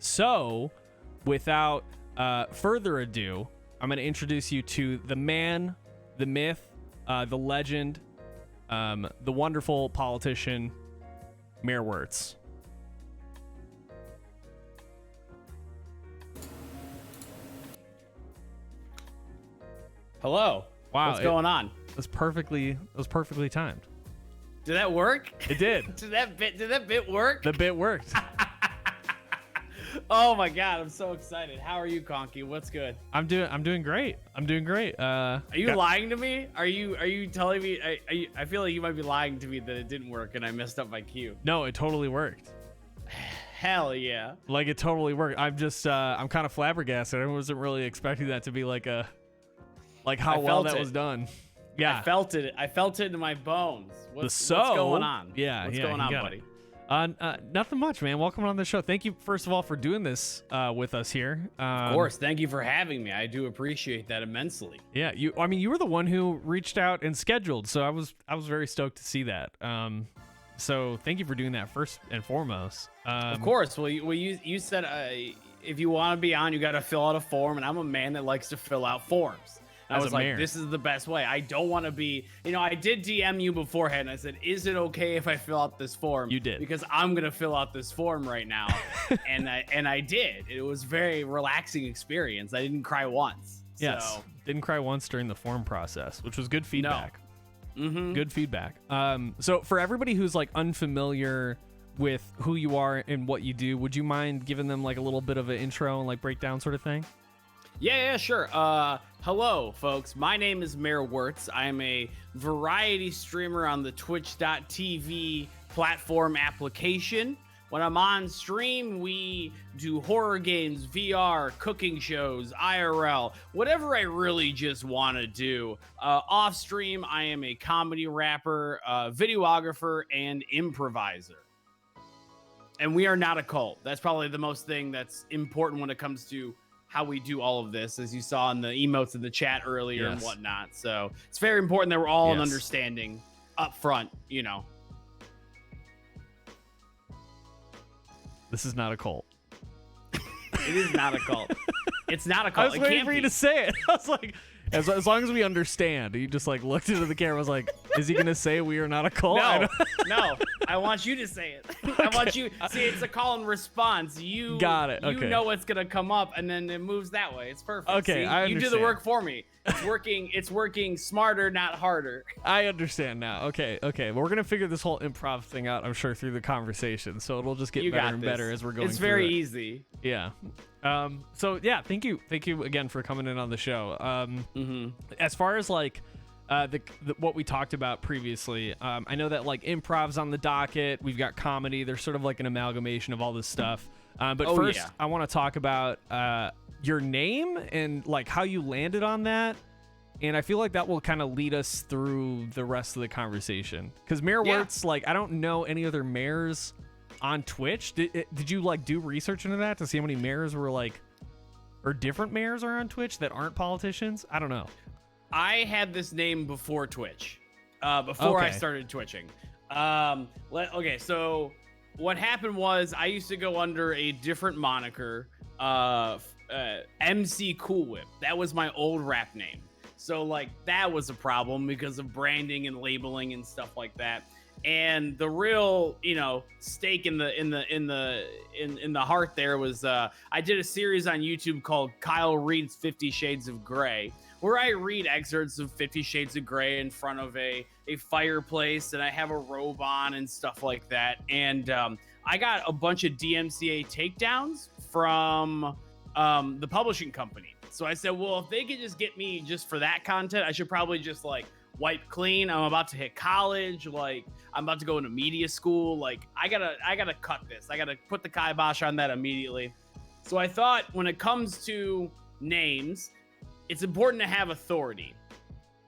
So, without further ado, I'm going to introduce you to the man, the myth, the legend, the wonderful politician, MayorWertz. Hello. Wow. What's going on? It was perfectly timed. Did that work? It did. Did that bit work? The bit worked. Oh my god, I'm so excited. How are you, Conky? What's good? I'm doing great. Are you lying to me? Are you telling me? I feel like you might be lying to me that it didn't work and I messed up my cue. No, it totally worked. Hell yeah. Like it totally worked. I'm just I'm kind of flabbergasted. I wasn't really expecting that to be like how well that was done. Yeah. I felt it. I felt it in my bones. What's going on? Yeah. What's going on, buddy? Nothing much, man. Welcome on the show. Thank you, first of all, for doing this with us here. Of course. Thank you for having me. I do appreciate that immensely. Yeah. You were the one who reached out and scheduled, so I was very stoked to see that. So thank you for doing that first and foremost. Of course. Well, you said if you want to be on, you got to fill out a form, and I'm a man that likes to fill out forms. I was like, this is the best way. I don't want to be, I did DM you beforehand. And I said, is it okay if I fill out this form? You did. Because I'm going to fill out this form right now. and I did. It was a very relaxing experience. I didn't cry once. Yes. So. Didn't cry once during the form process, which was good feedback. No. Mm-hmm. Good feedback. So for everybody who's like unfamiliar with who you are and what you do, would you mind giving them like a little bit of an intro and like breakdown sort of thing? Yeah, sure. Hello, folks. My name is MayorWertz. I am a variety streamer on the Twitch.tv platform application. When I'm on stream, we do horror games, VR, cooking shows, IRL, whatever I really just want to do. Off stream, I am a comedy rapper, videographer, and improviser. And we are not a cult. That's probably the most thing that's important when it comes to how we do all of this, as you saw in the emotes in the chat earlier and whatnot. So it's very important that we're all in understanding up front, This is not a cult. It is not a cult. It's not a cult. I was waiting for you to say it. I was like, as long as we understand. You just like looked into the camera. Was like, is he gonna say we are not a cult? No. I want you to say it. Okay. I want you. See, it's a call and response. You got it. Okay. You know what's gonna come up, and then it moves that way. It's perfect. Okay, see? I understand. You do the work for me. It's working smarter, not harder. I understand now. Okay. Well, we're gonna figure this whole improv thing out, I'm sure, through the conversation. So it'll just get better and better as we're going. It's very easy. Yeah. So yeah, thank you again for coming in on the show. As far as like what we talked about previously, I know that like improv's on the docket. We've got comedy. There's sort of like an amalgamation of all this stuff. But first, I want to talk about your name and like how you landed on that. And I feel like that will kind of lead us through the rest of the conversation. Because MayorWertz, like I don't know any other mayors on Twitch. Did you like do research into that to see how many mayors were like, or different mayors are on Twitch that aren't politicians? I don't know. I had this name before Twitch, before I started twitching. Okay, so what happened was I used to go under a different moniker, MC Cool Whip. That was my old rap name. So like that was a problem because of branding and labeling and stuff like that. And the real, stake in the heart there was I did a series on YouTube called Kyle Reads 50 Shades of Grey, where I read excerpts of 50 Shades of Grey in front of a fireplace, and I have a robe on and stuff like that. And I got a bunch of DMCA takedowns from the publishing company. So I said, well, if they could just get me just for that content, I should probably just like wipe clean. I'm about to hit college. Like I'm about to go into media school. Like I gotta cut this. I gotta put the kibosh on that immediately. So I thought when it comes to names, it's important to have authority.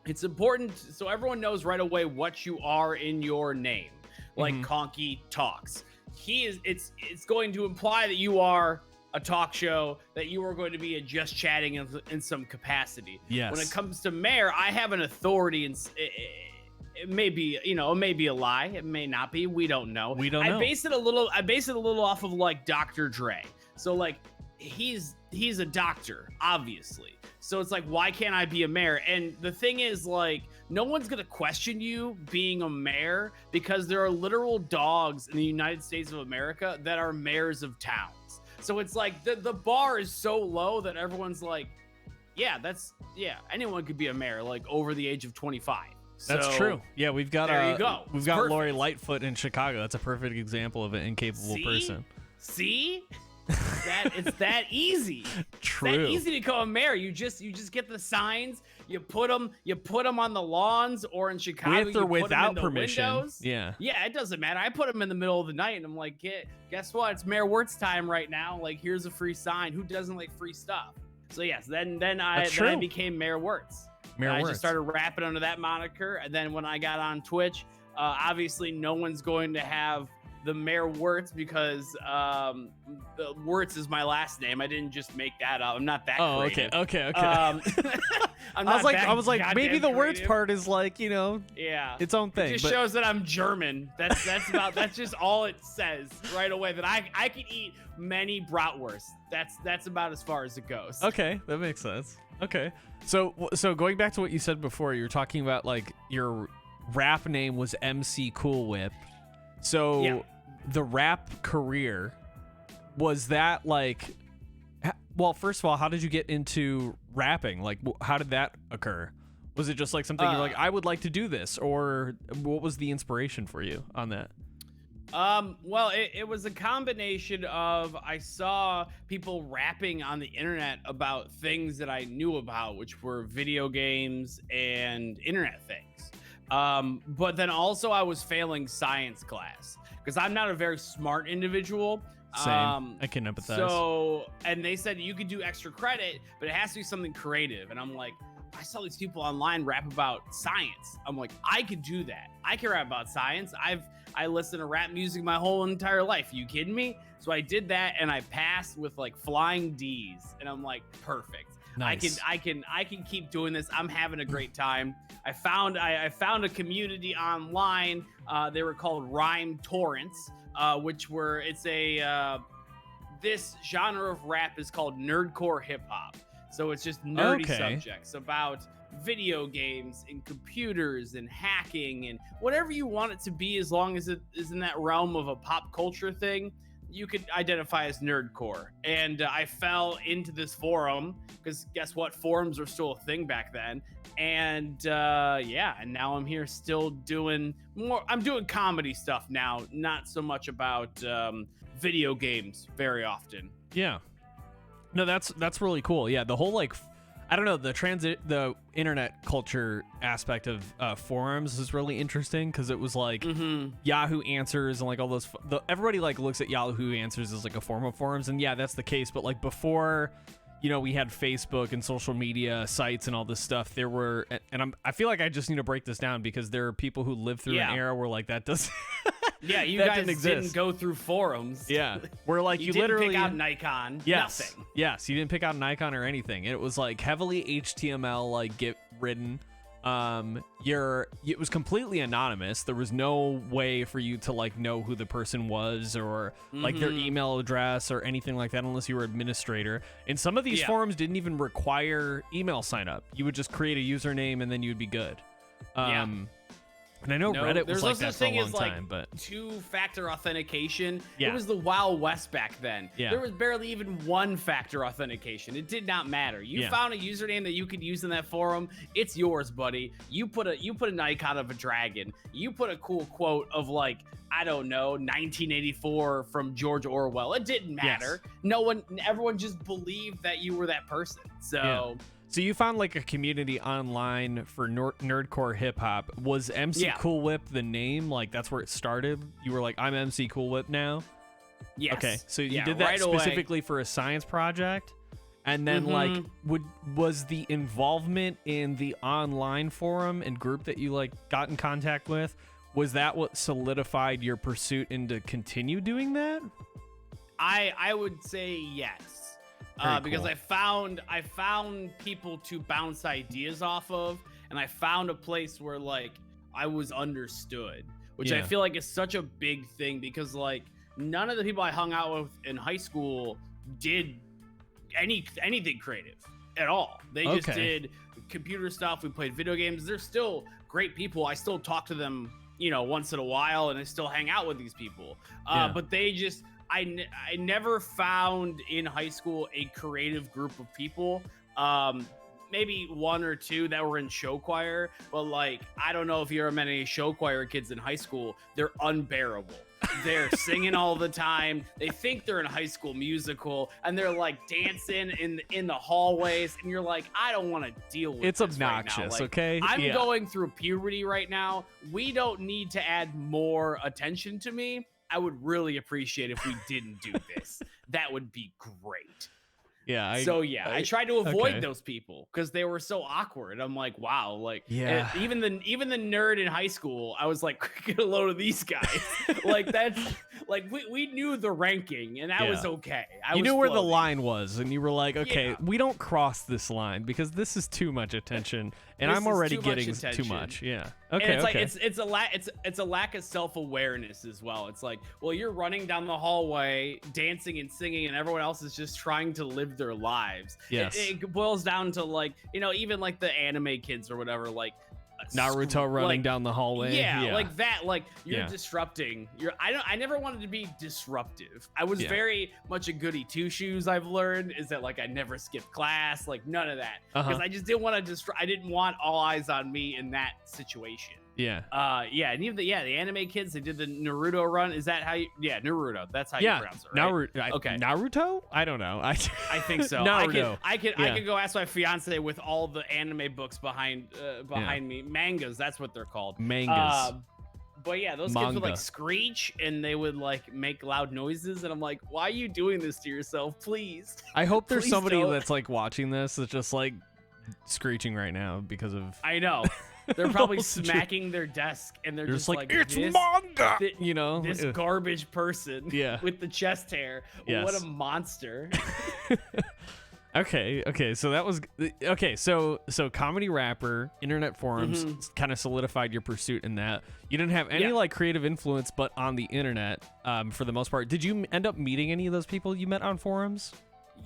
It's important so everyone knows right away what you are in your name. Like Conky Talks. It's going to imply that you are a talk show, that you are going to be just chatting in some capacity. Yes. When it comes to Mayor, I have an authority, and it may be, it may be a lie. It may not be. We don't know. I base it a little off of like Dr. Dre. So like he's a doctor, obviously. So it's like, why can't I be a mayor? And the thing is, like, no one's gonna question you being a mayor because there are literal dogs in the United States of America that are mayors of towns. So it's like the bar is so low that everyone's like, yeah, anyone could be a mayor, like over the age of 25. That's So, true. Yeah, we've got there you go. We've It's got perfect. Lori Lightfoot in Chicago. That's a perfect example of an incapable person. See? It's that easy. True. It's that easy to become a mayor. You just get the signs, you put them on the lawns, or in Chicago, With or you put 'em without in the permission. windows. Yeah. Yeah, it doesn't matter. I put them in the middle of the night, and I'm like, guess what? It's MayorWertz time right now. Like, here's a free sign. Who doesn't like free stuff? So yes, then I became MayorWertz. I just started rapping under that moniker, and then when I got on Twitch, obviously no one's going to have the MayorWertz because the Wertz is my last name. I didn't just make that up. I'm not that creative. Okay. I was like, maybe the Wertz part is like, its own thing. It just shows that I'm German. That's just all it says right away, that I can eat many bratwursts. That's about as far as it goes. Okay, that makes sense. Okay. So going back to what you said before, you were talking about like your rap name was MC Cool Whip. So Yeah. the rap career, was that like, well, first of all, how did you get into rapping? Like, how did that occur? Was it just like something you're like, I would like to do this, or what was the inspiration for you on that? Well, it was a combination of, I saw people rapping on the internet about things that I knew about, which were video games and internet things. But then also I was failing science class because I'm not a very smart individual. Same. I can empathize. So, and they said you could do extra credit, but it has to be something creative. And I'm like, I saw these people online rap about science. I'm like, I could do that. I can rap about science. I listened to rap music my whole entire life. Are you kidding me? So I did that, and I passed with like flying D's. And I'm like, perfect. Nice. I can keep doing this. I'm having a great time. I found a community online. They were called Rhyme Torrents, this genre of rap is called nerdcore hip hop. So it's just nerdy subjects about video games and computers and hacking and whatever you want it to be, as long as it is in that realm of a pop culture thing. You could identify as nerdcore. And I fell into this forum because guess what? Forums were still a thing back then. And and now I'm here still doing more. I'm doing comedy stuff now, not so much about video games very often. Yeah. No, that's really cool. Yeah, the whole like, I don't know, the internet culture aspect of forums is really interesting because it was like Yahoo Answers and like all those. Everybody like looks at Yahoo Answers as like a form of forums, and yeah, that's the case. But like before, we had Facebook and social media sites and all this stuff. There were, and I feel like I just need to break this down because there are people who lived through an era where like that doesn't. Yeah, you that guys didn't go through forums. Yeah, where like you didn't literally pick out an icon. Yes, Nothing. yes, you didn't pick out an icon or anything. It was like heavily HTML, like Git written. It was completely anonymous. There was no way for you to like know who the person was or like their email address or anything like that unless you were administrator. And some of these forums didn't even require email sign up. You would just create a username and then you'd be good. And I know Reddit was like that for a long time, but two-factor authentication. Yeah. It was the Wild West back then. Yeah. There was barely even one-factor authentication. It did not matter. You found a username that you could use in that forum. It's yours, buddy. You put an icon of a dragon. You put a cool quote of like, I don't know, 1984 from George Orwell. It didn't matter. Yes. Everyone just believed that you were that person. So. Yeah. So you found like a community online for nerdcore hip hop. Was MC Cool Whip the name? Like that's where it started? You were like, I'm MC Cool Whip now? Yes. Okay. So you did that right specifically for a science project? And then like was the involvement in the online forum and group that you like got in contact with, was that what solidified your pursuit and to continue doing that? I would say yes. Because I found people to bounce ideas off of, and I found a place where like I was understood, which I feel like is such a big thing because like none of the people I hung out with in high school did anything creative at all. They just did computer stuff. We played video games. They're still great people. I still talk to them, once in a while, and I still hang out with these people. But they just, I never found in high school a creative group of people. Maybe one or two that were in show choir, but like, I don't know if you ever met any show choir kids in high school. They're unbearable. They're singing all the time. They think they're in a High School Musical, and they're like dancing in the hallways, and you're like, I don't want to deal with it's this obnoxious. right now. Like, okay, I'm going through puberty right now. We don't need to add more attention to me. I would really appreciate if we didn't do this. That would be great. Yeah. I tried to avoid those people because they were so awkward. I'm like, wow, like, even the nerd in high school, I was like, get a load of these guys. Like, that's like we knew the ranking, and that was okay. You knew where the line was, and you were like, okay, we don't cross this line because this is too much attention, and I'm already getting too much. Yeah. Okay. And it's like it's a lack of self-awareness as well. It's like, well, you're running down the hallway, dancing and singing, and everyone else is just trying to live their lives. Yes. It boils down to like, even like the anime kids or whatever, like Naruto running down the hallway. Yeah, like that. Like, you're disrupting. I never wanted to be disruptive. I was very much a goody two shoes. I've learned is that like I never skipped class. Like, none of that, because I just didn't want to I didn't want all eyes on me in that situation. Yeah. And even the anime kids, they did the Naruto run. Is that how you? Yeah, Naruto. That's how you pronounce it, right? Okay. Naruto? I don't know. I think so. Naruto. I could go ask my fiance with all the anime books behind me. Mangas. That's what they're called. Mangas. But yeah, those kids would like screech and they would like make loud noises, and I'm like, why are you doing this to yourself? Please. I hope there's somebody that's like watching this that's just like screeching right now because of. I know. They're probably smacking their desk, and they're just like, it's manga, this garbage person with the chest hair. Yes. What a monster. Okay. So that was So comedy rapper, internet forums kind of solidified your pursuit in that. You didn't have any like creative influence, but on the internet, for the most part. Did you end up meeting any of those people you met on forums?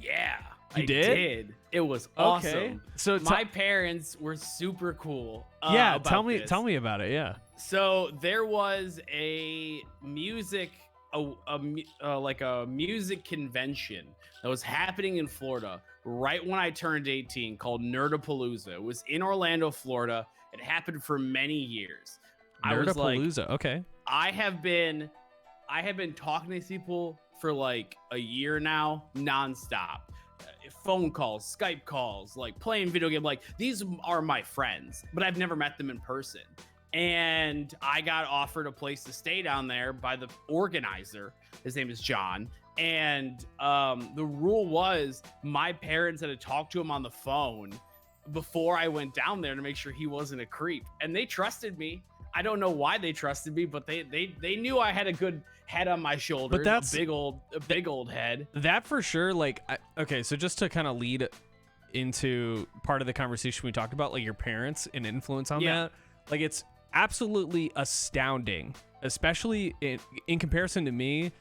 Yeah. You did? It was awesome. Okay. So my parents were super cool. Tell me about it. Yeah. So there was a music convention that was happening in Florida right when I turned 18 called Nerdapalooza. It was in Orlando, Florida. It happened for many years. Nerdapalooza. Okay. I have been talking to these people for like a year now, nonstop. Phone calls, Skype calls, like playing video game. Like, these are my friends, but I've never met them in person. And I got offered a place to stay down there by the organizer. His name is John. And the rule was my parents had to talk to him on the phone before I went down there to make sure he wasn't a creep. And they trusted me. I don't know why they trusted me, but they knew I had a good head on my shoulders. But that's a big old head. That for sure. Like, so just to kind of lead into part of the conversation we talked about, like your parents and influence on that. Like, it's absolutely astounding, especially in comparison to me.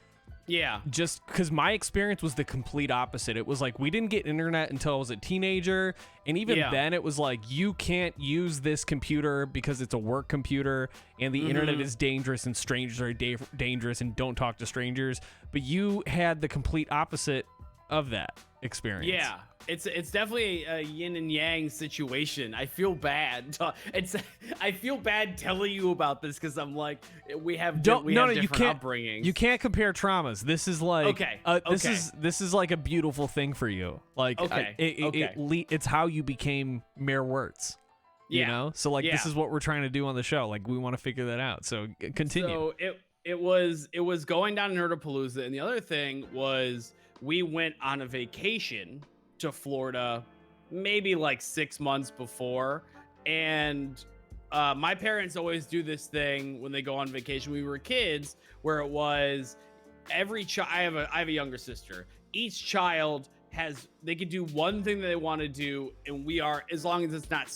Yeah. Just because my experience was the complete opposite. It was like, we didn't get internet until I was a teenager. And even then it was like, you can't use this computer because it's a work computer and the internet is dangerous and strangers are dangerous and don't talk to strangers. But you had the complete opposite of that experience. Yeah. It's definitely a yin and yang situation. I feel bad. I feel bad telling you about this because I'm like, we have different upbringings. You can't compare traumas. This is like this is like a beautiful thing for you. Like it's how you became MayorWertz. You know? So like this is what we're trying to do on the show. Like, we want to figure that out. So continue. So it was going down Nerdapalooza, and the other thing was we went on a vacation to Florida maybe like 6 months before, and my parents always do this thing when they go on vacation. We were kids where it was every child. I have a younger sister. Each child they could do one thing that they want to do, and as long as it's not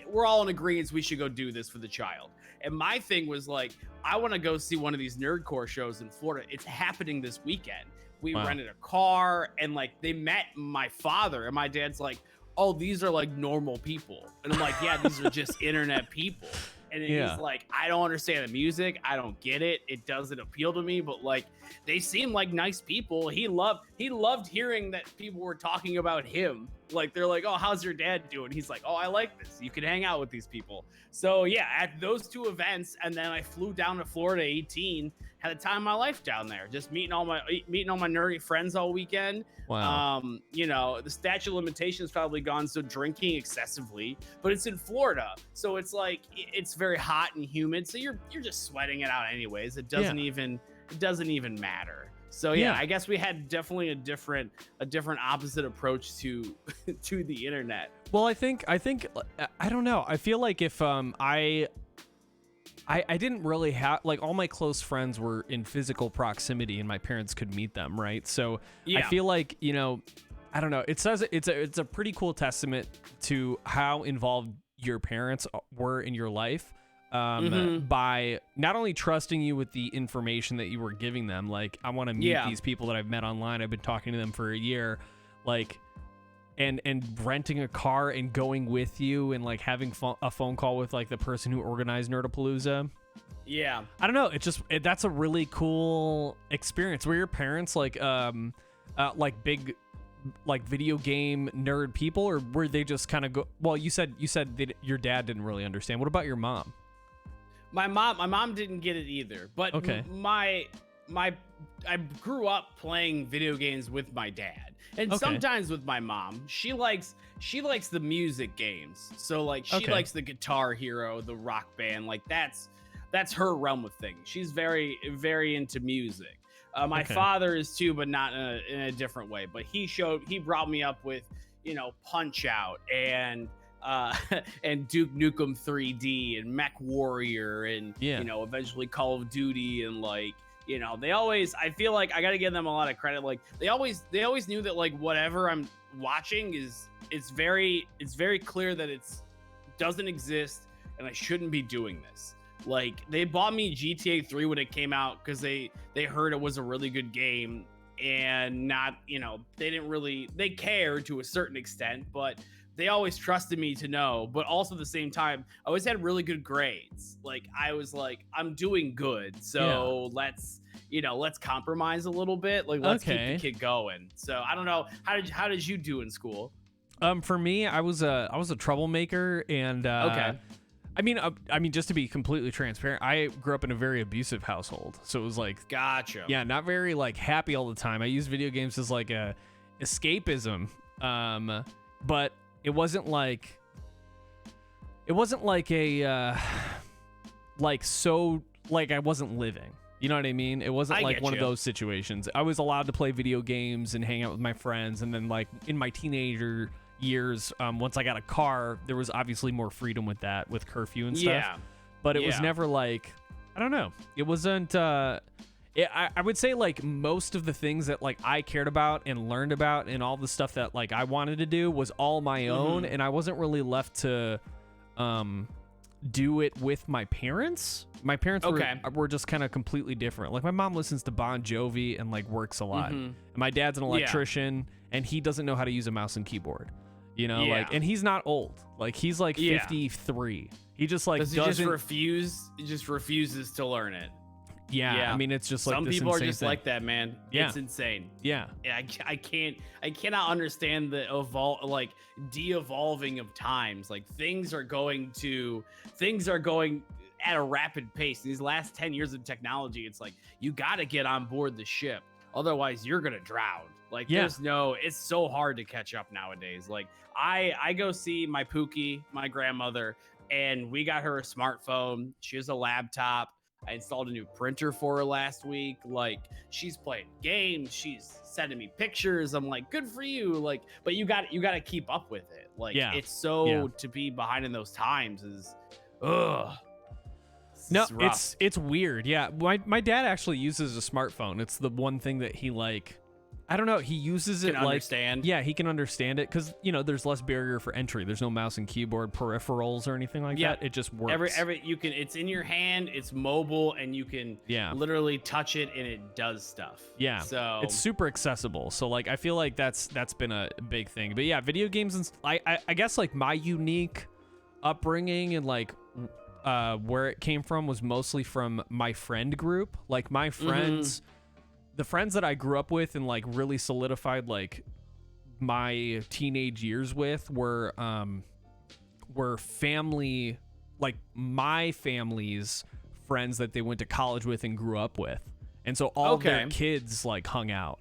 we're all in agreement we should go do this for the child. And my thing was like, I want to go see one of these nerdcore shows in Florida. It's happening this weekend. We Wow. rented a car, and like they met my father, and my dad's like, oh, these are like normal people. And I'm like, yeah, these are just internet people. And he's like, I don't understand the music. I don't get it. It doesn't appeal to me, but like they seem like nice people. He loved hearing that people were talking about him. Like they're like, oh, how's your dad doing? He's like, oh, I like this. You can hang out with these people. So yeah, at those two events, and then I flew down to Florida 18, had the time of my life down there, just meeting all my nerdy friends all weekend. Wow. You know, the statute of limitations probably gone, so drinking excessively, but it's in Florida, so it's like it's very hot and humid, so you're just sweating it out anyways. It doesn't even matter. So yeah, I guess we had definitely a different opposite approach to to the internet. Well, I think I don't know. I feel like if I didn't really have, like, all my close friends were in physical proximity and my parents could meet them, right? So I feel like, you know, I don't know. It says it's a pretty cool testament to how involved your parents were in your life, by not only trusting you with the information that you were giving them. Like, I want to meet these people that I've met online. I've been talking to them for a year, like, and renting a car and going with you and like having a phone call with like the person who organized Nerdapalooza. Yeah. I don't know. That's a really cool experience. Were your parents like big, like video game nerd people, or were they just kind of well, you said that your dad didn't really understand. What about your mom? My mom didn't get it either, but okay. I grew up playing video games with my dad, and sometimes with my mom. She likes the music games, so like she likes the Guitar Hero, the Rock Band, like that's her realm of things. She's very, very into music. My father is too, but not in a different way. But he brought me up with, you know, Punch Out and Duke Nukem 3D and Mech Warrior and you know, eventually Call of Duty, and like, you know, I feel like I got to give them a lot of credit. Like they always knew that like whatever I'm watching it's very clear that it's doesn't exist and I shouldn't be doing this. Like they bought me GTA 3 when it came out because they heard it was a really good game, and not, you know, they cared to a certain extent, but they always trusted me to know. But also at the same time, I always had really good grades. Like I was like, I'm doing good, so let's compromise a little bit. Like let's keep the kid going. So I don't know, how did you do in school? For me, I was a troublemaker, and I mean, just to be completely transparent, I grew up in a very abusive household. So it was like, gotcha. Yeah, not very like happy all the time. I used video games as like a escapism. But it wasn't like a like I wasn't living. You know what I mean? It wasn't like one of those situations. I was allowed to play video games and hang out with my friends, and then like in my teenager years, once I got a car, there was obviously more freedom with that, with curfew and stuff. Yeah. But it was never like, I don't know. It wasn't I would say like most of the things that like I cared about and learned about and all the stuff that like I wanted to do was all my own, and I wasn't really left to do it with my parents. My parents were just kind of completely different. Like my mom listens to Bon Jovi and like works a lot. And my dad's an electrician and he doesn't know how to use a mouse and keyboard. You know, like, and he's not old. Like he's like 53. He just like He just refuses to learn it. Yeah, I mean, it's just like some people are just like that, man. Yeah. It's insane. Yeah, I cannot understand the de-evolving of times. Like things are going at a rapid pace. These last 10 years of technology, it's like you got to get on board the ship, otherwise you're gonna drown. Like it's so hard to catch up nowadays. Like I go see my Pookie, my grandmother, and we got her a smartphone. She has a laptop. I installed a new printer for her last week. Like she's playing games, she's sending me pictures. I'm like, good for you. Like, but you got to keep up with it. Like it's so to be behind in those times is it's weird. Yeah. My dad actually uses a smartphone. It's the one thing that he like I don't know. He uses it Can understand. Yeah, he can understand it because there's less barrier for entry. There's no mouse and keyboard peripherals or anything like that. It just works. You can. It's in your hand. It's mobile, and you can literally touch it, and it does stuff. Yeah. So it's super accessible. So like, I feel like that's been a big thing. But yeah, video games and I guess like my unique upbringing and like where it came from was mostly from my friend group. Like my friends. The friends that I grew up with and like really solidified like my teenage years with were family, like my family's friends that they went to college with and grew up with. And so all their kids like hung out.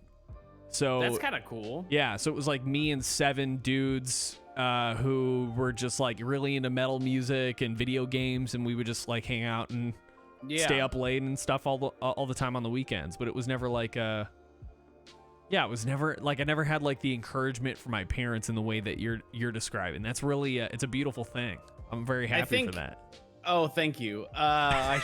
So that's kind of cool. Yeah. So it was like me and 7 dudes who were just like really into metal music and video games. And we would just like hang out and stay up late and stuff all the time on the weekends. But it was never like it was never like I never had like the encouragement from my parents in the way that you're describing. That's really it's a beautiful thing. I'm very happy for that. Oh, thank you. I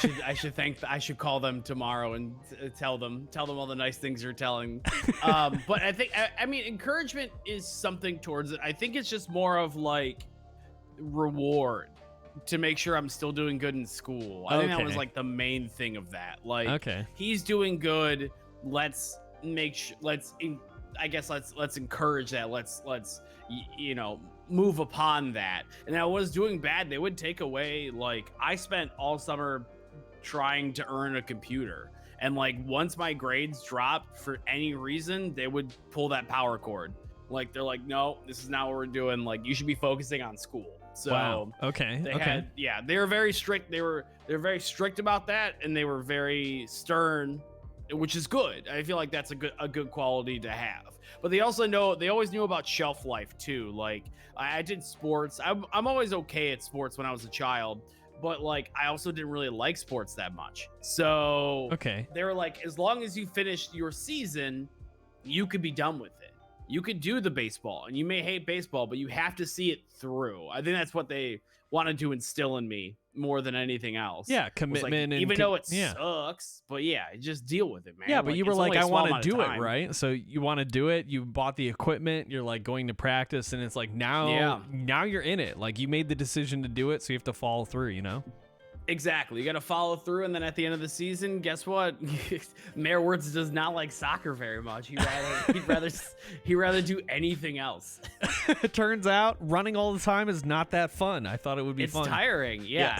should call them tomorrow and tell them all the nice things you're telling. But I mean encouragement is something towards it. I think it's just more of like reward to make sure I'm still doing good in school. I think that was like the main thing of that. Like, he's doing good. Let's make sure. Let's encourage that. Let's move upon that. And I was doing bad. They would take away. Like, I spent all summer trying to earn a computer, and like once my grades dropped for any reason, they would pull that power cord. Like they're like, no, this is not what we're doing. Like you should be focusing on school. So wow. They were very strict. They're very strict about that, and they were very stern, which is good. I feel like that's a good quality to have. But they always knew about shelf life too. Like I did sports. I'm always okay at sports when I was a child, but like I also didn't really like sports that much. So they were like, as long as you finished your season, you could be done with it. You could do the baseball, and you may hate baseball, but you have to see it through. I think that's what they wanted to instill in me more than anything else. Yeah, commitment. Like, even though it sucks, but just deal with it, man. Yeah, but you were like, I want to do it, right? So you want to do it. You bought the equipment. You're like going to practice, and it's like now you're in it. Like you made the decision to do it, so you have to follow through, Exactly. You got to follow through, and then at the end of the season, guess what? MayorWertz does not like soccer very much. He'd rather do anything else. It turns out running all the time is not that fun. I thought it would be fun. It's tiring. Yeah.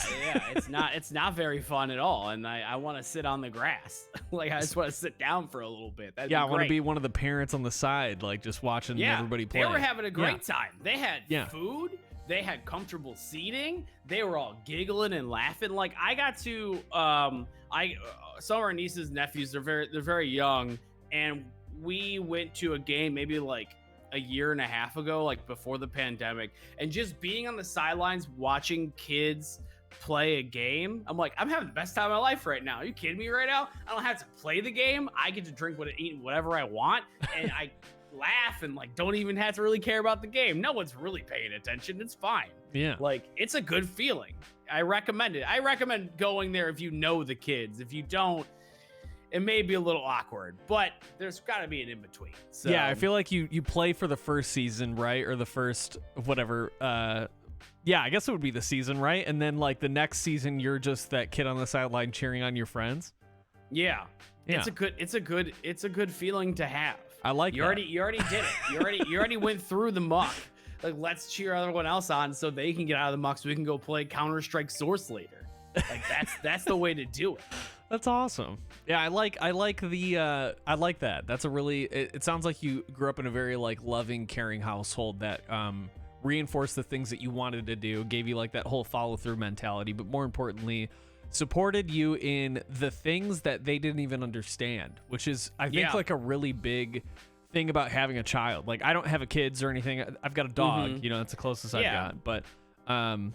It's not very fun at all. And I want to sit on the grass. Like I just want to sit down for a little bit. That'd be I want to be one of the parents on the side, like just watching everybody play. They were having a great time. They had food. They had comfortable seating. They were all giggling and laughing. Like I got to, some of our nieces and nephews, they're very young, and we went to a game maybe like a year and a half ago, like before the pandemic, and just being on the sidelines watching kids play a game. I'm like, I'm having the best time of my life right now. Are you kidding me right now? I don't have to play the game. I get to drink eat whatever I want, and I laugh and like don't even have to really care about the game. No one's really paying attention. It's fine. Yeah, like it's a good feeling. I recommend it. I recommend going there if you know the kids. If you don't, it may be a little awkward, but there's got to be an in between. So yeah, I feel like you play for the first season, right, or the first whatever. I guess it would be the season, right? And then like the next season, you're just that kid on the sideline cheering on your friends. Yeah. It's a good feeling to have. I like you already did it. You already went through the muck. Like let's cheer everyone else on so they can get out of the muck so we can go play Counter-Strike Source later. Like that's the way to do it. That's awesome. Yeah, I like that. That's a really it sounds like you grew up in a very like loving, caring household that reinforced the things that you wanted to do, gave you like that whole follow through mentality, but more importantly, supported you in the things that they didn't even understand, which is I think like a really big thing about having a child. Like I don't have a kids or anything. I've got a dog, that's the closest I've got, but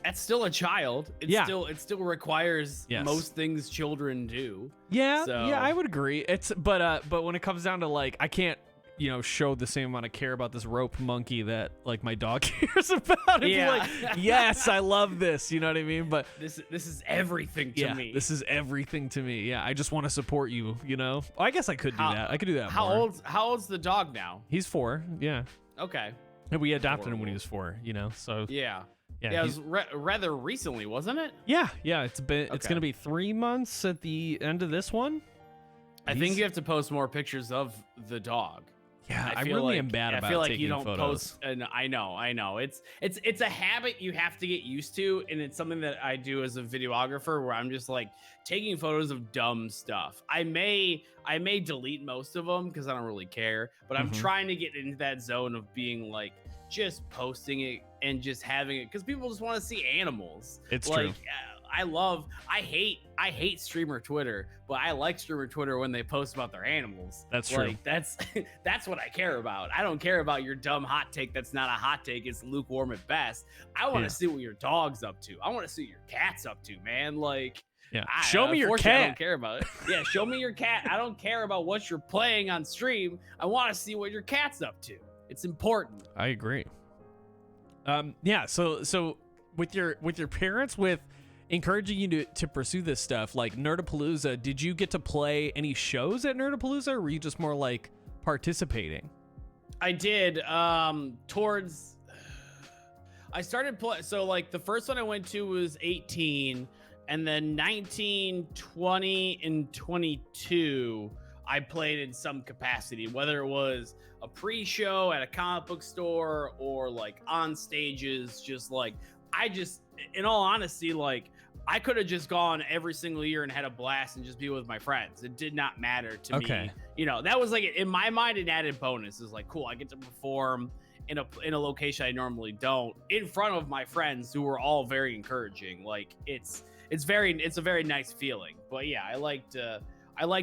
that's still a child. It still requires most things children do. Yeah, I would agree. It's but when it comes down to like I can't show the same amount of care about this rope monkey that like my dog cares about. It's Yeah. like, yes, I love this. You know what I mean? But this is everything to me. This is everything to me. Yeah, I just want to support you. I guess I could do that. I could do that. How old's the dog now? He's 4. Yeah. Okay. And we adopted him when he was 4. So Yeah. yeah. It was rather recently, wasn't it? Yeah. It's gonna be 3 months at the end of this one. I think you have to post more pictures of the dog. Yeah, I feel really like, am bad about I feel like taking you don't photos. post, and I know. It's a habit you have to get used to, and it's something that I do as a videographer where I'm just like taking photos of dumb stuff. I may delete most of them because I don't really care, but I'm trying to get into that zone of being like just posting it and just having it because people just want to see animals. It's like, true. I hate streamer Twitter, but I like streamer Twitter when they post about their animals. That's true. Like, that's what I care about. I don't care about your dumb hot take that's not a hot take. It's lukewarm at best. I want to see what your dog's up to. I want to see what your cat's up to, man. Like, yeah. Show me your cat. I don't care about it. Yeah, show me your cat. I don't care about what you're playing on stream. I want to see what your cat's up to. It's important. I agree. Yeah. So with your parents, with encouraging you to pursue this stuff like Nerdapalooza, did you get to play any shows at Nerdapalooza, or were you just more like participating? I did. I started play. So like the first one I went to was 18, and then 19, 20, and 22. I played in some capacity, whether it was a pre-show at a comic book store or like on stages. Just like in all honesty, like I could have just gone every single year and had a blast and just be with my friends. It did not matter to me. That was like, in my mind, an added bonus. Is like, cool, I get to perform in a location I normally don't, in front of my friends who were all very encouraging. Like it's a very nice feeling. But yeah, I like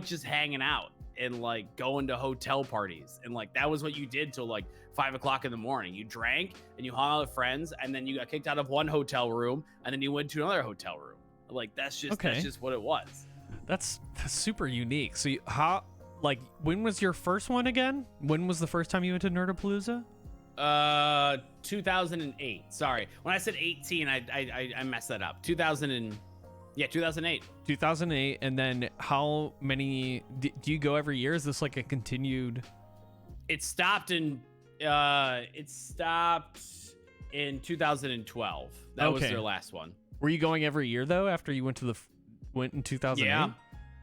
just hanging out and like going to hotel parties, and like that was what you did till like 5 o'clock in the morning. You drank and you hung out with friends, and then you got kicked out of one hotel room, and then you went to another hotel room. Like that's just what it was. That's super unique. So when was your first one again? When was the first time you went to Nerdapalooza? 2008. Sorry, when I said 18, I messed that up. 2008. 2008. And then how many do you go every year? Is this like a continued? It stopped in 2012. That was their last one. Were you going every year though after you went in 2008? Yeah.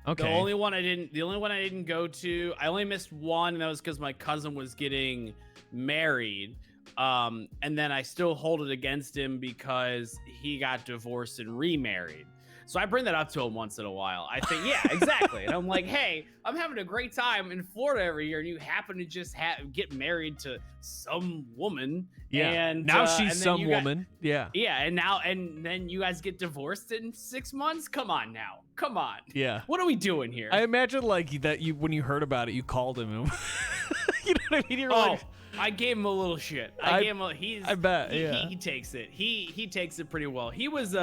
Okay. The only one I didn't go to, I only missed one, and that was because my cousin was getting married. And then I still hold it against him because he got divorced and remarried. So I bring that up to him once in a while. I think, yeah, exactly. And I'm like, hey, I'm having a great time in Florida every year, and you happen to just get married to some woman. Yeah. And now she's some woman. Yeah. Yeah. And then you guys get divorced in 6 months. Come on now. Come on. Yeah. What are we doing here? I imagine like that when you heard about it, you called him. You know what I mean? You're like, I gave him a little shit. I bet. He takes it. He takes it pretty well. He was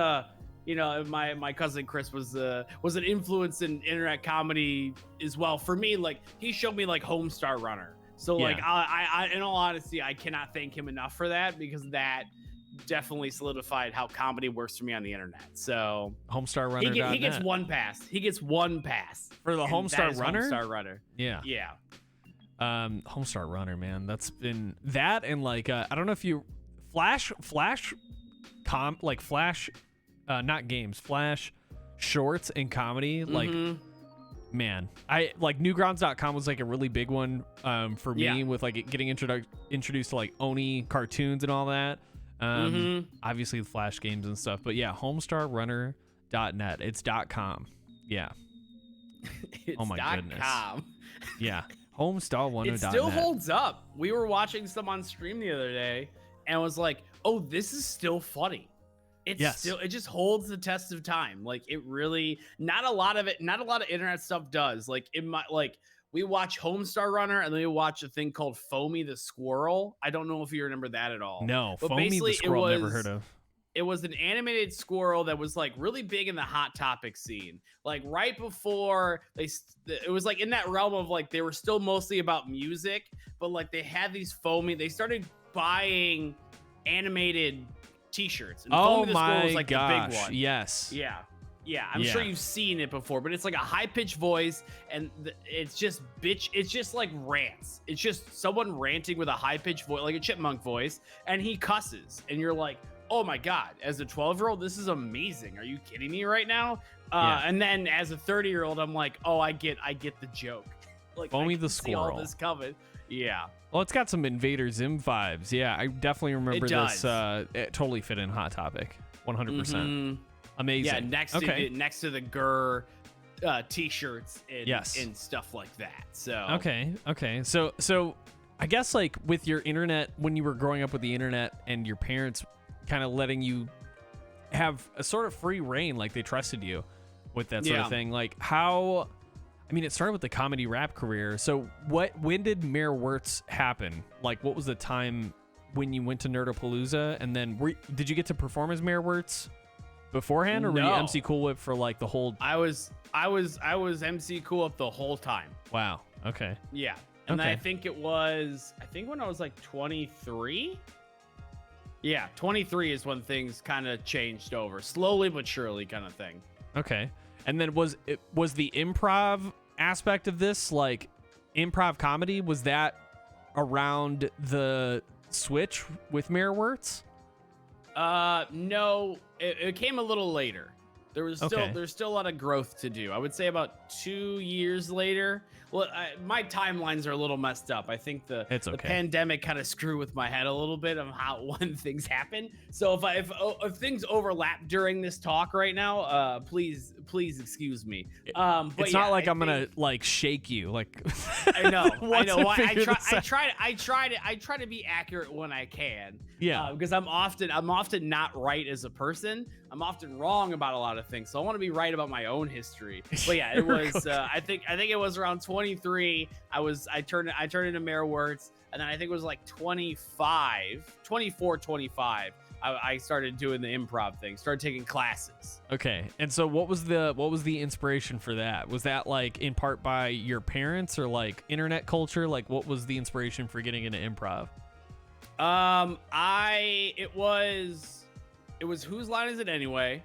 my cousin Chris was an influence in internet comedy as well for me. Like he showed me like Homestar Runner. So like I in all honesty, I cannot thank him enough for that, because that definitely solidified how comedy works for me on the internet. So Homestar Runner. He gets one pass. He gets one pass for the Homestar Runner. Homestar Runner. Yeah. Yeah. Homestar Runner, man. That's been that, and like I don't know if you Flash not games, Flash shorts and comedy. Like, man, I like Newgrounds.com was like a really big one for me, with like getting introduced to like Oni cartoons and all that. Obviously the Flash games and stuff, but yeah, homestarrunner.net. It's .com. Yeah. It's oh my goodness. .com. Yeah. Homestar1.net. It still holds up. We were watching some on stream the other day and was like, oh, this is still funny. It just holds the test of time. Like it really, not a lot of internet stuff does. Like we watch Homestar Runner, and then we watch a thing called Foamy the Squirrel. I don't know if you remember that at all. No, but Foamy the Squirrel, never heard of. it was an animated squirrel that was like really big in the Hot Topic scene. Like right before it was like in that realm of like they were still mostly about music, but like they had these they started buying animated t-shirts. And oh Foamy the Squirrel was like gosh, the big one. yes. Yeah, I'm sure you've seen it before, but it's like a high-pitched voice, and it's just like rants. It's just someone ranting with a high-pitched voice, like a chipmunk voice, and he cusses, and you're like, oh my god, as a 12-year-old, this is amazing. Are you kidding me right now? And then as a 30-year-old, I'm like, oh, I get the joke. Like Foamy I the see all Squirrel. this coming. Yeah. Well, it's got some Invader Zim vibes. Yeah, I definitely remember this. It totally fit in Hot Topic, 100%. Amazing. Yeah, next to the Gurr t-shirts and stuff like that. So okay. So I guess like with your internet, when you were growing up with the internet and your parents kind of letting you have a sort of free reign, like they trusted you with that sort of thing. Like how, I mean, it started with the comedy rap career. So when did MayorWertz happen? Like what was the time when you went to Nerdapalooza, and then did you get to perform as MayorWertz beforehand, or were you MC Cool Whip for like the whole? I was MC Cool Whip the whole time. Wow. Okay. Yeah, and then I think when I was like 23. Yeah, 23 is when things kind of changed over, slowly but surely, kind of thing. Okay, and then was the improv aspect of this, like improv comedy, was that around the switch with MayorWertz? No, it came a little later. There's still a lot of growth to do. I would say about 2 years later. Well, my timelines are a little messed up. I think the pandemic kind of screwed with my head a little bit of when things happen. So if things overlap during this talk right now, please excuse me. But it's not like I'm gonna like shake you. Like I know. I try to be accurate when I can. Yeah. Because I'm often not right as a person. I'm often wrong about a lot of things. So I want to be right about my own history. But yeah, it was. I think it was around 23. I turned into MayorWertz, and then I think it was like 24, 25. I started doing the improv thing. Started taking classes. Okay, and so what was the inspiration for that? Was that like in part by your parents or like internet culture? Like, what was the inspiration for getting into improv? It was Whose Line Is It Anyway?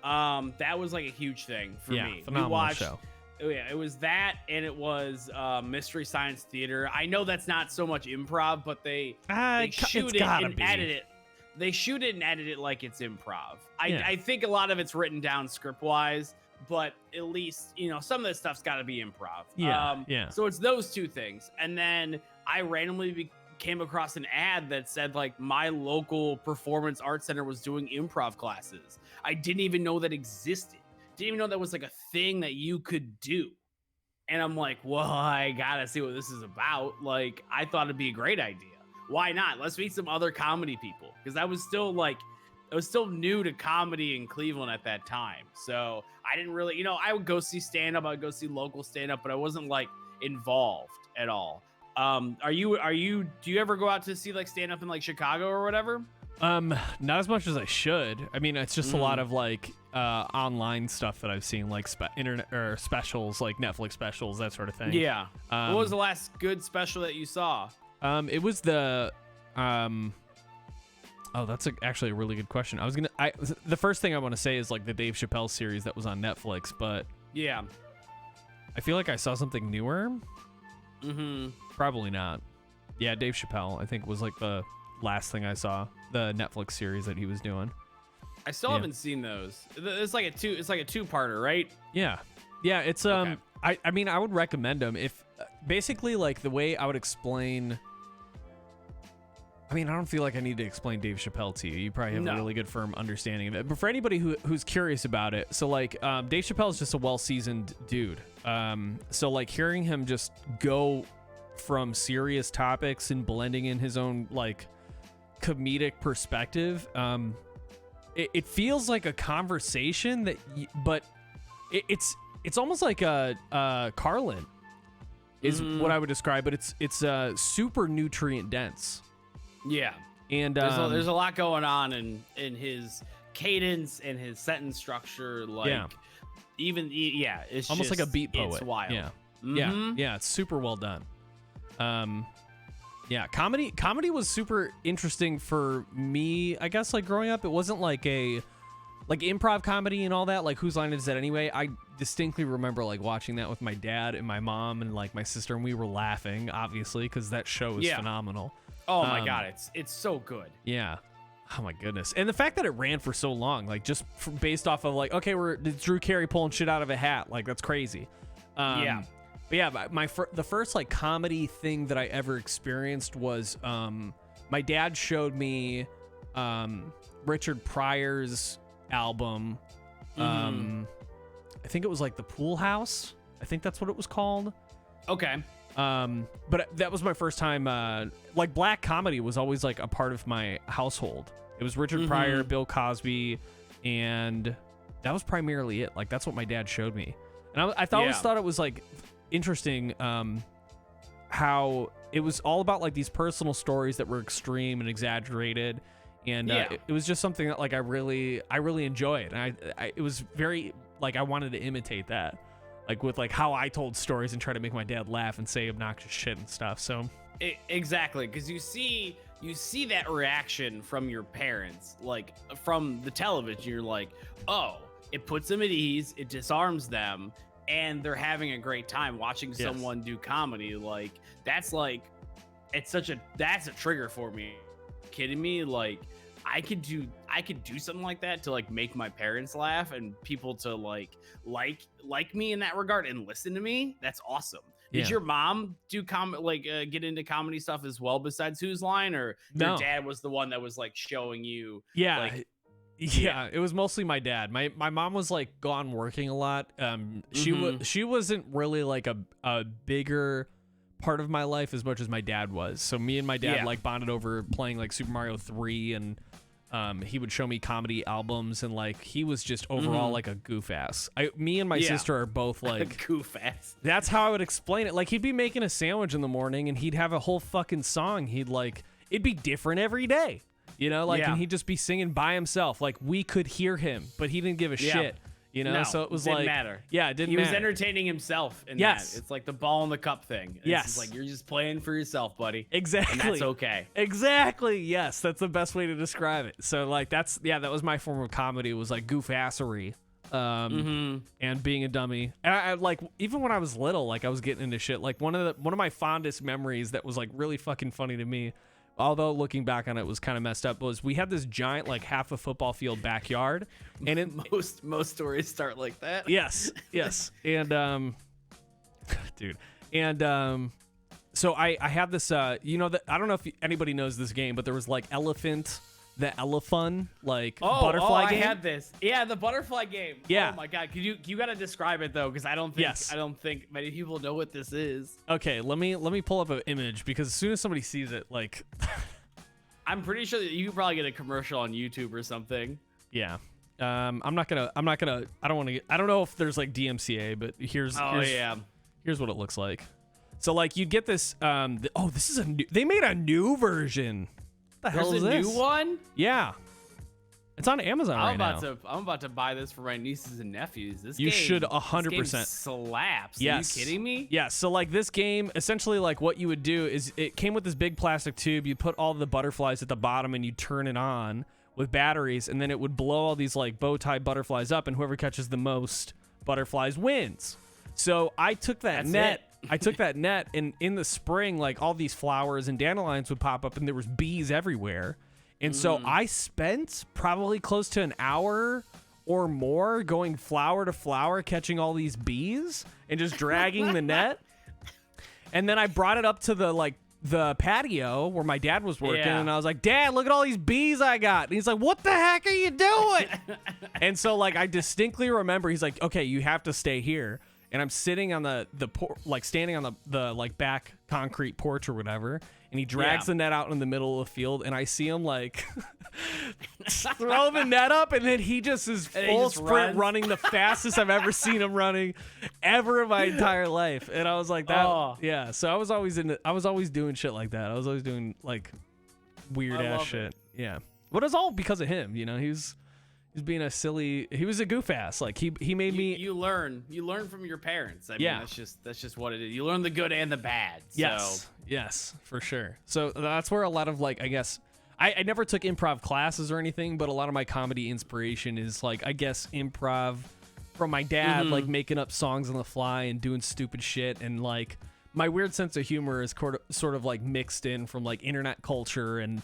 That was like a huge thing for me. Phenomenal show. Oh yeah, it was that, and it was Mystery Science Theater. I know that's not so much improv, but they shoot it and edit it. They shoot it and edit it like it's improv. I think a lot of it's written down script wise, but at least some of this stuff's got to be improv. Yeah. So it's those two things, and then I randomly came across an ad that said like my local performance art center was doing improv classes. I didn't even know that existed. Didn't even know that was like a thing that you could do. And I'm like, well, I gotta see what this is about. Like, I thought it'd be a great idea. Why not? Let's meet some other comedy people. Because I was still new to comedy in Cleveland at that time. So I didn't really, I would go see stand-up, I would go see local stand-up, but I wasn't like involved at all. Do you ever go out to see like stand up in like Chicago or whatever? Not as much as I should. I mean, it's just a lot of like online stuff that I've seen, like internet or specials, like Netflix specials, that sort of thing. Yeah. What was the last good special that you saw? It was the oh, that's actually a really good question. The first thing I want to say is like the Dave Chappelle series that was on Netflix, but yeah, I feel like I saw something newer. Mm-hmm. Probably not. Yeah, Dave Chappelle, I think, was like the last thing I saw. The Netflix series that he was doing. I still haven't seen those. It's like a two-parter, right? Yeah. It's okay. I mean, I would recommend them if basically like the way I would explain. I mean, I don't feel like I need to explain Dave Chappelle to you. You probably have a really good firm understanding of it. But for anybody who's curious about it, so like Dave Chappelle is just a well-seasoned dude. So like hearing him just go from serious topics and blending in his own like comedic perspective, it feels like a conversation but it's almost like a Carlin is what I would describe, but it's super nutrient dense. Yeah. And there's a lot going on in his cadence and his sentence structure. Like, it's almost just, like a beat poet. It's wild. Yeah. Mm-hmm. Yeah, it's super well done. Yeah, comedy was super interesting for me, I guess, like growing up. It wasn't like improv comedy and all that, like Whose Line Is It Anyway? I distinctly remember like watching that with my dad and my mom and like my sister, and we were laughing, obviously, because that show is phenomenal. Oh my god, it's so good. Yeah. Oh my goodness. And the fact that it ran for so long, like just based off of like, okay, it's Drew Carey pulling shit out of a hat, like that's crazy. Yeah. But yeah, the first like comedy thing that I ever experienced was my dad showed me Richard Pryor's album. I think it was like The Pool House. I think that's what it was called. Okay. But that was my first time. Like black comedy was always like a part of my household. It was Richard Pryor, Bill Cosby, and that was primarily it. Like that's what my dad showed me, and I always thought it was like interesting how it was all about like these personal stories that were extreme and exaggerated, and it was just something that like I really enjoyed, and it was very like I wanted to imitate that, like with like how I told stories and try to make my dad laugh and say obnoxious shit and stuff. So exactly, because you see that reaction from your parents, like from the television. You're like, oh, it puts them at ease, it disarms them, and they're having a great time watching someone do comedy. Like that's a trigger for me. Kidding me? Like I could do something like that to like make my parents laugh and people to like me in that regard and listen to me. That's awesome. Did your mom do get into comedy stuff as well besides Whose Line, or your dad was the one that was like showing you? Yeah. It was mostly my dad. My mom was like gone working a lot. She wasn't really like a bigger part of my life as much as my dad was. So me and my dad like bonded over playing like Super Mario 3, and he would show me comedy albums, and like he was just overall like a goof ass. Me and my sister are both like goof ass. That's how I would explain it. Like he'd be making a sandwich in the morning and he'd have a whole fucking song. It'd be different every day. You know, like, and he'd just be singing by himself. Like, we could hear him, but he didn't give a shit. You know, so it was didn't like, matter. Yeah, it didn't matter. He was entertaining himself in that. It's like the ball in the cup thing. It's like, you're just playing for yourself, buddy. Exactly. And that's okay. Exactly. Yes, that's the best way to describe it. So, like, that was my form of comedy, was like goof-assery. And being a dummy. And I like, even when I was little, like, I was getting into shit. Like, one of my fondest memories that was like really fucking funny to me, although looking back on it was kind of messed up, was we had this giant like half a football field backyard, and most stories start like that. Yes, and dude, and so I had this I don't know if anybody knows this game, but there was like the elephant butterfly game. I had this. Yeah, the butterfly game. Yeah. Oh my god, you got to describe it though, because I don't think many people know what this is. Okay, let me pull up an image, because as soon as somebody sees it, like, I'm pretty sure that you could probably get a commercial on YouTube or something. Yeah. I don't know if there's like DMCA, but here's what it looks like. So like you'd get this. This is they made a new version. What the hell is this? There's a new one? Yeah. It's on Amazon right now. I'm about to buy this for my nieces and nephews. This you game, should 100%. This game slaps. Yes. Are you kidding me? Yeah. So like this game, essentially like what you would do is it came with this big plastic tube. You put all the butterflies at the bottom and you turn it on with batteries, and then it would blow all these like bow tie butterflies up, and whoever catches the most butterflies wins. So I took that net. I took that net, and in the spring, like all these flowers and dandelions would pop up, and there was bees everywhere. And so I spent probably close to an hour or more going flower to flower, catching all these bees and just dragging the net. And then I brought it up to the patio where my dad was working, and I was like, "Dad, look at all these bees I got." And he's like, "What the heck are you doing?" And so like I distinctly remember, he's like, "Okay, you have to stay here." And I'm sitting on the standing on the like back concrete porch or whatever, and he drags the net out in the middle of the field, and I see him like throw the net up, and then he just is full sprint running the fastest I've ever seen him running ever in my entire life. And I was like, that yeah. So I was always doing shit like that. I was always doing like weird ass shit. Yeah. But it's all because of him, you know. He's being a silly. He was a goof ass. Like he made me. You learn from your parents. I mean, that's just what it is. You learn the good and the bad. So. Yes, for sure. So that's where a lot of like, I guess, I never took improv classes or anything, but a lot of my comedy inspiration is like, I guess, improv from my dad, like making up songs on the fly and doing stupid shit, and like my weird sense of humor is sort of like mixed in from like internet culture and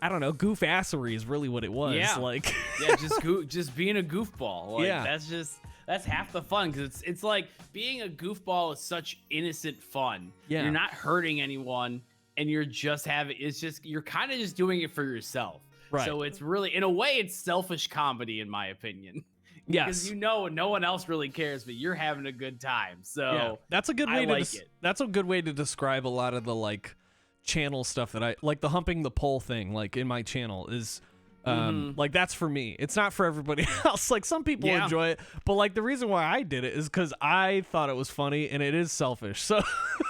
I don't know, goof assery is really what it was. Yeah, like just being a goofball. Like, yeah, that's half the fun, because it's like being a goofball is such innocent fun. Yeah, you're not hurting anyone, and you're kind of just doing it for yourself. Right. So it's really, in a way, it's selfish comedy, in my opinion. Yes. Because no one else really cares, but you're having a good time. So that's a good way that's a good way to describe a lot of the like channel stuff that I like. The humping the pole thing, like in my channel, is like that's for me. It's not for everybody else. Like some people enjoy it, but like the reason why I did it is because I thought it was funny, and it is selfish. So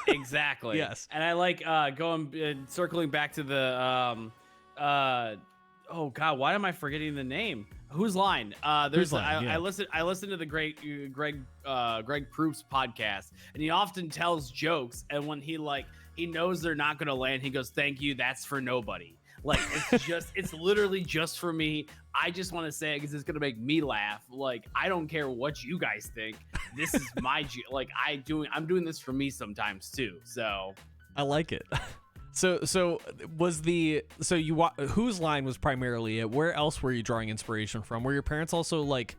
exactly. Yes. And I like circling back to the oh god, why am I forgetting the name? Whose Line? There's I listen to the great Greg Proof's podcast, and he often tells jokes, and when he knows they're not gonna land, he goes, "Thank you, that's for nobody." Like it's literally just for me. I just want to say it because it's gonna make me laugh. Like I don't care what you guys think. This is my I'm doing this for me sometimes too. So I like it. So Whose Line was primarily it. Where else were you drawing inspiration from? Were your parents also like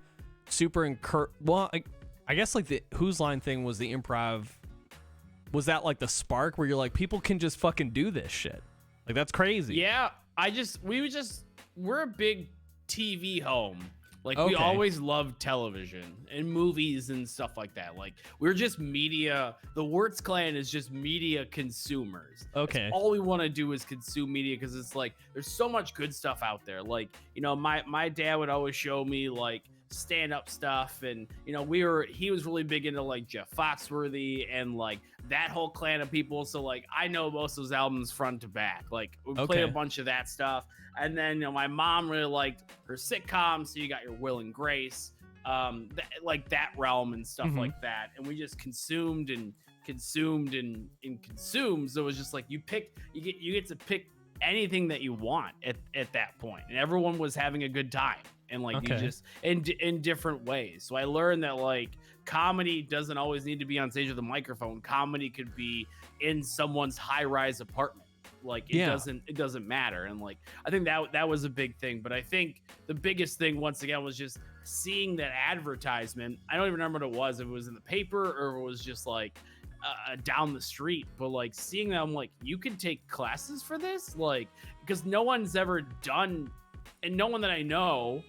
super well, I guess like the Whose Line thing was the improv. Was that like the spark where you're like, people can just fucking do this shit? Like that's crazy. Yeah, we're a big TV home. Like we always loved television and movies and stuff like that. Like we're just media. The Wertz clan is just media consumers. Okay. That's all we want to do is consume media, because it's like there's so much good stuff out there. Like, you know, my dad would always show me like stand-up stuff, and you know he was really big into like Jeff Foxworthy and like that whole clan of people. So like I know most of those albums front to back. Like we played a bunch of that stuff. And then, you know, my mom really liked her sitcoms, so you got your Will and Grace, like that realm and stuff like that. And we just consumed and consumed. So it was just like you get to pick anything that you want at that point. And everyone was having a good time, and like you just in different ways. So I learned that like comedy doesn't always need to be on stage with a microphone. Comedy could be in someone's high-rise apartment. Like it doesn't matter. And like I think that was a big thing. But I think the biggest thing once again was just seeing that advertisement. I don't even remember what it was, if it was in the paper or if it was just like down the street, but like seeing them, like, you can take classes for this, like, because no one's ever done, and no one that I know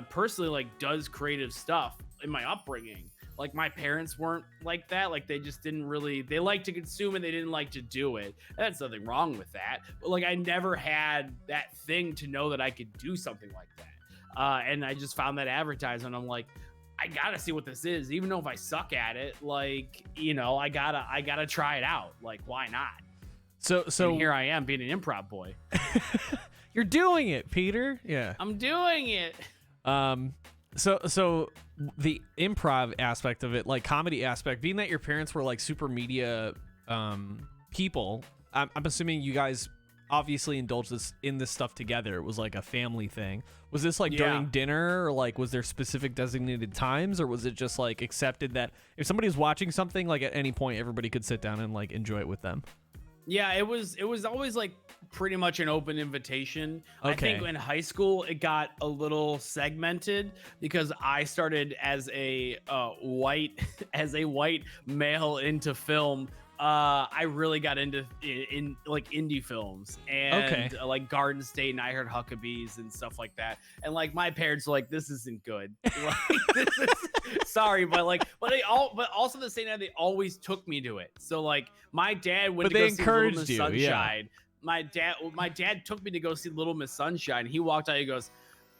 personally like does creative stuff in my upbringing. Like my parents weren't like that. Like they just didn't really, they like to consume and they didn't like to do it. That's nothing wrong with that. But like I never had that thing to know that I could do something like that. And I just found that advertisement. I'm like, I gotta see what this is. Even though if I suck at it, like, you know, I gotta try it out. Like, why not? So and here I am being an improv boy. You're doing it, Peter. Yeah. I'm doing it. So the improv aspect of it, like comedy aspect, being that your parents were like super media people, I'm assuming you guys obviously indulged in this stuff together. It was like a family thing. Was this like during dinner, or like was there specific designated times, or was it just like accepted that if somebody was watching something, like at any point everybody could sit down and like enjoy it with them? Yeah, it was always like pretty much an open invitation. Okay. I think in high school it got a little segmented because I started as a white male into film. I really got into in like indie films and like Garden State and I Heard Huckabees and stuff like that. And like my parents were like, this isn't good. Like, this is, sorry, but also at the same time they always took me to it. So like my dad went to go see Little Miss Sunshine. Yeah. My dad took me to go see Little Miss Sunshine. He walked out. He goes,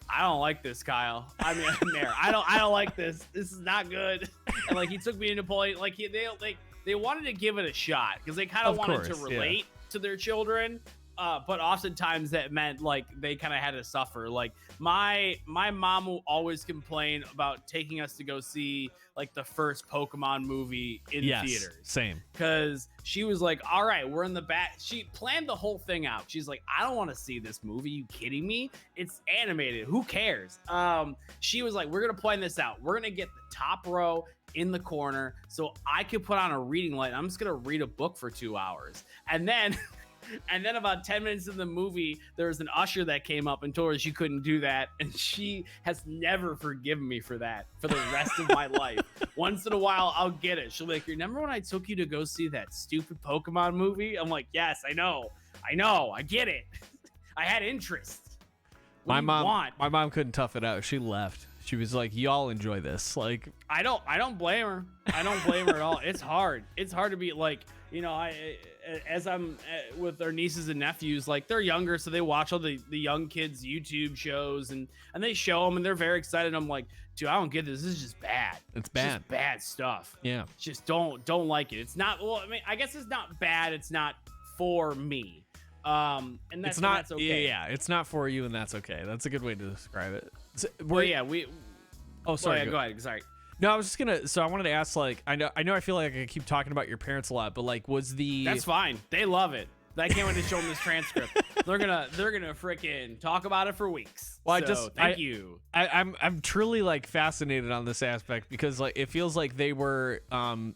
I don't like this, Kyle. I mean, Mayor, I don't like this. This is not good. And like he took me into point. Like they wanted to give it a shot because they kind of wanted to relate to their children. but oftentimes that meant like they kind of had to suffer. Like my mom will always complain about taking us to go see like the first Pokemon movie in theaters. Same. Because she was like, all right, we're in the back. She planned the whole thing out. She's like, I don't want to see this movie. You kidding me? It's animated. Who cares? She was like, we're going to plan this out. We're going to get the top row in the corner so I could put on a reading light. I'm just going to read a book for 2 hours. And then about 10 minutes in the movie, there was an usher that came up and told her she couldn't do that. And she has never forgiven me for that for the rest of my life. Once in a while, I'll get it. She'll be like, remember when I took you to go see that stupid Pokemon movie? I'm like, yes, I know. I get it. I had interest. My mom couldn't tough it out. She left. She was like, y'all enjoy this. Like, I don't blame her. I don't blame her at all. It's hard. It's hard to be like, you know, as I'm with our nieces and nephews, like they're younger, so they watch all the young kids' YouTube shows and they show them and they're very excited. I'm like, dude, I don't get this. This is just bad. It's bad. Just bad stuff. Yeah. Just don't like it. It's not, well, I mean, I guess it's not bad. It's not for me. And that's okay. Yeah, it's not for you, and that's okay. That's a good way to describe it. So, go ahead. Sorry. No, I was just gonna. So I wanted to ask, like, I know. I feel like I keep talking about your parents a lot, but like, That's fine. They love it. I can't wait to show them this transcript. They're gonna freaking talk about it for weeks. Well, thank you. I'm truly like fascinated on this aspect because like it feels like they were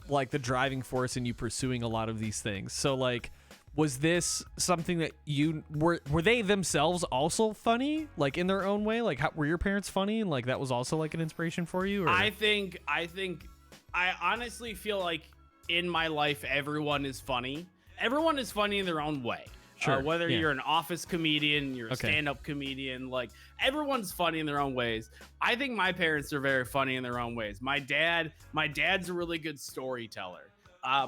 like the driving force in you pursuing a lot of these things. So like, was this something that you were they themselves also funny, like in their own way? Like, were your parents funny, and like that was also like an inspiration for you? Or? I honestly feel like in my life, everyone is funny. Everyone is funny in their own way. Sure. Whether you're an office comedian, you're a stand-up comedian, like everyone's funny in their own ways. I think my parents are very funny in their own ways. My dad's a really good storyteller.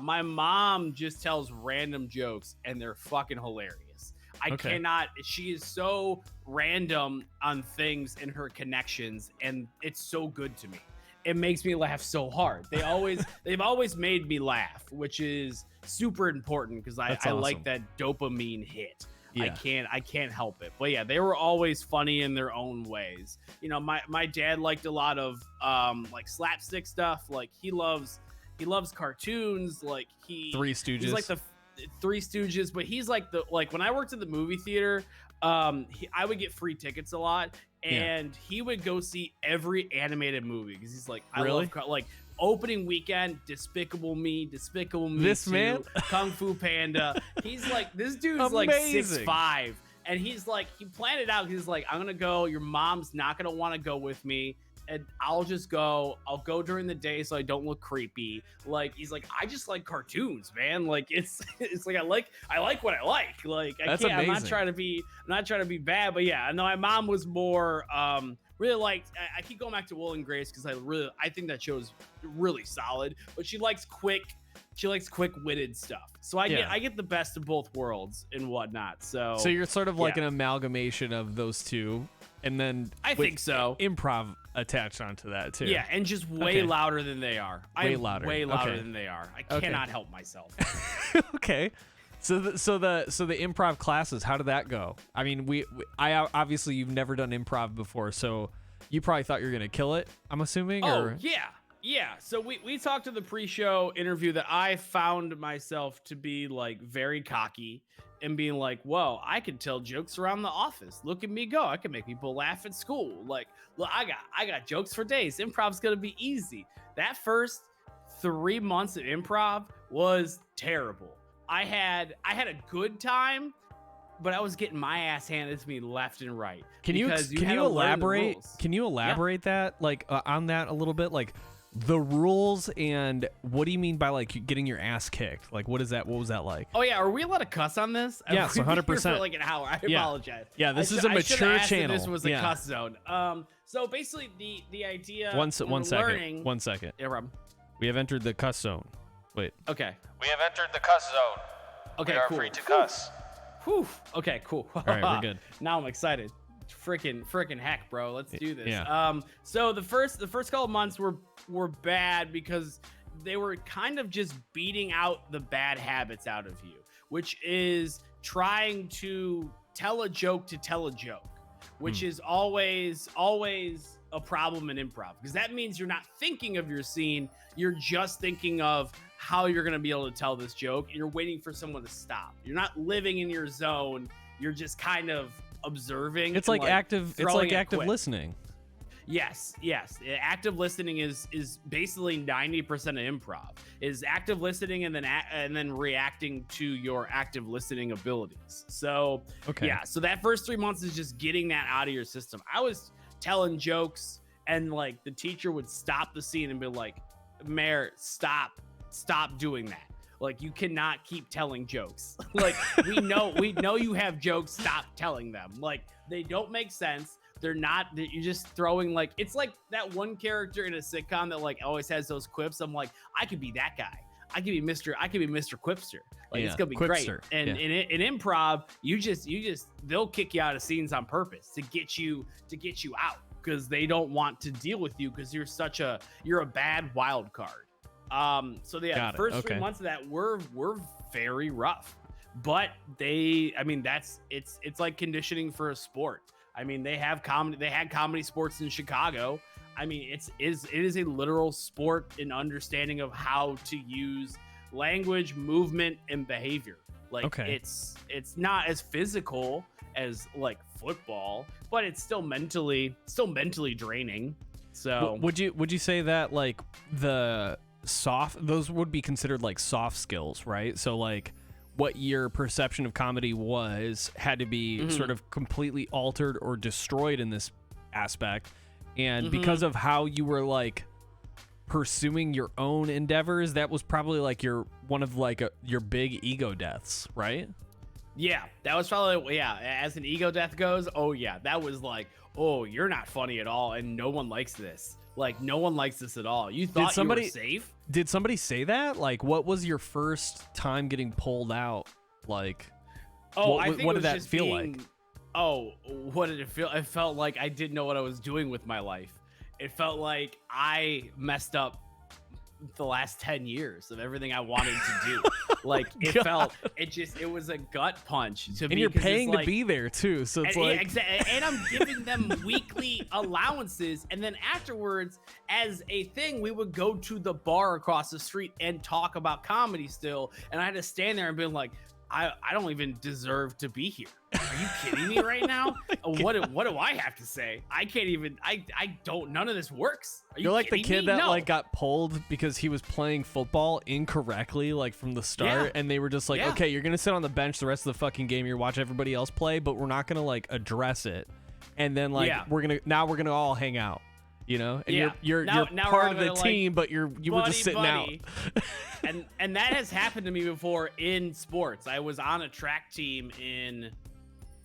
My mom just tells random jokes and they're fucking hilarious. I cannot, she is so random on things and her connections, and it's so good to me. It makes me laugh so hard. They've always made me laugh, which is super important because I like that dopamine hit. Yeah. I can't help it. But yeah, they were always funny in their own ways. You know, my dad liked a lot of like slapstick stuff. Like he loves cartoons. Like Three Stooges. He's like the Three Stooges, but he's like when I worked at the movie theater, I would get free tickets a lot, and he would go see every animated movie because he's like, I love like opening weekend, Despicable Me this 2, man, Kung Fu Panda. He's like, this dude's like 6'5", and he's like, he planned it out. He's like, I'm gonna go. Your mom's not gonna want to go with me. And I'll go during the day so I don't look creepy. Like, he's like, I just like cartoons, man. Like it's like I like what I like. Like That's amazing. I'm not trying to be bad, but yeah, no, my mom was more really liked, I keep going back to Will and Grace because I think that show is really solid, but she likes quick-witted stuff. So I get the best of both worlds and whatnot. So you're sort of like an amalgamation of those two. And then I think so. Improv attached onto that too. Yeah, and just way louder than they are. Way louder than they are. I cannot help myself. Okay. So the improv classes, how did that go? I mean, I obviously you've never done improv before, so you probably thought you were gonna kill it, I'm assuming. Yeah. So we talked to the pre-show interview that I found myself to be like very cocky and being like, whoa, I could tell jokes around the office. Look at me go. I can make people laugh at school. Like, look, I got jokes for days. Improv's gonna be easy. That first 3 months of improv was terrible. I had a good time, but I was getting my ass handed to me left and right. Can you elaborate? Can you elaborate that on that a little bit? Like the rules, and what do you mean by like getting your ass kicked? Like what was that like? Oh yeah, are we allowed to cuss on this? Yeah, 100%. For like an hour. I apologize. Yeah, this is a mature channel. This was a cuss zone. So basically the idea. One second. Yeah, Rob. We have entered the cuss zone. Wait. Okay. We have entered the cuss zone. Okay, we are cool. free to cuss. Whew. Okay, cool. All right, we're good. Now I'm excited. Freaking heck, bro. Let's do this. Yeah. So the first couple of months were bad because they were kind of just beating out the bad habits out of you, which is trying to tell a joke to tell a joke, which is always a problem in improv, because that means you're not thinking of your scene. You're just thinking of how you're going to be able to tell this joke, and you're waiting for someone to stop. You're not living in your zone. You're just kind of observing. It's like active listening. Yes. Active listening is basically 90% of improv. Is active listening and then reacting to your active listening abilities. So so that first 3 months is just getting that out of your system. I was telling jokes, and like the teacher would stop the scene and be like, "Mayor, stop doing that. Like, you cannot keep telling jokes. Like, we know you have jokes. Stop telling them. Like, they don't make sense. You're just throwing, like, it's like that one character in a sitcom that like always has those quips. I'm like, I could be that guy. I could be Mr. Quipster. Like, it's gonna be Quipster. Great. And in improv, you just they'll kick you out of scenes on purpose to get you out, because they don't want to deal with you, because you're a bad wild card. So the first 3 months of that were very rough, but it's like conditioning for a sport. I mean, they had comedy sports in Chicago. I mean, it is a literal sport in understanding of how to use language, movement, and behavior. Like, it's not as physical as like football, but it's still mentally draining. So would you say that like those would be considered like soft skills, right? So like what your perception of comedy had to be sort of completely altered or destroyed in this aspect, and because of how you were like pursuing your own endeavors, that was probably like your big ego deaths, right? Yeah, that was probably, as an ego death goes, that was like, oh, you're not funny at all, and no one likes this. Like, no one likes this at all. You thought you were safe? Did somebody say that? Like, what was your first time getting pulled out? Like, what did that feel like? Oh, what did it feel? It felt like I didn't know what I was doing with my life. It felt like I messed up the last 10 years of everything I wanted to do. Like, it was a gut punch to me. And you're paying to be there too, so it's like, and I'm giving them weekly allowances, and then afterwards, as a thing, we would go to the bar across the street and talk about comedy still, and I had to stand there and be like, I don't even deserve to be here. Are you kidding me right now? What do I have to say? I can't even. I don't. None of this works. You're like the kid that like got pulled because he was playing football incorrectly, like from the start, and they were just like, okay, you're gonna sit on the bench the rest of the fucking game. You're watching everybody else play, but we're not gonna like address it. And then like we're gonna all hang out. You know, and you're part of the team, but you were just sitting out. and that has happened to me before in sports. I was on a track team in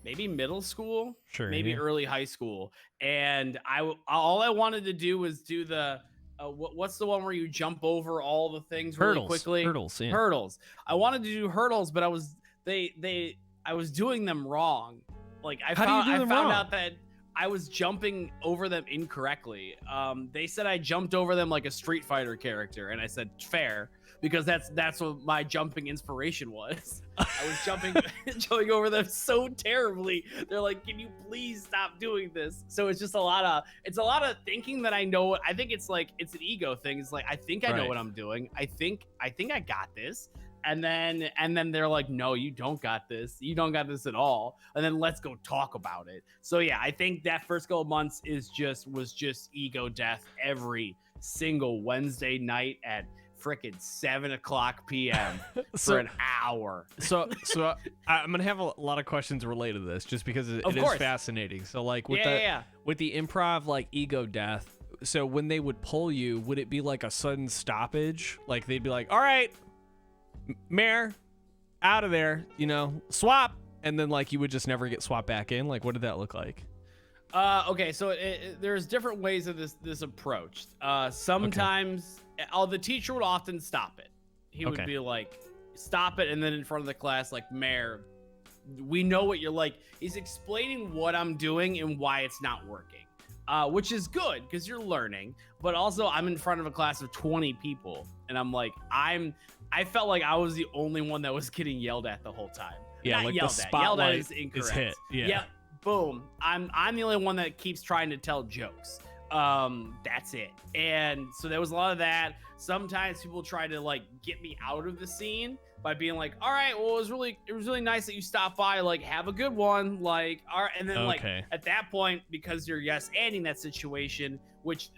maybe middle school, maybe early high school, and all I wanted to do was do the what's the one where you jump over all the things really quickly? Hurdles. I wanted to do hurdles, but I was doing them wrong. Like, I found out that I was jumping over them incorrectly. They said I jumped over them like a Street Fighter character, and I said fair, because that's what my jumping inspiration was. I was jumping over them so terribly. They're like, "Can you please stop doing this?" So it's just a lot of thinking that I know. I think it's an ego thing. It's like, I think I know what I'm doing. I think I got this. And then they're like, no, you don't got this. You don't got this at all. And then let's go talk about it. So yeah, I think that first couple of months was just ego death every single Wednesday night at frickin' 7:00 p.m. for an hour. So I'm gonna have a lot of questions related to this, just because it is fascinating. So like with the improv like ego death. So when they would pull you, would it be like a sudden stoppage? Like they'd be like, all right, Mayor, out of there, swap, and then like you would just never get swapped back in? Like, what did that look like? Okay, so there's different ways of this approach. Sometimes the teacher would often stop it. He would be like, stop it, and then in front of the class, like, Mayor, we know what you're like. He's explaining what I'm doing and why it's not working, which is good because you're learning. But also, I'm in front of a class of 20 people, and I'm like, I felt like I was the only one that was getting yelled at the whole time. Yeah, not like yelled the at. spotlight Yelled at is incorrect. hit. Yeah. Yep. Boom. I'm the only one that keeps trying to tell jokes. That's it. And so there was a lot of that. Sometimes people try to like get me out of the scene by being like, all right, well, it was really nice that you stopped by. Like, have a good one. Like, all right. And then like at that point, because you're yes-anding that situation, which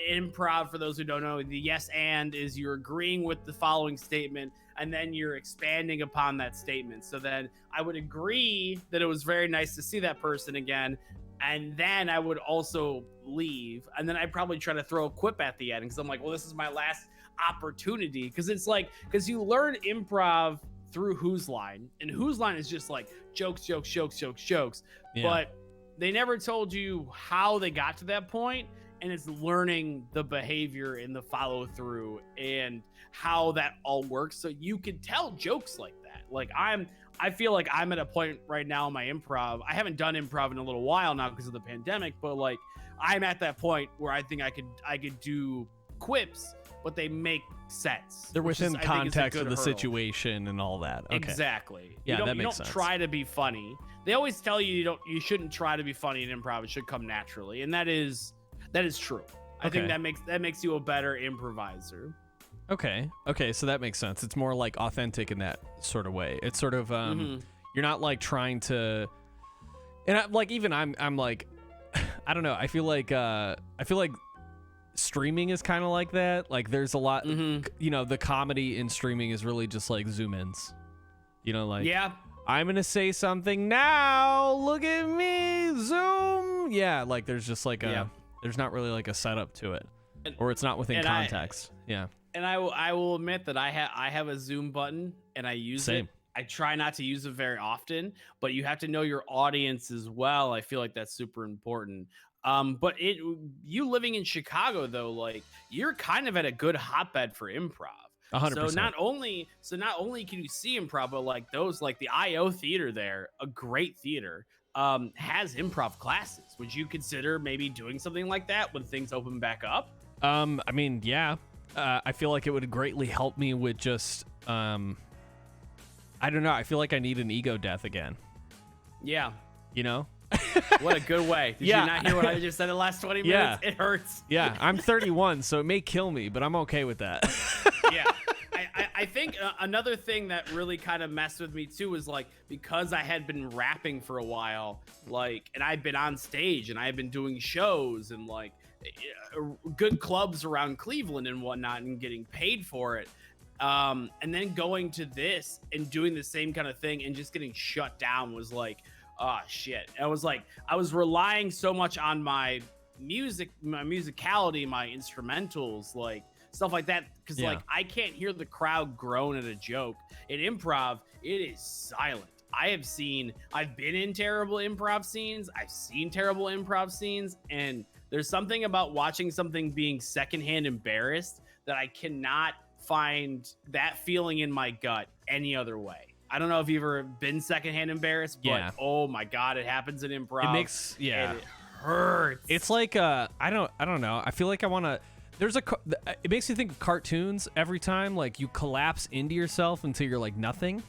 in improv, for those who don't know, the yes and is you're agreeing with the following statement and then you're expanding upon that statement. So then I would agree that it was very nice to see that person again. And then I would also leave. And then I'd probably try to throw a quip at the end because I'm like, well, this is my last opportunity. Because it's like, because you learn improv through Whose Line. And Whose Line is just like jokes. Yeah. But they never told you how they got to that point. And it's learning the behavior and the follow through and how that all works. So you can tell jokes like that. Like I feel like I'm at a point right now in my improv. I haven't done improv in a little while now because of the pandemic, but like I'm at that point where I think I could do quips, but they make sense. They're within context of the hurdle. Situation and all that. Okay. Exactly. Yeah, that makes you don't sense. Try to be funny. They always tell you you shouldn't try to be funny in improv. It should come naturally, and that is true. I think that makes you a better improviser. Okay, so that makes sense. It's more like authentic in that sort of way. It's sort of you're not like trying to, and I'm like, I don't know. I feel like streaming is kind of like that. Like there's a lot, the comedy in streaming is really just like zoom ins. Like I'm gonna say something now. Look at me, zoom. Yeah, like there's just like there's not really like a setup to it, or it's not within context. And I will admit that I have a Zoom button and I use it. I try not to use it very often, but you have to know your audience as well. I feel like that's super important. But you living in Chicago though, like you're kind of at a good hotbed for improv. 100%. So not only can you see improv, but like those like the IO theater there, a great theater, has improv classes. Would you consider maybe doing something like that when things open back up? I mean, yeah. I feel like it would greatly help me with just, I don't know. I feel like I need an ego death again. Yeah. What a good way. Did you not hear what I just said in the last 20 minutes? It hurts. Yeah. I'm 31, so it may kill me, but I'm okay with that. Yeah. I think another thing that really kind of messed with me too was like, because I had been rapping for a while, like, and I've been on stage and I've been doing shows and like, good clubs around Cleveland and whatnot and getting paid for it, and then going to this and doing the same kind of thing and just getting shut down was like, oh shit. I was relying so much on my musicality, my instrumentals, like stuff like that, because like I can't hear the crowd groan at a joke. In improv, it is silent. I've been in terrible improv scenes, I've seen terrible improv scenes, and there's something about watching something being secondhand embarrassed that I cannot find that feeling in my gut any other way. I don't know if you've ever been secondhand embarrassed, but oh my God, it happens in improv. It hurts. It's like, I don't know. I feel like I want to, it makes me think of cartoons every time, like you collapse into yourself until you're like nothing.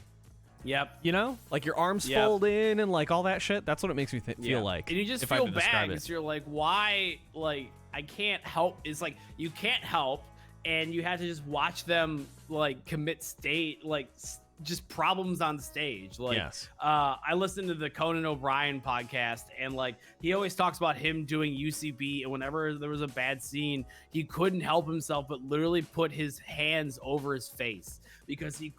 Yep. Like your arms fold in and like all that shit. That's what it makes me feel like. And you just feel bad because you're like, why? Like, I can't help. It's like, you can't help. And you have to just watch them like commit just problems on stage. Like, I listened to the Conan O'Brien podcast, and like he always talks about him doing UCB, and whenever there was a bad scene, he couldn't help himself but literally put his hands over his face because he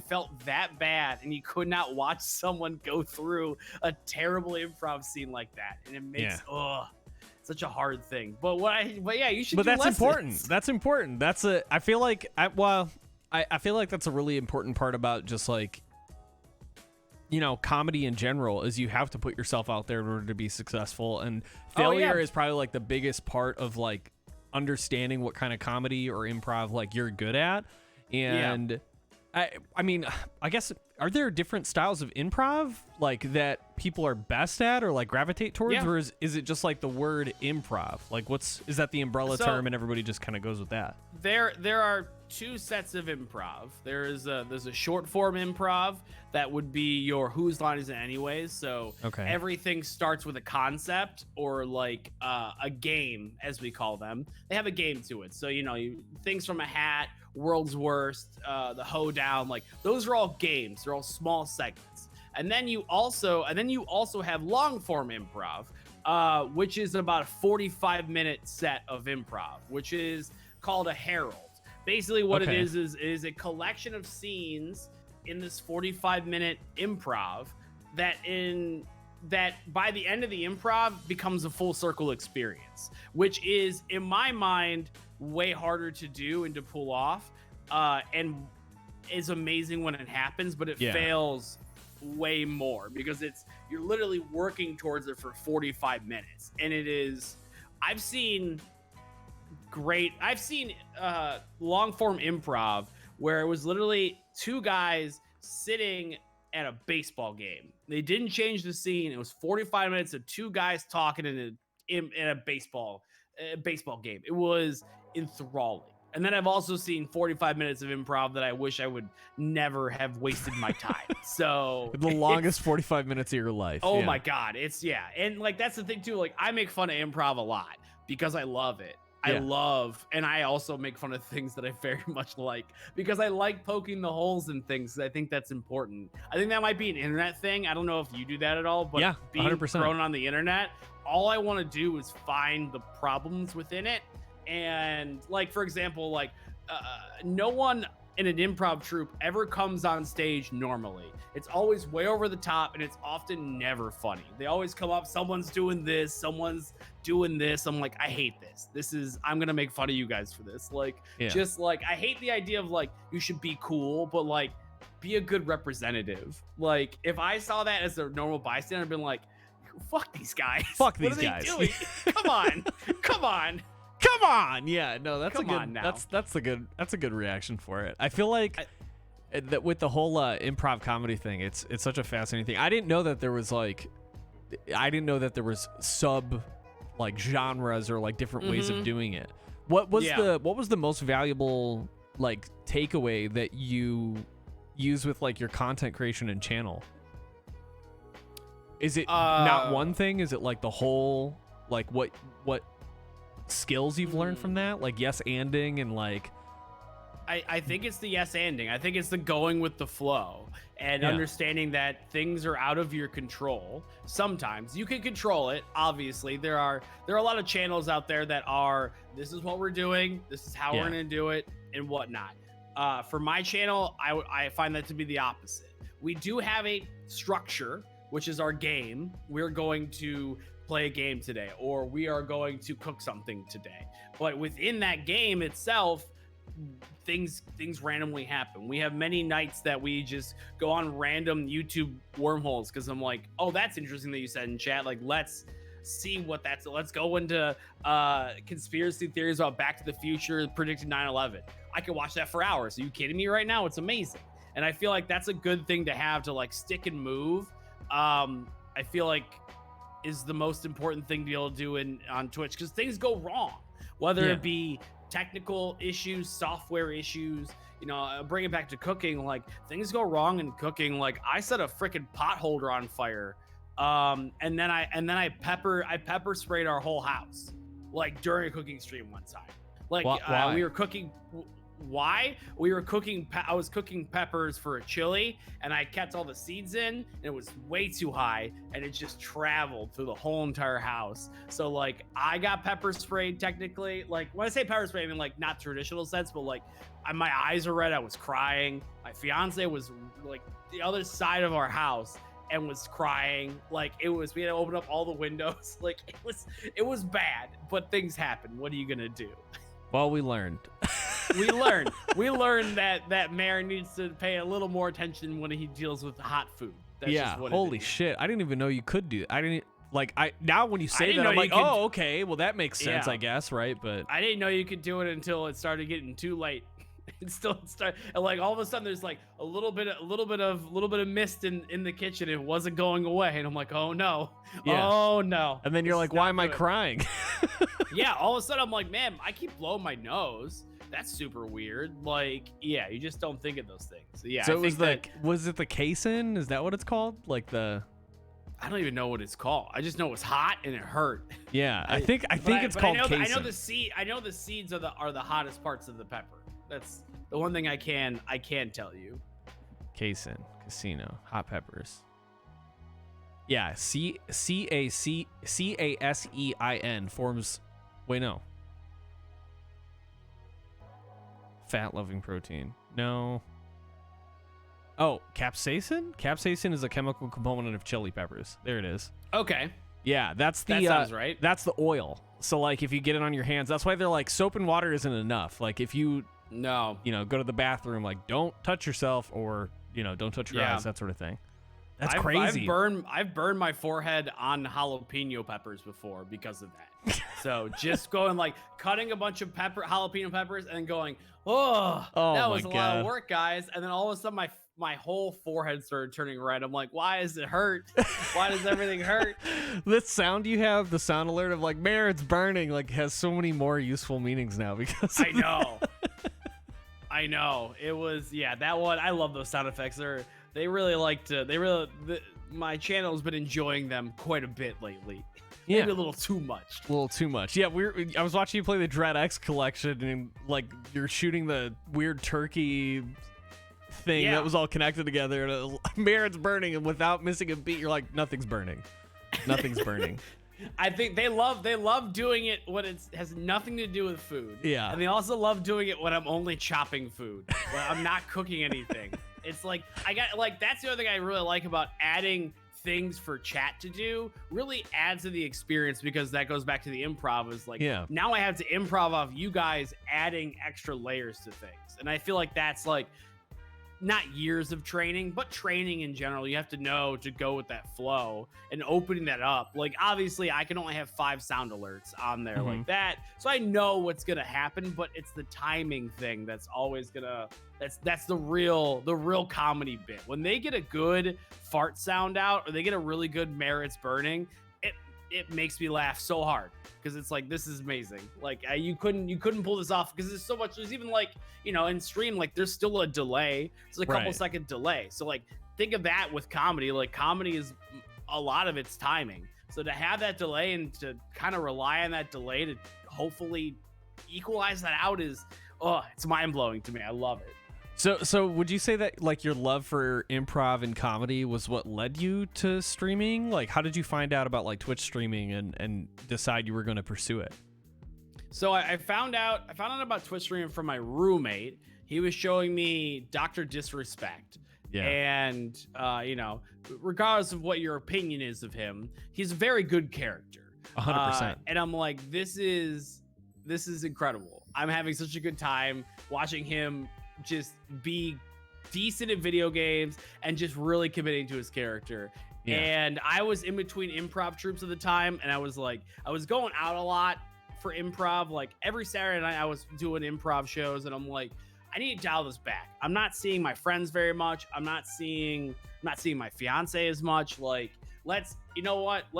felt that bad, and he could not watch someone go through a terrible improv scene like that, and it makes such a hard thing. But you should. But that's important. That's important. I feel like I feel like that's a really important part about just like, comedy in general is you have to put yourself out there in order to be successful. And failure is probably like the biggest part of like understanding what kind of comedy or improv like you're good at. And I mean, I guess, are there different styles of improv like that people are best at or like gravitate towards? Or is it just like the word improv? Like is that the umbrella term and everybody just kind of goes with that? There are two sets of improv. There's a short form improv that would be your whose line is it anyways. So everything starts with a concept or like a game, as we call them. They have a game to it. So things from a hat, world's worst, the hoedown, like those are all games. They're all small segments. And then you also have long form improv, which is about a 45-minute set of improv, which is called a herald. Basically what it is a collection of scenes in this 45-minute improv that by the end of the improv becomes a full circle experience, which is in my mind way harder to do and to pull off, and is amazing when it happens, but it fails way more because you're literally working towards it for 45 minutes, and it is I've seen long form improv where it was literally two guys sitting at a baseball game. They didn't change the scene. It was 45 minutes of two guys talking in a baseball game. It was enthralling. And then I've also seen 45 minutes of improv that I wish I would never have wasted my time. So the longest 45 minutes of your life. Oh my God. And like, that's the thing too. Like I make fun of improv a lot because I love it. And I also make fun of things that I very much like because I like poking the holes in things. I think that's important. I think that might be an internet thing. I don't know if you do that at all, but being 100%. Thrown on the internet, all I want to do is find the problems within it. And like, for example, like no one in an improv troupe ever comes on stage normally. It's always way over the top and it's often never funny. They always come up, someone's doing this, someone's doing this. I'm like, I hate this. I'm gonna make fun of you guys for this. Like, just like, I hate the idea of like, you should be cool, but like, be a good representative. Like, if I saw that as a normal bystander, I'd been like, fuck these guys. Fuck these what are guys. They doing? Come on. Come on. Yeah, no, that's Come a good on now. that's a good reaction for it. I feel like that with the whole improv comedy thing, it's such a fascinating thing. I didn't know that there was sub like genres or like different ways of doing it. What was the most valuable like takeaway that you use with like your content creation and channel? Is it not one thing? Is it like the whole, like what skills you've learned from that, like yes-anding and like I think it's the yes-anding. I think it's the going with the flow and understanding that things are out of your control. Sometimes you can control it. Obviously, there are a lot of channels out there that are, this is what we're doing, this is how we're gonna do it, and whatnot. For my channel, I find that to be the opposite. We do have a structure, which is our game. We're going to play a game today, or we are going to cook something today. But within that game itself, things randomly happen. We have many nights that we just go on random YouTube wormholes because I'm like, oh, that's interesting that you said in chat. Like, let's see what that's. Let's go into conspiracy theories about Back to the Future predicting 9/11. I could watch that for hours. Are you kidding me right now? It's amazing. And I feel like that's a good thing to have, to like stick and move. I feel like is the most important thing to be able to do on Twitch, because things go wrong, whether it be technical issues, software issues. Bring it back to cooking. Like, things go wrong in cooking. Like, I set a freaking pot holder on fire, and then I pepper sprayed our whole house, like during a cooking stream one time. Like, why? We were cooking. Why? We were cooking. I was cooking peppers for a chili, and I kept all the seeds in, and it was way too high, and it just traveled through the whole entire house. So like, I got pepper sprayed technically. Like, when I say pepper spray, I mean like not traditional sense, but like my eyes are red. I was crying. My fiance was like the other side of our house and was crying. Like, we had to open up all the windows. Like, it was bad, but things happen. What are you gonna do? Well, we learned. We learned that Mayor needs to pay a little more attention when he deals with hot food. That's just what holy shit. I didn't even know you could do that. Now when you say that, I'm like, oh, okay, well that makes sense, I guess, right? But I didn't know you could do it until it started getting too late. And like all of a sudden there's like a little bit of mist in the kitchen. It wasn't going away, and I'm like, oh no. And then you're like, why am I crying? Yeah, all of a sudden I'm like, man, I keep blowing my nose, that's super weird. Like, yeah, you just don't think of those things. So, yeah. So was it the casein? Is that what it's called? Like I don't even know what it's called. I just know it was hot and it hurt. Yeah, I think it's called casein. I know the seeds are the hottest parts of the pepper. That's the one thing I can tell you. Casein, casino, hot peppers. Yeah, casein forms. Wait, no. Fat-loving protein. No. Oh, capsaicin? Capsaicin is a chemical component of chili peppers. There it is. Okay. Yeah, that sounds right. That's the oil. So like if you get it on your hands, that's why they're like soap and water isn't enough. Like if you go to the bathroom, like don't touch yourself or don't touch your eyes, that sort of thing. That's crazy. I've burned my forehead on jalapeno peppers before because of that. So just going like cutting a bunch of jalapeno peppers and going, that was a lot of work, guys. And then all of a sudden my whole forehead started turning red. I'm like, why does it hurt? Why does everything hurt? This sound you have, the sound alert of like, Mayor, it's burning, like has so many more useful meanings now because I know. I know. It was, that one. I love those sound effects. My channel has been enjoying them quite a bit lately. Yeah. Maybe a little too much. Yeah, I was watching you play the Dread X collection and like you're shooting the weird turkey thing that was all connected together and Mayor, it's burning, and without missing a beat, you're like, nothing's burning. Nothing's burning. I think they love doing it when it has nothing to do with food. Yeah. And they also love doing it when I'm only chopping food. When I'm not cooking anything. It's like that's the other thing I really like about adding things for chat to do. Really adds to the experience because that goes back to the improv. Is like now I have to improv off you guys adding extra layers to things. And I feel like that's like not years of training, but training in general. You have to know to go with that flow and opening that up. Like, obviously, I can only have 5 sound alerts on there like that. So I know what's going to happen, but it's the timing thing that's always going to, that's the real comedy bit. When they get a good fart sound out or they get a really good Merritt's burning, it makes me laugh so hard because it's like, this is amazing. Like you couldn't pull this off because there's so much. There's even like, in stream, like there's still a delay. It's a couple second delay. So like think of that with comedy. Like comedy is a lot of its timing. So to have that delay and to kind of rely on that delay to hopefully equalize that out is, it's mind blowing to me. I love it. So would you say that like your love for improv and comedy was what led you to streaming? Like how did you find out about like Twitch streaming and decide you were going to pursue it? So I found out about Twitch streaming from my roommate. He was showing me Dr. Disrespect. Yeah. And regardless of what your opinion is of him, he's a very good character. 100%. And I'm like, this is incredible. I'm having such a good time watching him just be decent at video games and just really committing to his character. Yeah. And I was in between improv troops at the time, and I was going out a lot for improv. Like every Saturday night I was doing improv shows, and I'm like, I need to dial this back. I'm not seeing my friends very much. I'm not seeing my fiance as much. Like, let's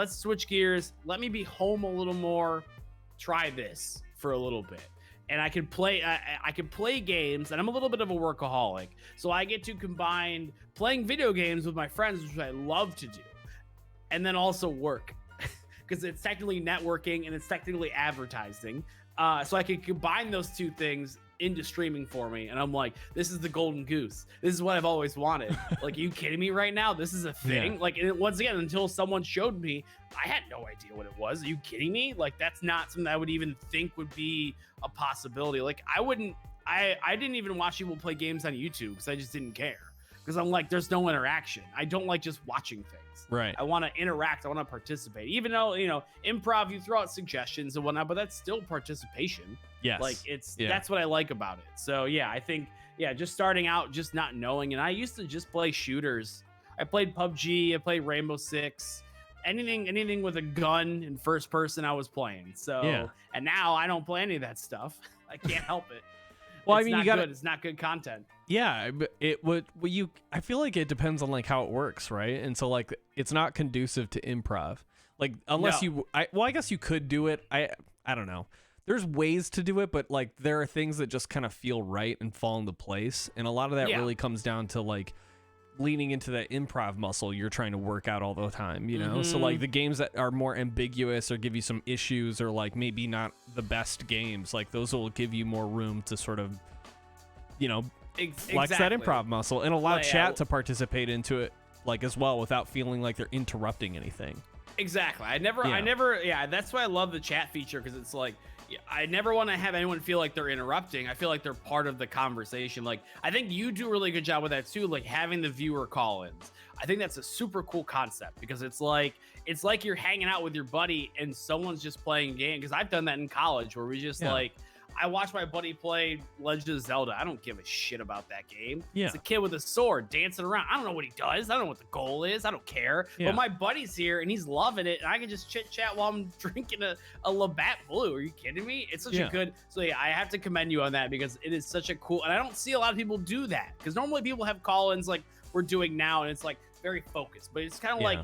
switch gears. Let me be home a little more. Try this for a little bit. And I can play games, and I'm a little bit of a workaholic. So I get to combine playing video games with my friends, which I love to do, and then also work because it's technically networking and it's technically advertising. So I can combine those two things into streaming for me. And I'm like, this is the golden goose. This is what I've always wanted. Like, are you kidding me right now? This is a thing. Yeah. Like, and once again, until someone showed me, I had no idea what it was. Are you kidding me? Like, that's not something I would even think would be a possibility. Like, I didn't even watch people play games on YouTube because I just didn't care. Because I'm like, there's no interaction. I don't like just watching things. Right. I want to interact. I want to participate. Even though, improv, you throw out suggestions and whatnot, but that's still participation. Yes. Like that's what I like about it. So yeah, I think, just starting out, just not knowing. And I used to just play shooters. I played PUBG. I played Rainbow Six. Anything with a gun in first person, I was playing. So, and now I don't play any of that stuff. I can't help it. Well, it's it's not good content. Yeah, I feel like it depends on like how it works, right? And so like it's not conducive to improv. Like unless I guess you could do it. I don't know. there's ways to do it, but like there are things that just kind of feel right and fall into place, and a lot of that really comes down to like leaning into that improv muscle you're trying to work out all the time, you know? So like the games that are more ambiguous or give you some issues or like maybe not the best games, like those will give you more room to sort of, you know, flex that improv muscle and allow chat to participate into it like as well without feeling like they're interrupting anything. Exactly. I never, that's why I love the chat feature, because it's like, I never want to have anyone feel like they're interrupting. I feel like they're part of the conversation. Like, I think you do a really good job with that too, like having the viewer call-ins. I think that's a super cool concept, because it's like you're hanging out with your buddy and someone's just playing a game. Because I've done that in college where we just like, I watched my buddy play Legend of Zelda. I don't give a shit about that game. Yeah. It's a kid with a sword dancing around. I don't know what he does. I don't know what the goal is. I don't care. Yeah. But my buddy's here and he's loving it, and I can just chit chat while I'm drinking a Labatt Blue. Are you kidding me? It's such a good. So yeah, I have to commend you on that, because it is such a cool. And I don't see a lot of people do that, because normally people have call-ins like we're doing now, and it's like very focused. But it's kind of like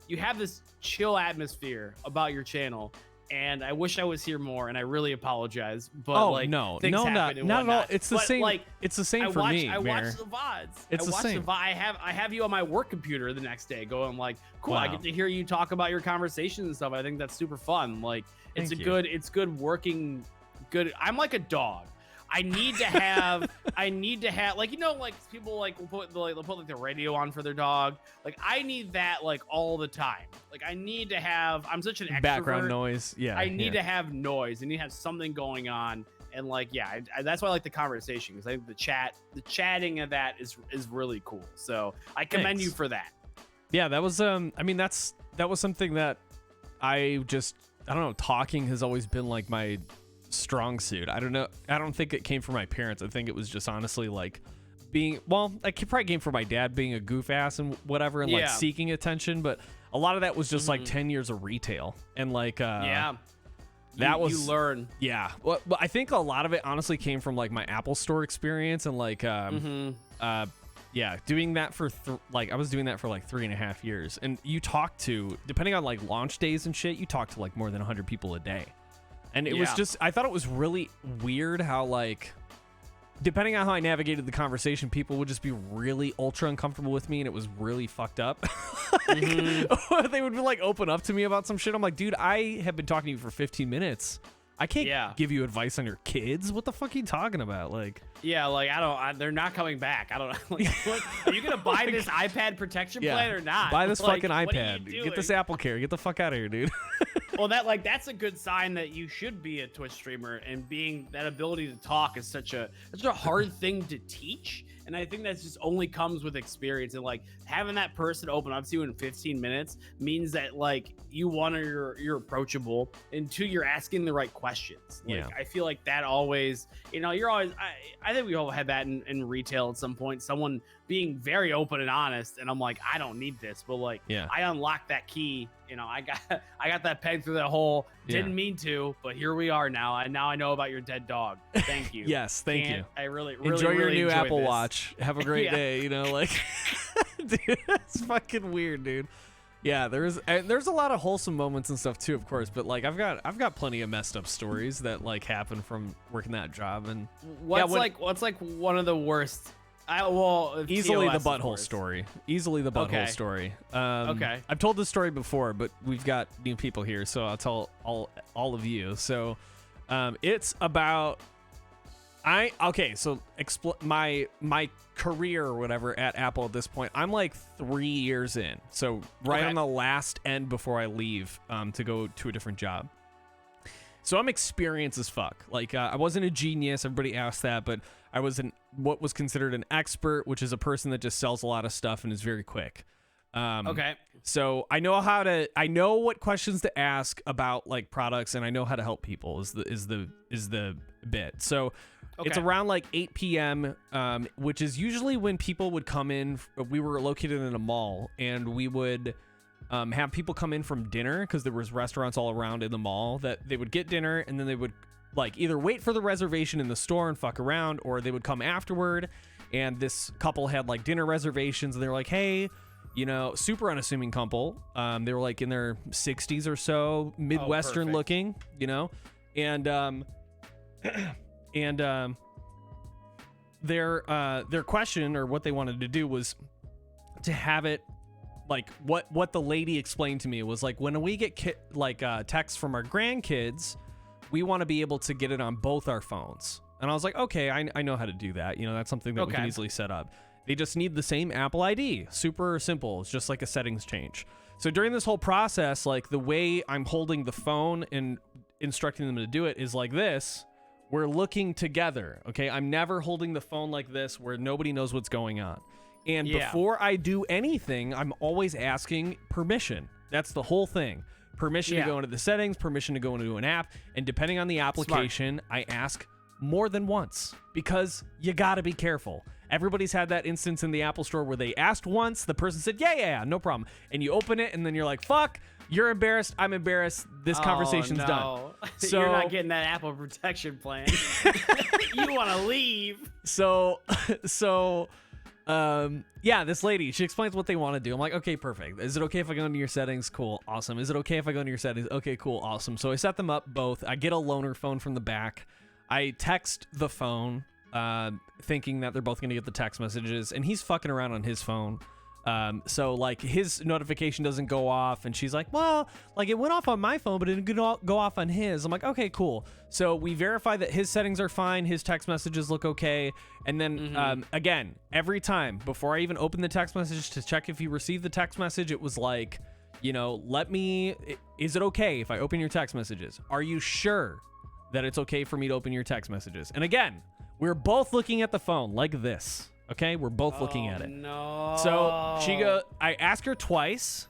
you have this chill atmosphere about your channel. And I wish I was here more, and I really apologize. But not at all. It's the same. Like, it's the same for me. I watch the VODs. It's the same. I have you on my work computer the next day, going like, cool. Wow. I get to hear you talk about your conversations and stuff. I think that's super fun. Like, it's good working. Good. I'm like a dog. I need to have like, you know, like people like will put like the radio on for their dog. Like I need that like all the time. Like I need to have, I'm such an extrovert. Background noise. Yeah. I need to have noise. I need to have something going on. And like, that's why I like the conversation, because I think the chatting of that is really cool. So I commend you for that. Yeah, that was that was something that I don't know, talking has always been like my strong suit. I don't know. I don't think it came from my parents. I think it was just honestly like it probably came from my dad being a goof ass and whatever, and like seeking attention. But a lot of that was just like 10 years of retail and like you learn. Yeah. Well, I think a lot of it honestly came from like my Apple Store experience and like doing that for I was doing that for like 3.5 years. And you talk to, depending on like launch days and shit, you talk to like more than 100 people a day. And it was just, I thought it was really weird how, like, depending on how I navigated the conversation, people would just be really ultra uncomfortable with me, and it was really fucked up. They would, like, open up to me about some shit. I'm like, dude, I have been talking to you for 15 minutes. I can't give you advice on your kids. What the fuck are you talking about? Like, they're not coming back. I don't know. Like, are you going to buy this iPad protection plan or not? Buy this fucking iPad. Get this Apple Care. Get the fuck out of here, dude. Well, that's a good sign that you should be a Twitch streamer, and being that ability to talk is such a hard thing to teach. And I think that just only comes with experience, and like having that person open up to you in 15 minutes means that like you, one, you're approachable, and two, you're asking the right questions. Like I feel like that always, you're always, I think we all had that in retail at some point, someone being very open and honest, and I'm like, I don't need this, but like I unlocked that key. I got that peg through that hole. Didn't mean to, but here we are now. And now I know about your dead dog. Thank you. Yes, thank you. I really enjoy your new Apple this. Watch. Have a great day. Like, dude, it's fucking weird, dude. Yeah, there's a lot of wholesome moments and stuff too, of course. But like, I've got plenty of messed up stories that like happen from working that job. And what's one of the worst? Easily the butthole story. Okay. I've told this story before, but we've got new people here, so I'll tell all of you. So, it's about my career or whatever at Apple at this point. I'm like 3 years in, so on the last end before I leave to go to a different job. So I'm experienced as fuck. Like I wasn't a genius. Everybody asked that, but I was what was considered an expert, which is a person that just sells a lot of stuff and is very quick. So I know what questions to ask about like products, and I know how to help people is the bit. So it's around like 8 p.m., which is usually when people would come in. We were located in a mall, and we would have people come in from dinner, because there was restaurants all around in the mall that they would get dinner, and then they would like either wait for the reservation in the store and fuck around, or they would come afterward. And this couple had like dinner reservations, and they were like, hey, super unassuming couple. They were like in their 60s or so, Midwestern looking, and their question, or what they wanted to do, was to have it like what the lady explained to me was like, when we get texts from our grandkids, we want to be able to get it on both our phones. And I was like, okay, I know how to do that. You know, that's something that we can easily set up. They just need the same Apple ID. Super simple. It's just like a settings change. So during this whole process, like the way I'm holding the phone and instructing them to do it is like this. We're looking together. Okay. I'm never holding the phone like this where nobody knows what's going on. And before I do anything, I'm always asking permission. That's the whole thing. Permission to go into the settings, permission to go into an app. And depending on the application, I ask more than once, because you got to be careful. Everybody's had that instance in the Apple store where they asked once, the person said, yeah, no problem. And you open it and then you're like, fuck, you're embarrassed, I'm embarrassed, this conversation's done. So you're not getting that Apple protection plan. You want to leave. So this lady, she explains what they want to do. I'm like, okay, perfect. Is it okay if I go into your settings? Cool. Awesome. Is it okay if I go into your settings? Okay, cool. Awesome. So I set them up both. I get a loaner phone from the back. I text the phone, thinking that they're both going to get the text messages, and he's fucking around on his phone. So like his notification doesn't go off, and she's like, well, like it went off on my phone, but it didn't go off on his. I'm like, okay, cool. So we verify that his settings are fine. His text messages look okay. And then, again, every time before I even open the text message to check if he received the text message, it was like, you know, is it okay if I open your text messages? Are you sure that it's okay for me to open your text messages? And again, we're both looking at the phone like this. Okay, we're both looking at it. No. So I ask her twice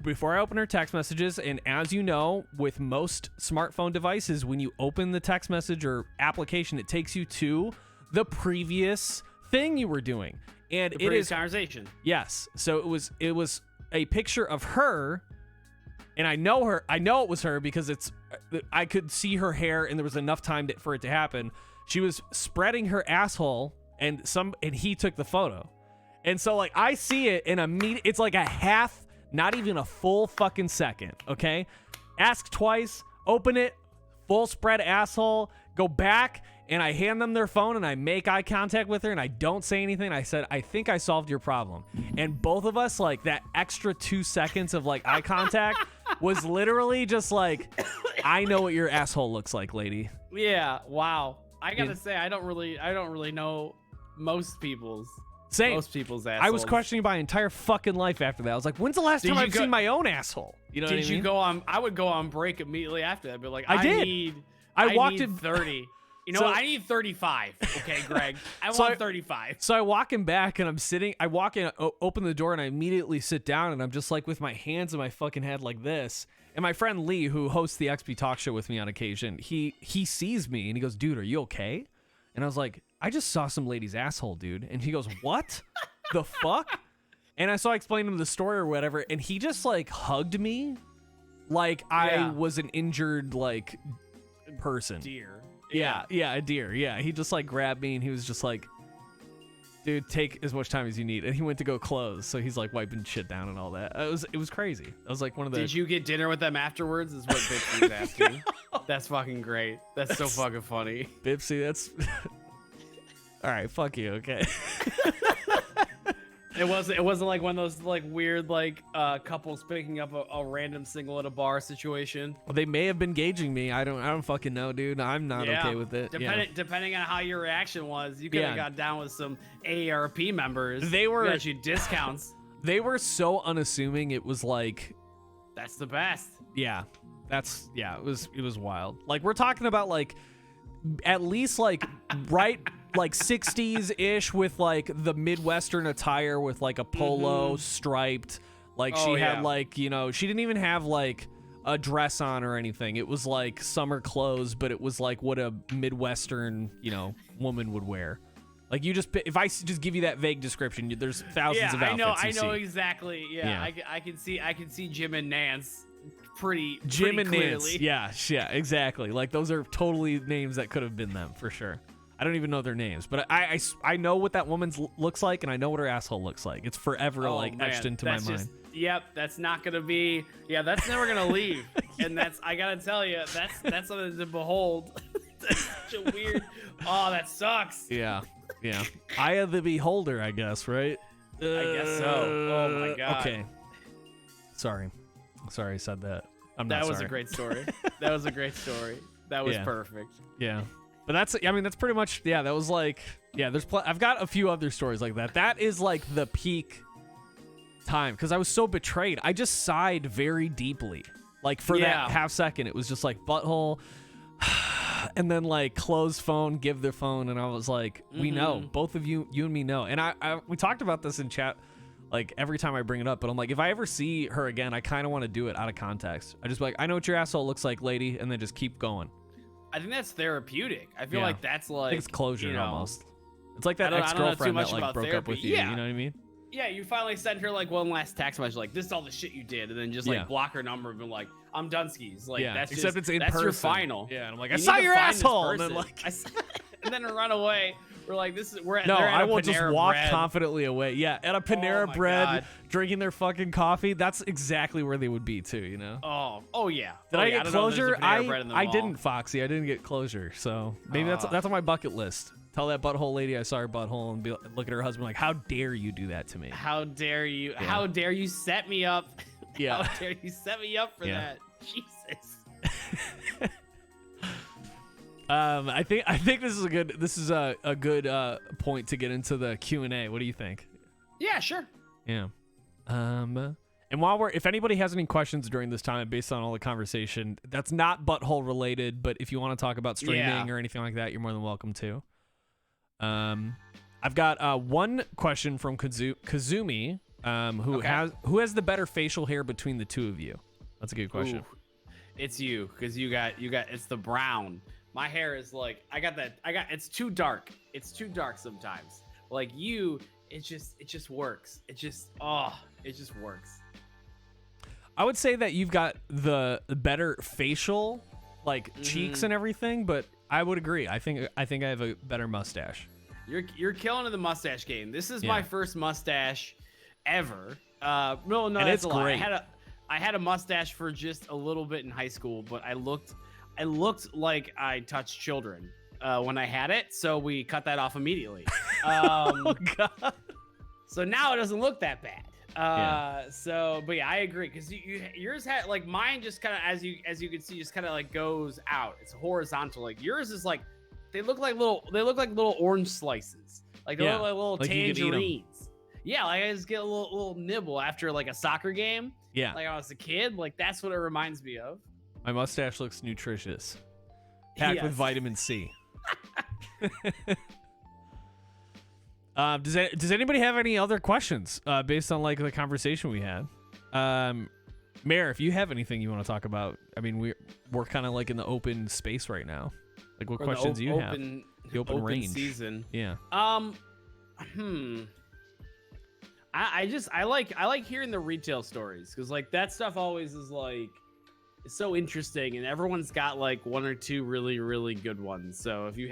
before I open her text messages. And as you know, with most smartphone devices, when you open the text message or application, it takes you to the previous thing you were doing. And the previous conversation. Yes. So it was a picture of her. And I know it was her because I could see her hair and there was enough time for it to happen. She was spreading her asshole and he took the photo. And so like I see it and it's like a half, not even a full fucking second. Okay. Ask twice, open it, full spread asshole, go back, and I hand them their phone and I make eye contact with her and I don't say anything. I said, I think I solved your problem. And both of us, like that extra 2 seconds of like eye contact was literally just like, I know what your asshole looks like, lady. Yeah. Wow. I gotta say, I don't really know most people's assholes. I was questioning my entire fucking life after that. I was like, when's the last time I've seen my own asshole? You know what I mean? Did you go on? I would go on break immediately after that. But like, I walked in 30. You know, I need 35. Okay, Greg. I want 35. So I walk in back and I'm sitting. I walk in, open the door, and I immediately sit down, and I'm just like with my hands in my fucking head like this. And my friend Lee, who hosts the Exp Talk Show with me on occasion, he sees me and he goes, "Dude, are you okay?" And I was like, "I just saw some lady's asshole, dude." And he goes, "What the fuck?" And I explained him the story or whatever, and he just like hugged me like I was an injured like person. Deer. Yeah, a deer. Yeah, he just like grabbed me and he was just like, "Dude, take as much time as you need." And he went to go close, so he's like wiping shit down and all that. It was crazy. I was like one of the. Did you get dinner with them afterwards? Is what Bipsy's asking. That's fucking great. That's so fucking funny. Bipsy, that's. All right, fuck you. Okay. It wasn't like one of those like weird like couples picking up a random single at a bar situation. Well, they may have been gauging me. I don't fucking know, dude. I'm not okay with it. Depending on how your reaction was, you could have got down with some AARP members. They were got you discounts. They were so unassuming. It was like, that's the best. Yeah, it was wild. Like we're talking about like at least like right. Like 60s ish with like the Midwestern attire with like a polo striped, like she had like, you know, she didn't even have like a dress on or anything. It was like summer clothes, but it was like what a Midwestern, you know, woman would wear. Like you just, if I just give you that vague description, there's thousands of outfits. I know exactly. Yeah. I can see Jim and Nance pretty and clearly. Nance. Yeah, exactly. Like those are totally names that could have been them for sure. I don't even know their names, but I know what that woman's looks like, and I know what her asshole looks like. It's forever etched into my mind. That's never gonna leave. and I gotta tell you, that's something to behold. That's such a weird. Oh, that sucks. Yeah. Eye of the beholder, I guess, right? I guess so. Oh my god. Okay. Sorry, I said that. That was a great story. That was a great story. That was perfect. Yeah. But that's pretty much, that was like, I've got a few other stories like that. That is like the peak time because I was so betrayed. I just sighed very deeply. Like for that half second, it was just like butthole and then like close phone, give their phone. And I was like, we know, both of you and me know. And we talked about this in chat. Like every time I bring it up, but I'm like, if I ever see her again, I kind of want to do it out of context. I just be like, I know what your asshole looks like, lady, and then just keep going. I think that's therapeutic. I feel like that's like, I think it's closure almost. It's like that ex-girlfriend that like broke up with you. You know what I mean? Yeah, you finally send her like one last text message, like this is all the shit you did, and then just like block her number and be like, I'm done skis. Like that's except just, it's in that's person. Your final. Yeah, and I'm like, I saw your asshole, and then like, and then run away. We're like, we're at. No, I will just walk Bread. confidently away. Yeah, at a Panera Bread, drinking their fucking coffee. That's exactly where they would be too. You know. Oh yeah. Did I get closure? I didn't, Foxy. I didn't get closure. So maybe that's on my bucket list. Tell that butthole lady I saw her butthole and look at her husband like, how dare you do that to me? How dare you? Yeah. How dare you set me up? Yeah. How dare you set me up for that? Jesus. I think this is a good point to get into the Q&A. What do you think? Yeah, sure. Yeah. And if anybody has any questions during this time based on all the conversation, that's not butthole related, but if you want to talk about streaming or anything like that, you're more than welcome to. I've got one question from Kazumi, who has the better facial hair between the two of you. That's a good question. Ooh, it's you, because you got it's the brown. My hair is like it's too dark. It's too dark sometimes. Like you, it just works. It just works. I would say that you've got the better facial, like cheeks and everything, but I would agree. I think I have a better mustache. You're killing in the mustache game. This is my first mustache ever. No, and that's it's great. I had a mustache for just a little bit in high school, but I looked like I touched children when I had it, so we cut that off immediately. Oh God! So now it doesn't look that bad. So, but yeah, I agree because yours had like mine just kind of as you can see just kind of like goes out. It's horizontal. Like yours is like they look like little orange slices. Like they look like little tangerines. Yeah, like I just get a little nibble after like a soccer game. Yeah, like I was a kid. Like that's what it reminds me of. My mustache looks nutritious, packed with vitamin C. Does anybody have any other questions based on like the conversation we had? Mayor, if you have anything you want to talk about, I mean we're kind of like in the open space right now. Like what questions do you have? The open range season. Yeah. I like hearing the retail stories because like that stuff always is like it's so interesting and everyone's got like one or two really really good ones. So if you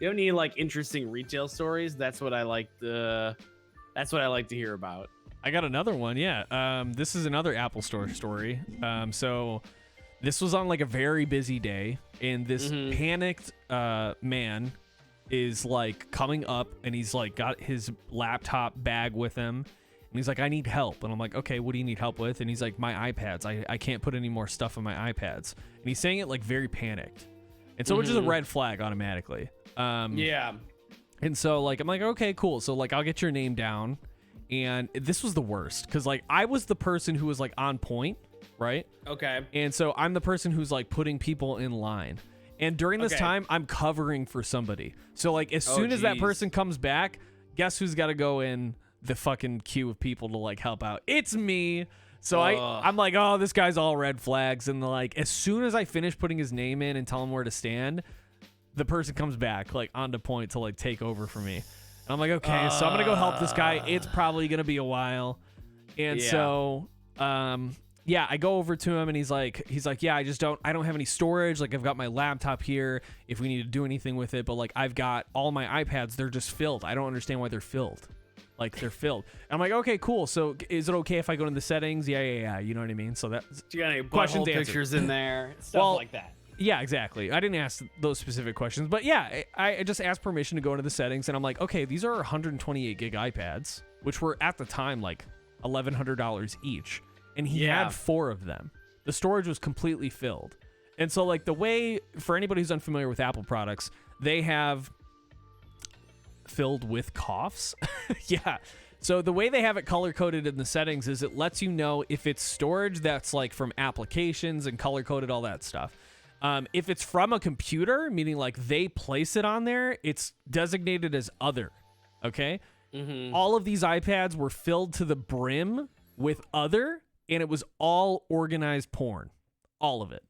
don't need like interesting retail stories, that's what I like to hear about. I got another one. Yeah. This is another Apple Store story. So this was on like a very busy day and this panicked man is like coming up and he's like got his laptop bag with him. And he's like, I need help. And I'm like, okay, what do you need help with? And he's like, my iPads. I can't put any more stuff on my iPads. And he's saying it like very panicked. And so which is a red flag automatically. Yeah. And so like, I'm like, okay, cool. So like, I'll get your name down. And this was the worst. Because like, I was the person who was like on point, right? Okay. And so I'm the person who's like putting people in line. And during this time, I'm covering for somebody. So like, as soon as that person comes back, guess who's got to go in the fucking queue of people to like help out? It's me. So I'm like, oh, this guy's all red flags. And like, as soon as I finish putting his name in and tell him where to stand, the person comes back like onto point to like take over for me. And I'm like, okay, so I'm gonna go help this guy. It's probably gonna be a while. And so I go over to him and he's like, yeah, I don't have any storage. Like I've got my laptop here if we need to do anything with it, but like I've got all my iPads, they're just filled. I don't understand why they're filled. Like they're filled. And I'm like, okay, cool. So is it okay if I go into the settings? Yeah. You know what I mean? So that's Do you got any questions butthole answered. pictures in there? Stuff like that. Yeah, exactly. I didn't ask those specific questions, but yeah, I just asked permission to go into the settings, and I'm like, okay, these are 128 gig iPads, which were at the time like $1,100 each, and he had 4 of them. The storage was completely filled. And so like the way, for anybody who's unfamiliar with Apple products, they have filled with coughs. Yeah. So the way they have it color coded in the settings is it lets you know if it's storage that's like from applications and color coded, all that stuff. If it's from a computer, meaning like they place it on there, it's designated as other. Okay. All of these iPads were filled to the brim with other, and it was all organized porn. All of it.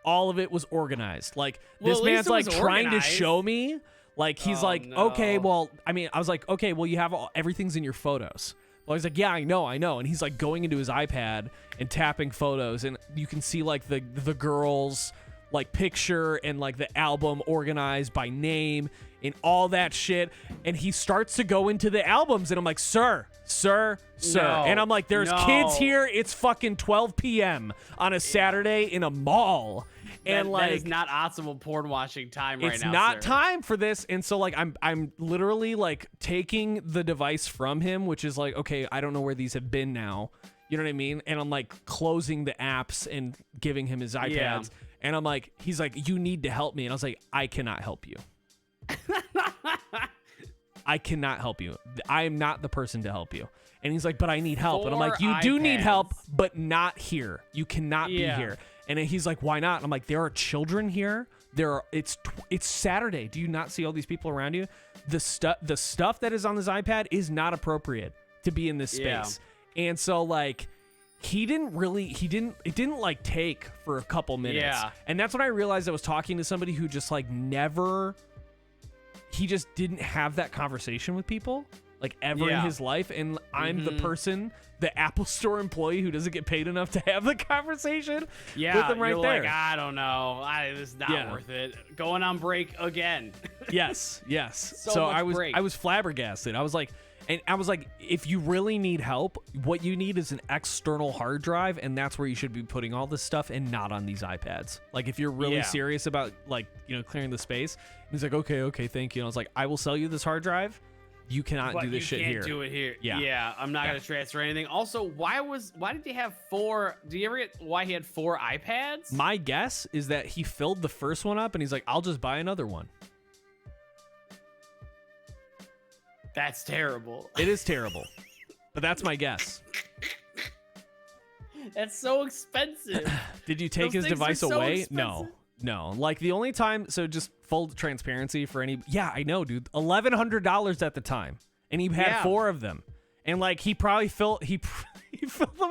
All of it was organized. Like this man's like trying to show me, like he's okay, well, I mean, I was like, okay, well, you have everything's in your photos. Well, he's like, yeah, I know. And he's like going into his iPad and tapping photos, and you can see like the girl's like picture and like the album organized by name and all that shit. And he starts to go into the albums, and I'm like, sir. No, and I'm like, there's kids here. It's fucking 12 p.m. on a Saturday in a mall. And like, that is not optimal porn watching time right now. It's not sir. time for this. And so like I'm literally like taking the device from him, which is like, okay, I don't know where these have been now. You know what I mean? And I'm like closing the apps and giving him his iPads. Yeah. And I'm like, he's like, you need to help me. And I was like, I cannot help you. I cannot help you. I am not the person to help you. And he's like, but I need help. And I'm like, you do need help, but not here. You cannot be here. And he's like, why not? And I'm like, there are children here. It's Saturday. Do you not see all these people around you? The stuff that is on this iPad is not appropriate to be in this space. And so like, it didn't like take for a couple minutes. Yeah. And that's when I realized I was talking to somebody who just like he just didn't have that conversation with people like ever in his life. And I'm the person, the Apple Store employee who doesn't get paid enough to have the conversation with them right you're there. Like, I don't know. This is not worth it. Going on break again. Yes. So I break. was flabbergasted. I was like, if you really need help, what you need is an external hard drive, and that's where you should be putting all this stuff, and not on these iPads. Like, if you're really serious about, like, you know, clearing the space, he's like, okay, thank you. And I was like, I will sell you this hard drive. You cannot do this shit here. You can't do it here. Yeah. I'm not gonna transfer anything. Also, why did he have 4? Do you ever get why he had 4 iPads? My guess is that he filled the first one up, and he's like, I'll just buy another one. That's terrible. It is terrible, but that's my guess. That's so expensive. Did you take his device away? No. Like the only time, so just full transparency for any. Yeah, I know, dude. $1,100 at the time, and he had 4 of them, and like he probably filled them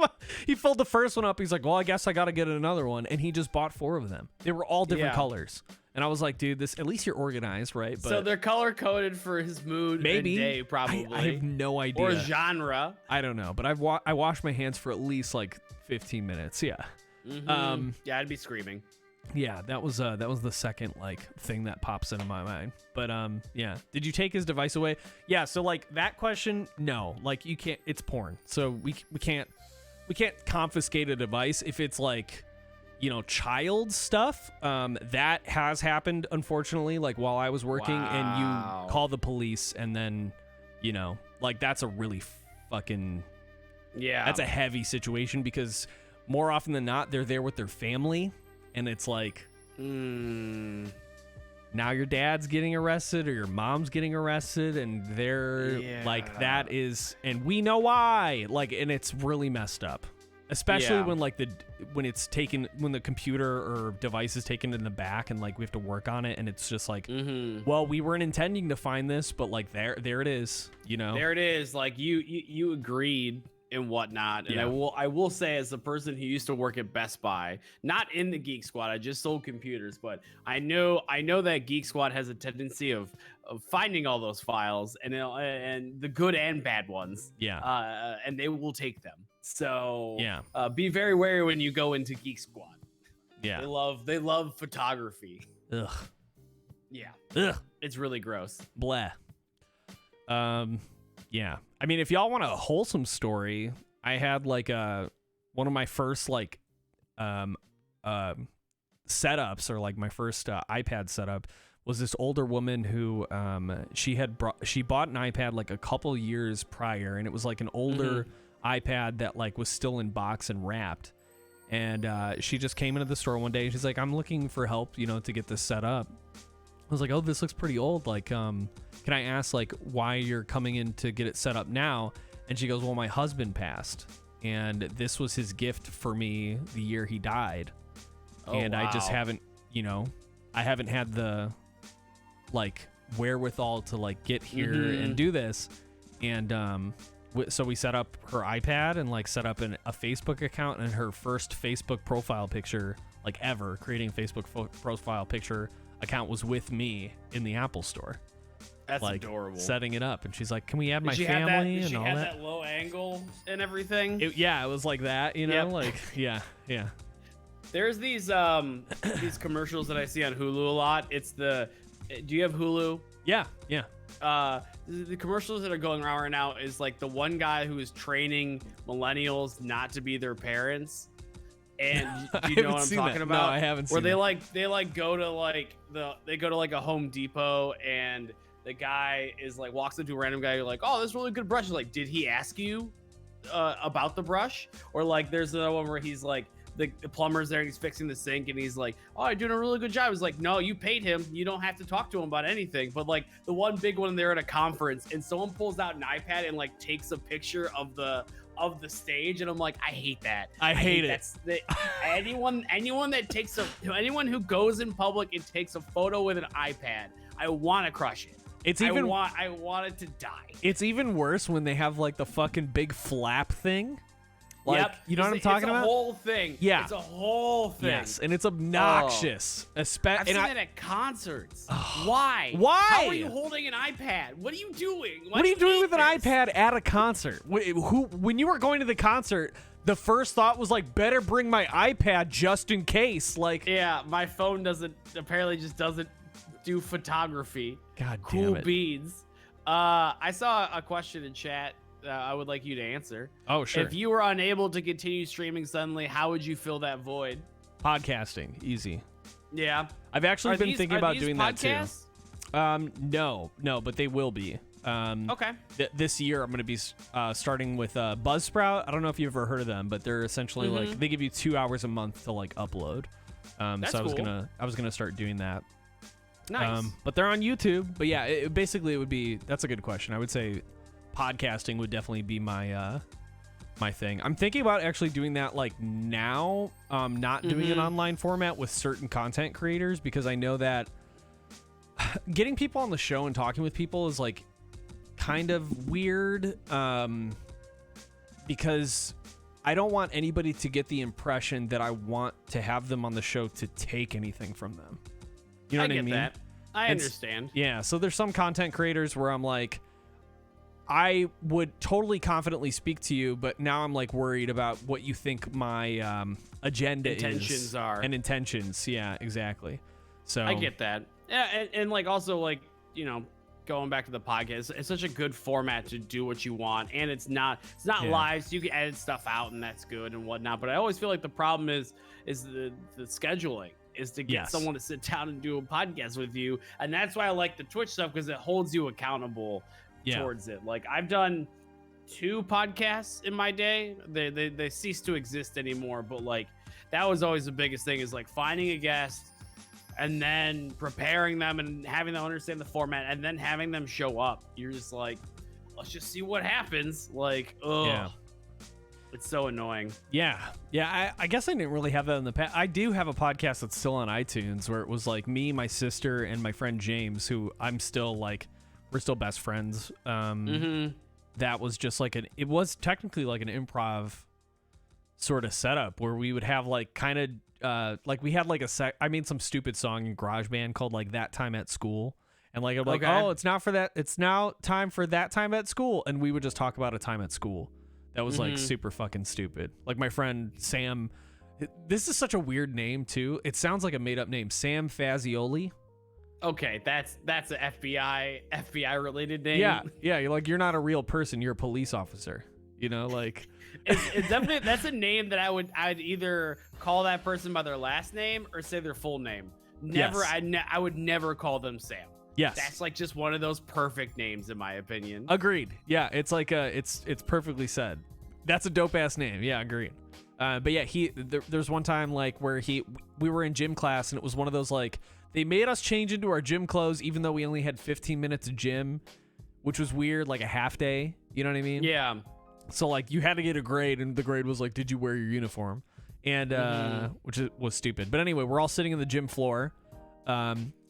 up. He filled the first one up. He's like, well, I guess I got to get another one, and he just bought 4 of them. They were all different colors. And I was like, dude, at least you're organized, right? But so they're color coded for his mood and day, probably. I have no idea. Or genre. I don't know, but I washed my hands for at least like 15 minutes. Yeah. Yeah, I'd be screaming. Yeah, that was the second like thing that pops into my mind. But yeah. Did you take his device away? Yeah. So like that question, no. Like you can't. It's porn, so we can't confiscate a device if it's like, you know, child stuff. That has happened, unfortunately, like while I was working. And you call the police, and then, you know, like that's a really fucking, that's a heavy situation, because more often than not, they're there with their family, and it's like, now your dad's getting arrested or your mom's getting arrested, and they're like, that is, and we know why, like, and it's really messed up. Especially when like when the computer or device is taken in the back, and like we have to work on it, and it's just like, well, we weren't intending to find this, but like there it is, you know. There it is. Like you agreed and whatnot. And I will say, as a person who used to work at Best Buy, not in the Geek Squad, I just sold computers, but I know that Geek Squad has a tendency of finding all those files, and the good and bad ones. And they will take them. So be very wary when you go into Geek Squad. Yeah. They love photography. Ugh. Yeah. Ugh. It's really gross. Blah. Yeah. I mean, if y'all want a wholesome story, I had like one of my first like setups, or like my first iPad setup, was this older woman who she bought an iPad like a couple years prior, and it was like an older iPad that like was still in box and wrapped. And she just came into the store one day and she's like, I'm looking for help, to get this set up. I was like, oh, this looks pretty old. Like, can I ask like why you're coming in to get it set up now? And she goes, well, my husband passed, and this was his gift for me the year he died. And wow. I just haven't, I haven't had the like wherewithal to like get here and do this. And so we set up her iPad and like set up a Facebook account, and her first Facebook profile picture like ever, creating a Facebook profile picture account, was with me in the Apple Store. That's like, adorable. Setting it up, and she's like, "Can we add my family?" and all that? Did she have that low angle and everything? It was like that, Yep. like yeah. There's these commercials that I see on Hulu a lot. It's do you have Hulu? Yeah. The commercials that are going around right now is like the one guy who is training millennials not to be their parents. And do you know what I'm talking about? No, I haven't seen Where they go to like a Home Depot, and the guy is like walks into a random guy, you're like, oh, this is really good brush. He's like, did he ask you about the brush? Or like there's another one where he's like, the plumber's there and he's fixing the sink, and he's like, oh, you're doing a really good job. He's like, no, you paid him. You don't have to talk to him about anything. But like the one big one, they're at a conference and someone pulls out an iPad and like takes a picture of the stage, and I'm like, I hate that. I hate it. That's anyone who goes in public and takes a photo with an iPad, I want to crush it. I want it to die. It's even worse when they have like the fucking big flap thing. Like, yep. You know what I'm talking about? It's a whole thing. Yeah. It's a whole thing. Yes, and it's obnoxious. I've seen it at concerts. Why? Why? How are you holding an iPad? What are you doing? What are you doing with an iPad at a concert? When you were going to the concert, the first thought was like, better bring my iPad just in case. Like, yeah, my phone doesn't do photography. God damn cool it. beans. I saw a question in chat. I would like you to answer. Oh, sure. If you were unable to continue streaming suddenly, how would you fill that void? Podcasting, easy. Yeah. I've actually been thinking about doing podcasts? that too. No, but they will be. Okay. This year I'm going to be starting with Buzzsprout. I don't know if you've ever heard of them, but they're essentially like, they give you 2 hours a month to like upload. That's so cool. I was gonna start doing that. Nice. But they're on YouTube. But yeah, it would be. That's a good question. I would say podcasting would definitely be my my thing. I'm thinking about actually doing that like now, not doing an online format with certain content creators, because I know that getting people on the show and talking with people is like kind of weird, because I don't want anybody to get the impression that I want to have them on the show to take anything from them. You know what I mean? That. I understand. Yeah, so there's some content creators where I'm like, I would totally confidently speak to you, but now I'm like worried about what you think my agenda intentions are. And intentions. Yeah, exactly. So I get that. Yeah, and like also like, going back to the podcast, it's such a good format to do what you want, and it's not live, so you can edit stuff out, and that's good and whatnot. But I always feel like the problem is the scheduling, is to get someone to sit down and do a podcast with you, and that's why I like the Twitch stuff, because it holds you accountable towards it. Like I've done 2 podcasts in my day. They cease to exist anymore, but like that was always the biggest thing, is like finding a guest and then preparing them and having them understand the format and then having them show up. You're just like, let's just see what happens. Like, it's so annoying. Yeah. I guess I didn't really have that in the past. I do have a podcast that's still on iTunes, where it was like me, my sister, and my friend James, who I'm still like, we're still best friends. That was just like it was technically like an improv sort of setup, where we would have like kind of like we had like I made some stupid song in GarageBand called like That Time at School, and like I'm like, oh, it's now time for That Time at School, and we would just talk about a time at school that was like super fucking stupid. Like my friend Sam, this is such a weird name too. It sounds like a made up name, Sam Fazioli. Okay, that's an FBI related name. Yeah, you're not a real person. You're a police officer. Like it's definitely that's a name that I'd either call that person by their last name or say their full name. Never, Yes. I would never call them Sam. Yes, That's like just one of those perfect names in my opinion. agreed. Yeah, it's like it's perfectly said. That's a dope ass name. Yeah, agreed. But yeah, there's one time like where we were in gym class and it was one of those like they made us change into our gym clothes even though we only had 15 minutes of gym, which was weird, like a half day. You know what I mean? Yeah. So like you had to get a grade, and the grade was like, "Did you wear your uniform?" And which was stupid. But anyway, we're all sitting in the gym floor,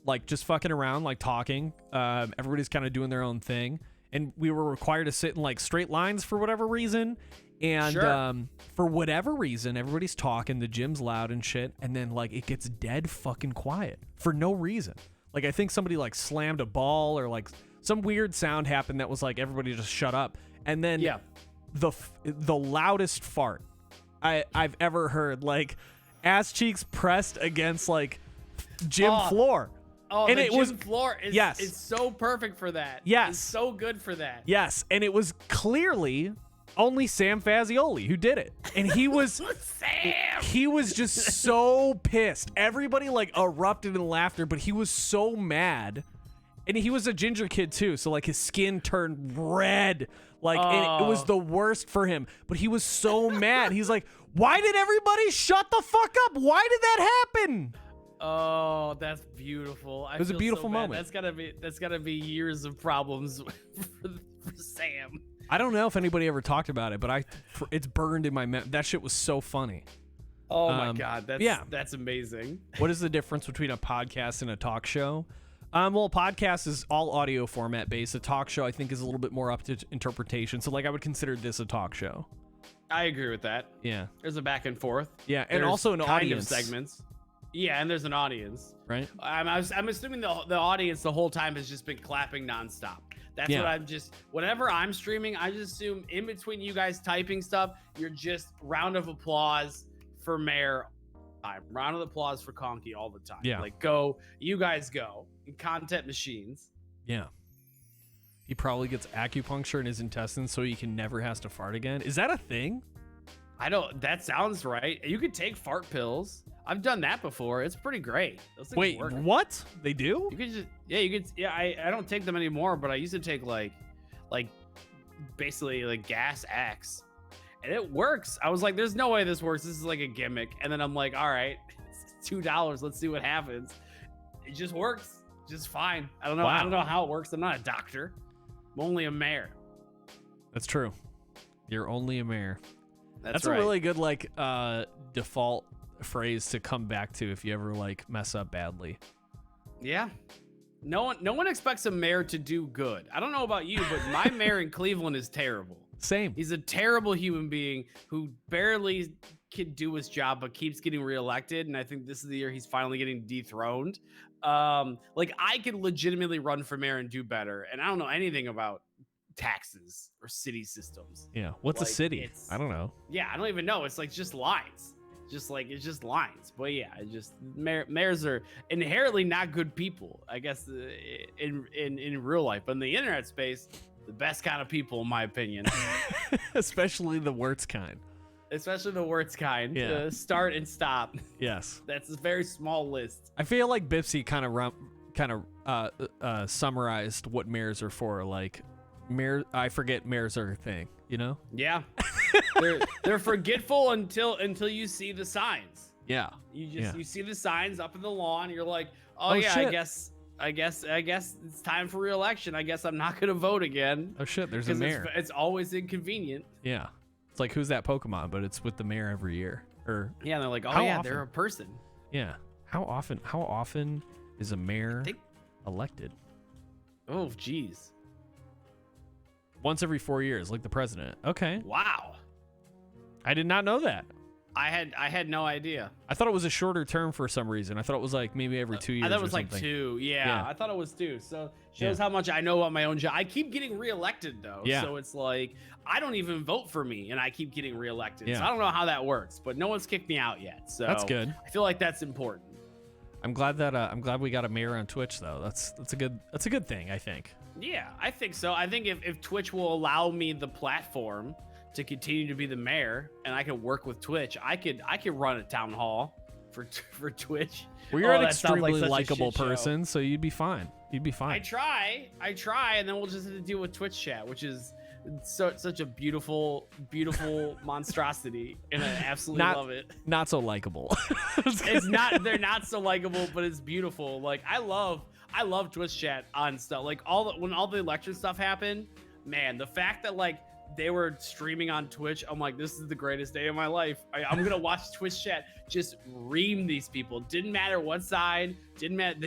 like just fucking around, like talking. Everybody's kind of doing their own thing, and we were required to sit in like straight lines for whatever reason. And Sure. For whatever reason, everybody's talking. The gym's loud and shit, and then like it gets dead fucking quiet for no reason. Like I think somebody like slammed a ball or like some weird sound happened that was like everybody just shut up. And then Yeah. the loudest fart I've ever heard, like ass cheeks pressed against like gym floor. Oh, and the it gym was floor is yes. is so perfect for that. Yes. It's so good for that. Yes, and it was clearly only Sam Fazioli who did it. And he was Sam. he was just so pissed. Everybody like erupted in laughter, but he was so mad. And he was a ginger kid too, so like his skin turned red. Like and it was the worst for him. But he was so mad. He's like, "Why did everybody shut the fuck up? Why did that happen?" Oh, that's beautiful. It was a beautiful moment. That's gotta be years of problems for Sam. I don't know if anybody ever talked about it, but it's burned in my memory. That shit was so funny. Oh my god, yeah. that's amazing. What is the difference between a podcast and a talk show? Well, a podcast is all audio format based. A talk show, I think, is a little bit more up to interpretation. So, like, I would consider this a talk show. I agree with that. Yeah. There's a back and forth. Yeah, and There's also an kind audience. of segments. Yeah, and there's an audience. Right? I'm assuming the audience the whole time has just been clapping nonstop. That's Yeah. what I'm just. Whenever I'm streaming, I just assume in between you guys typing stuff, you're just round of applause for Mayor. Round of applause for Conky all the time. Yeah. Like go, you guys go. Content machines. Yeah. He probably gets acupuncture in his intestines so he can never has to fart again. Is that a thing? I don't. That sounds right. You could take fart pills. I've done that before. It's pretty great. Those things Wait, work. what? They do? You could just you could I don't take them anymore, but I used to take like basically like Gas X, and it works. I was like, there's no way this works. This is like a gimmick. And then I'm like, all right, it's $2. Let's see what happens. It just works just fine. I don't know. Wow. I don't know how it works. I'm not a doctor. I'm only a mayor. That's true. You're only a mayor. That's right. a really good like default phrase to come back to if you ever like mess up badly. Yeah. No one expects a mayor to do good. I don't know about you, but my mayor in Cleveland is terrible. Same. He's a terrible human being who barely can do his job, but keeps getting reelected. And I think this is the year he's finally getting dethroned. Like I could legitimately run for mayor and do better. And I don't know anything about taxes or city systems. Yeah. What's Like, a city? it's- I don't know. Yeah, I don't even know. It's like just lines. It's just lines. But yeah, mayors are inherently not good people, I guess, in real life. But in the internet space, the best kind of people, in my opinion. Especially the Wertz kind. Especially the Wertz kind. Yeah. Start and stop. Yes. That's a very small list. I feel like Bipsy kind of summarized what mayors are for. Like, I forget mayors are a thing. You know? Yeah. they're forgetful until you see the signs. Yeah. You see the signs up in the lawn. You're like, oh yeah, shit. I guess it's time for re-election. I guess I'm not gonna vote again. Oh shit, there's a 'Cause mayor. it's always inconvenient. Yeah. It's like, who's that Pokemon? But it's with the mayor every year. Or Yeah, and they're like, oh How yeah, often? they're a person. yeah. How often is a mayor elected? Oh geez. Once every 4 years, like the president. Okay. Wow. I did not know that. I had no idea. I thought it was a shorter term for some reason. I thought it was like maybe every 2 years. I thought it or was like something. 2. Yeah, I thought it was 2. So shows Yeah. how much I know about my own job. I keep getting reelected though. Yeah. So it's like I don't even vote for me, and I keep getting reelected. Yeah. So I don't know how that works, but no one's kicked me out yet. So That's good. I feel like that's important. I'm glad we got a mayor on Twitch though. That's a good thing, I think. Yeah, I think so. I think if Twitch will allow me the platform to continue to be the mayor, and I can work with Twitch, I could run a town hall for Twitch. Well, you're an that sounds like extremely such a likable shit show. person, so you'd be fine. I try, and then we'll just have to deal with Twitch chat, which is such a beautiful monstrosity, and I absolutely love it. Not so likable. They're not so likable, but it's beautiful. Like I love Twitch chat on stuff. Like when all the election stuff happened, man, the fact that like they were streaming on Twitch, I'm like, this is the greatest day of my life. I'm gonna watch Twitch chat just ream these people. Didn't matter what side, didn't matter.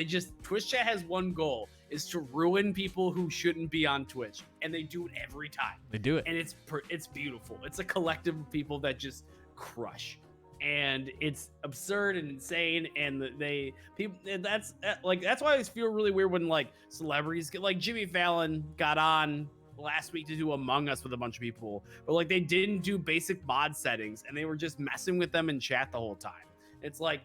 Twitch chat has one goal, is to ruin people who shouldn't be on Twitch, and they do it every time. They do it, and it's beautiful. It's a collective of people that just crush, and it's absurd and insane. And that's why I always feel really weird when like celebrities get, like Jimmy Fallon got on last week to do Among Us with a bunch of people, but like they didn't do basic mod settings, and they were just messing with them in chat the whole time. It's like,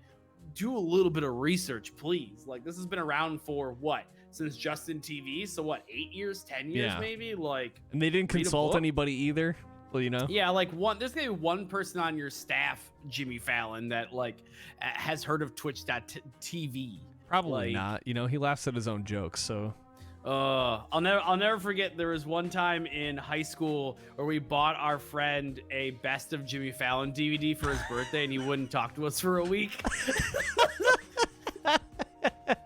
do a little bit of research, please. Like this has been around for what, since Justin TV, so what, 8 years, 10 years maybe? Like, and they didn't consult anybody either. Well, you know, yeah, like there's gonna be one person on your staff, Jimmy Fallon, that like has heard of Twitch.tv. Probably not. You know, he laughs at his own jokes, so. I'll never forget. There was one time in high school where we bought our friend a Best of Jimmy Fallon DVD for his birthday, and he wouldn't talk to us for a week.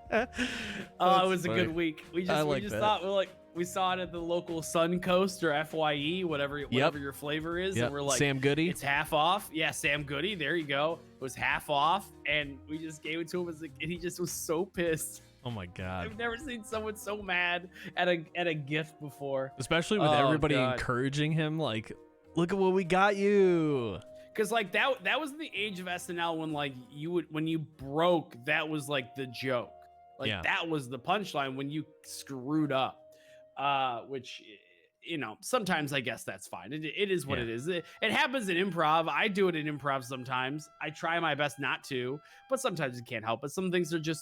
It was funny. A good week. We just thought we saw it at the local Suncoast or FYE, whatever your flavor is, and we're like, Sam Goody, it's half off. Yeah, Sam Goody. There you go. It was half off, and we just gave it to him and he just was so pissed. Oh my god! I've never seen someone so mad at a gift before. Especially with everybody encouraging him, like, "Look at what we got you." Because like that was the age of SNL when like when you broke, that was like the joke. Like that was the punchline when you screwed up. Which, you know, sometimes I guess that's fine. It is what it is. It happens in improv. I do it in improv sometimes. I try my best not to, but sometimes you can't help it. Some things are just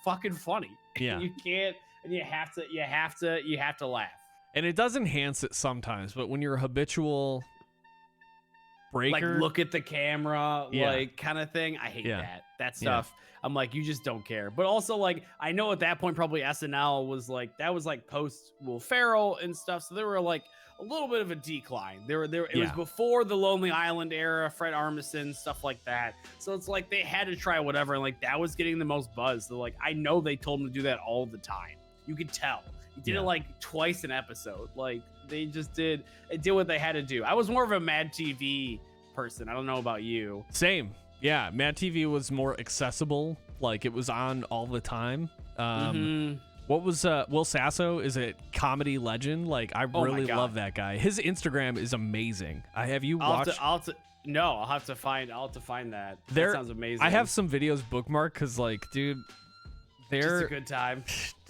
fucking funny. Yeah. You can't, and you have to laugh. And it does enhance it sometimes, but when you're a habitual breaker, like look at the camera, like kind of thing, I hate that stuff. I'm like, you just don't care. But also, like, I know at that point probably SNL was like, that was like post Will Ferrell and stuff, so there were like a little bit of a decline. It was before the Lonely Island era, Fred Armisen, stuff like that. So it's like they had to try whatever, and like that was getting the most buzz. So like, I know they told him to do that all the time. You could tell. He did it like twice an episode. Like they just did what they had to do. I was more of a Mad TV person. I don't know about you. Same. Yeah, Mad TV was more accessible. Like it was on all the time. What was Will Sasso is a comedy legend. Like I really love that guy. His Instagram is amazing. Have you watched? No, I'll have to find that. That sounds amazing. I have some videos bookmarked because, like, dude, they're just a good time.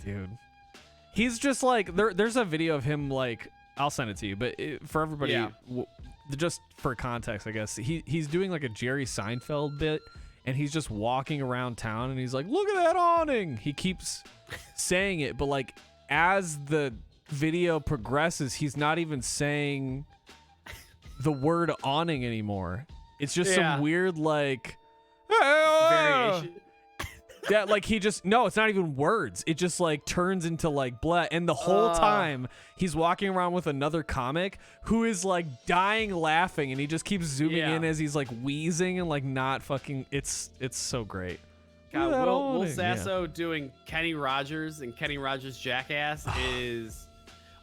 Dude, he's just like there's a video of him, like, I'll send it to you, but for everybody, just for context, I guess he's doing like a Jerry Seinfeld bit, and he's just walking around town, and he's like, "Look at that awning." He keeps saying it, but like as the video progresses, he's not even saying the word awning anymore. It's just some weird like variation. Yeah, like it's not even words. It just like turns into like blah. And the whole time he's walking around with another comic who is like dying laughing, and he just keeps zooming in as he's like wheezing and like not fucking. It's so great. God, Will Sasso doing Kenny Rogers and Kenny Rogers Jackass is.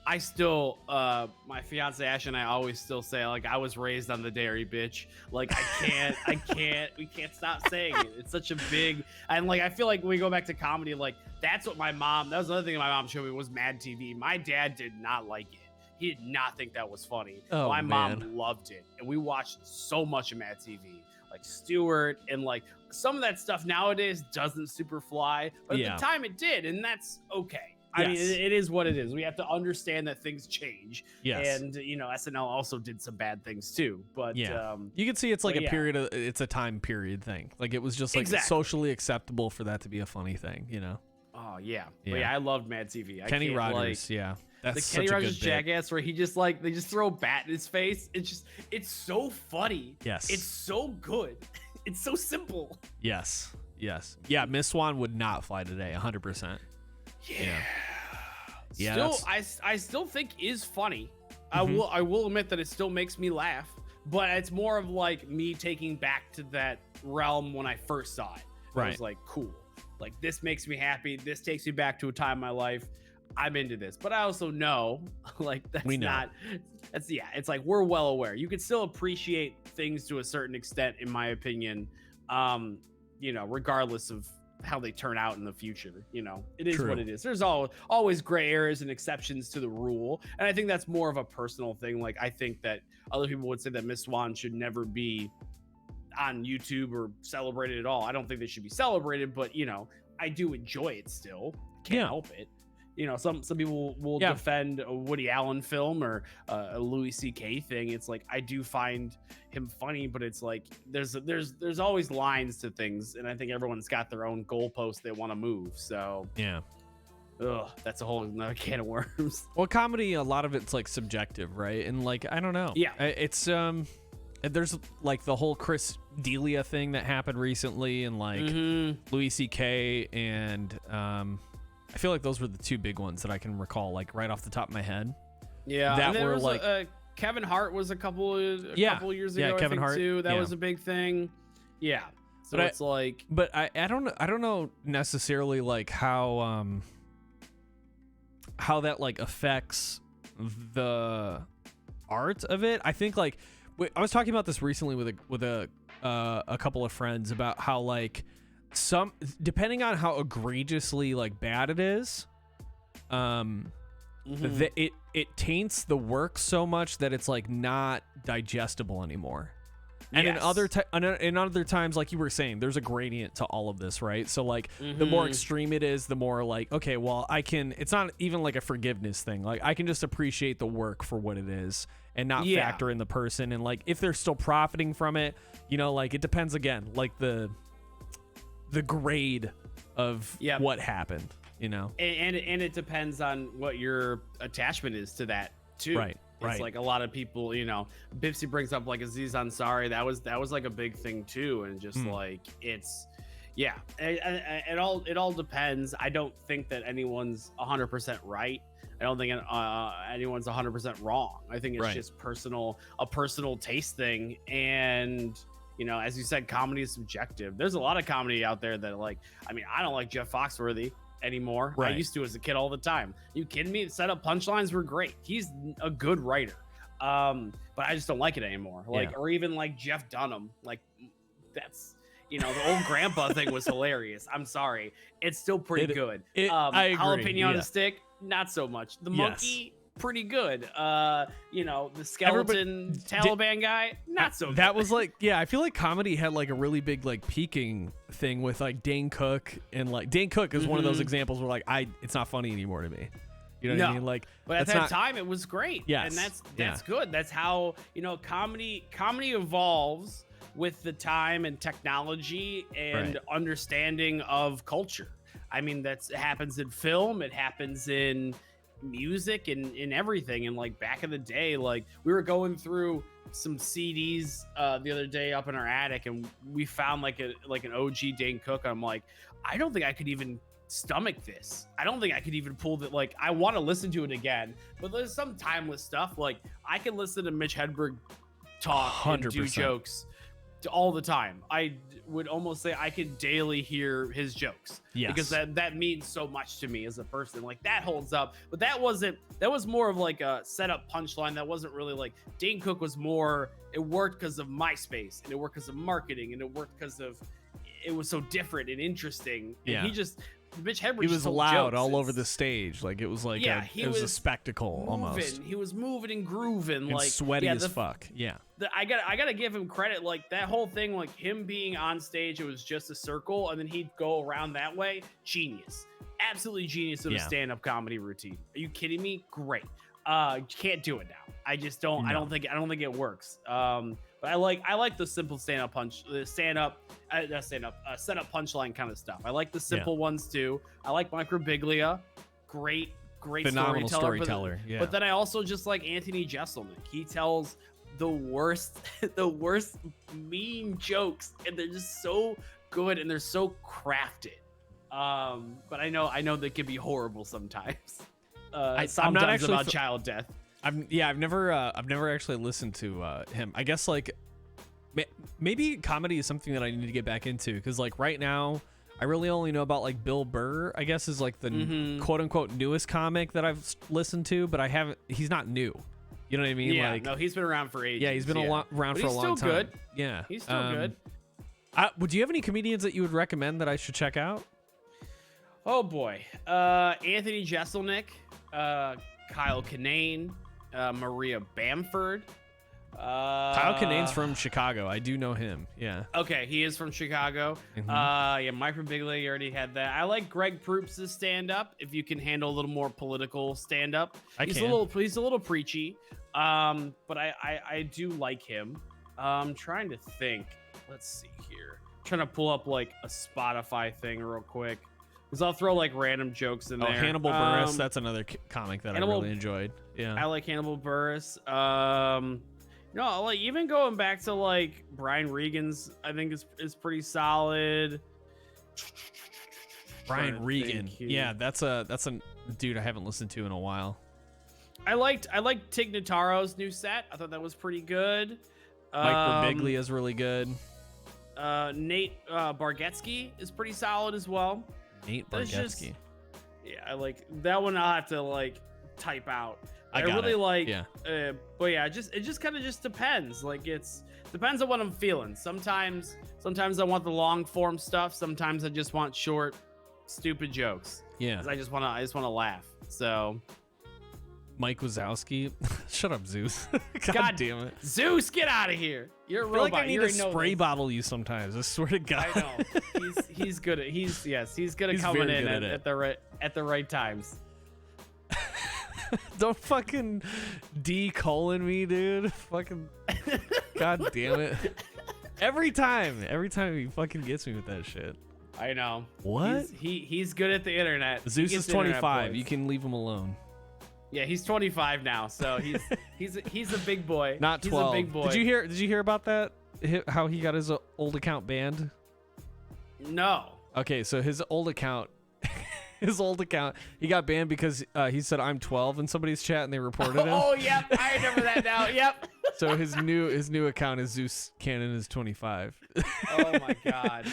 I still, my fiance Ash and I always still say, like, I was raised on the dairy, bitch. Like, we can't stop saying it. It's such a big, and like, I feel like when we go back to comedy, like, that was another thing my mom showed me was Mad TV. My dad did not like it. He did not think that was funny. Oh, my mom loved it. And we watched so much of Mad TV. Like Stewart, and like some of that stuff nowadays doesn't super fly. But at the time it did, and that's okay. I mean, it is what it is. We have to understand that things change. Yes. And, you know, SNL also did some bad things too. But you can see it's like a period of, it's a time period thing. Like it was just like socially acceptable for that to be a funny thing, you know? Oh, yeah. But yeah, I loved Mad TV. Kenny Rogers, That's the Kenny Rogers good bit. jackass where he just like, they just throw a bat in his face. It's so funny. Yes. It's so good. It's so simple. Yes. Yeah, Miss Swan would not fly today, 100%. Yeah. Still, I still think is funny. I will admit that it still makes me laugh, but it's more of like me taking back to that realm when I first saw it. I was like, cool. Like this makes me happy. This takes me back to a time in my life. I'm into this. But I also know, like it's like we're well aware. You can still appreciate things to a certain extent, in my opinion. You know, regardless of how they turn out in the future, you know, it is what it is. There's always gray areas and exceptions to the rule. And I think that's more of a personal thing. Like, I think that other people would say that Miss Swan should never be on YouTube or celebrated at all. I don't think they should be celebrated, but you know, I do enjoy it still. Can't help it. You know, some people will defend a Woody Allen film or a Louis C.K. thing. It's like, I do find him funny, but it's like there's always lines to things, and I think everyone's got their own goalpost they want to move. So that's a whole another can of worms. Well, comedy, a lot of it's like subjective, right? And like, I don't know. Yeah, it's there's like the whole Chris D'Elia thing that happened recently, and like Louis C.K. and I feel like those were the two big ones that I can recall, like right off the top of my head. Yeah, that were like Kevin Hart was a couple years ago. Yeah, Kevin Hart too. That was a big thing. Yeah, so it's like, but I don't know necessarily like how that like affects the art of it. I think like I was talking about this recently with a couple of friends about how like, some depending on how egregiously like bad it is, it taints the work so much that it's like not digestible anymore. And in other times, like you were saying, there's a gradient to all of this, right? So like the more extreme it is, the more like, okay, well, it's not even like a forgiveness thing. Like I can just appreciate the work for what it is and not factor in the person. And like if they're still profiting from it, you know, like it depends again, like the grade of what happened, you know, and it depends on what your attachment is to that too. It's like a lot of people, you know, Bipsy brings up like Aziz Ansari. That was like a big thing too, and just like it's it all depends. I don't think that anyone's 100% right. I don't think anyone's 100% wrong. I think it's just a personal taste thing. And you know, as you said, comedy is subjective. There's a lot of comedy out there that like, I mean, I don't like Jeff Foxworthy anymore. I used to as a kid all the time. You kidding me? Setup punchlines were great. He's a good writer. But I just don't like it anymore. Like, or even like Jeff Dunham. Like that's, you know, the old grandpa thing was hilarious. I'm sorry. It's still pretty good. I agree. Jalapeno on a stick, not so much. The monkey, pretty good. You know, the skeleton Taliban guy, not so good. That was like, I feel like comedy had like a really big like peaking thing with like Dane Cook, and like Dane Cook is one of those examples where like it's not funny anymore to me. You know what I mean? Like, but at that time it was great. Yes. And that's good. That's how, you know, comedy evolves with the time and technology and understanding of culture. I mean, it happens in film, it happens in music and in everything. And like back in the day, like we were going through some CDs the other day up in our attic, and we found like an OG Dane Cook. I'm like, I don't think I could even stomach this. I don't think I could even pull that. Like, I want to listen to it again, but there's some timeless stuff. Like I can listen to Mitch Hedberg talk 100%. And do jokes all the time. I would almost say I could daily hear his jokes because that means so much to me as a person. Like that holds up, but that was more of like a setup punchline. That wasn't really like Dane Cook was more, it worked because of MySpace, and it worked because of marketing, and it worked because of it was so different and interesting. And he just, Mitch Hedberg, he was loud all over the stage. Like it was like it was a spectacle moving. Almost. He was moving and grooving, and like sweaty as fuck. I gotta give him credit. Like that whole thing, like him being on stage, it was just a circle, and then he'd go around that way. Genius. absolutely genius with a stand-up comedy routine. Are you kidding me? Great. Can't do it now. I just don't. No. I don't think it works. But I like the simple setup punchline kind of stuff. I like the simple ones too. I like Mike Birbiglia. Great phenomenal storyteller. But then I also just like Anthony Jeselnik. He tells the worst mean jokes, and they're just so good and they're so crafted. But I know they can be horrible sometimes. I'm not actually about child death. I've never actually listened to him. I guess like maybe comedy is something that I need to get back into, because like right now I really only know about like Bill Burr, I guess, is like the quote unquote newest comic that I've listened to, but he's not new. You know what I mean? Yeah, like, no, he's been around for ages. Yeah, he's been around for a long time. He's still good. Yeah. He's still good. Would you have any comedians that you would recommend that I should check out? Oh boy. Anthony Jeselnik, Kyle Kinane, Maria Bamford. Kyle Kinane's from Chicago. I do know him. Yeah. Okay, he is from Chicago. Mike Birbiglia, you already had that. I like Greg Proops' stand-up. If you can handle a little more political stand-up, he's a little preachy. But I do like him. I'm trying to think. Let's see here. I'm trying to pull up like a Spotify thing real quick, because I'll throw like random jokes in there. Hannibal Buress, that's another comic that I really enjoyed. Yeah, I like Hannibal Buress. No, like even going back to like Brian Regan's, I think is pretty solid. Brian Regan, yeah, that's a dude I haven't listened to in a while. I liked Tig Notaro's new set. I thought that was pretty good. Mike Birbiglia is really good. Nate Bargatze is pretty solid as well. Nate Bargatze. Yeah, I like that one. I'll have to like type out. I really like. Yeah. But yeah, it just kind of just depends. Like depends on what I'm feeling. Sometimes I want the long form stuff. Sometimes I just want short, stupid jokes. Yeah. I just want to laugh. So. Mike Wazowski. Shut up, Zeus. God damn it. Zeus, get out of here. You're a I feel robot. like I need to spray bottle you sometimes. I swear to God. I know. He's good at he's good at coming in at the right times. Don't fucking D-colon me, dude. Fucking God damn it. Every time he fucking gets me with that shit. I know. What? He's good at the internet. Zeus is 25. You can leave him alone. Yeah, he's 25 now, so he's a big boy. Not 12. He's a big boy. Did you hear about that? How he got his old account banned? No. Okay, so his old account, he got banned because he said I'm 12 in somebody's chat and they reported him. Oh, yep, I remember that now. Yep. So his new account is Zeus Cannon is 25. Oh my God.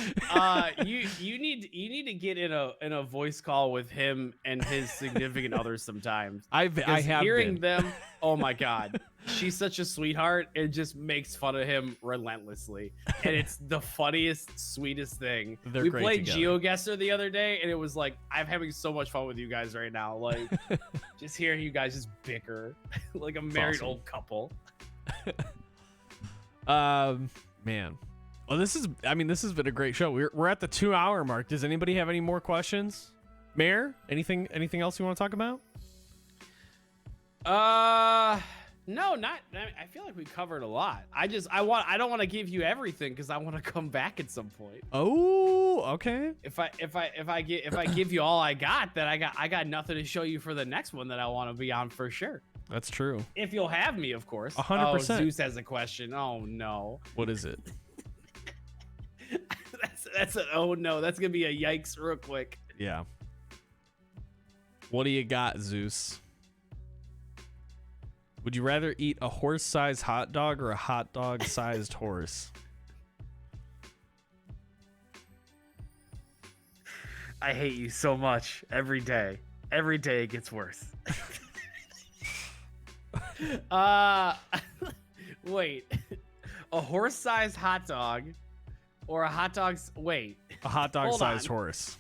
You need to get in a voice call with him and his significant others sometimes. I have hearing been. them. Oh my God. She's such a sweetheart. It just makes fun of him relentlessly, and it's the funniest, sweetest thing. We played GeoGuessr the other day, and it was like I'm having so much fun with you guys right now. Like just hearing you guys just bicker like a married old couple. Man. Well, this has been a great show. We're at the 2-hour mark. Does anybody have any more questions? Mayor, anything else you want to talk about? No, not. I feel like we covered a lot. I don't want to give you everything because I want to come back at some point. Oh, okay. If I give you all I got, then I got nothing to show you for the next one that I want to be on for sure. That's true. If you'll have me, of course. 100%. Oh, Zeus has a question. Oh no. What is it? That's an oh no. That's gonna be a yikes real quick. Yeah. What do you got, Zeus? Would you rather eat a horse-sized hot dog or a hot dog-sized horse? I hate you so much every day. Every day it gets worse. Wait. A horse-sized hot dog or a hot dog's a hot dog-sized horse.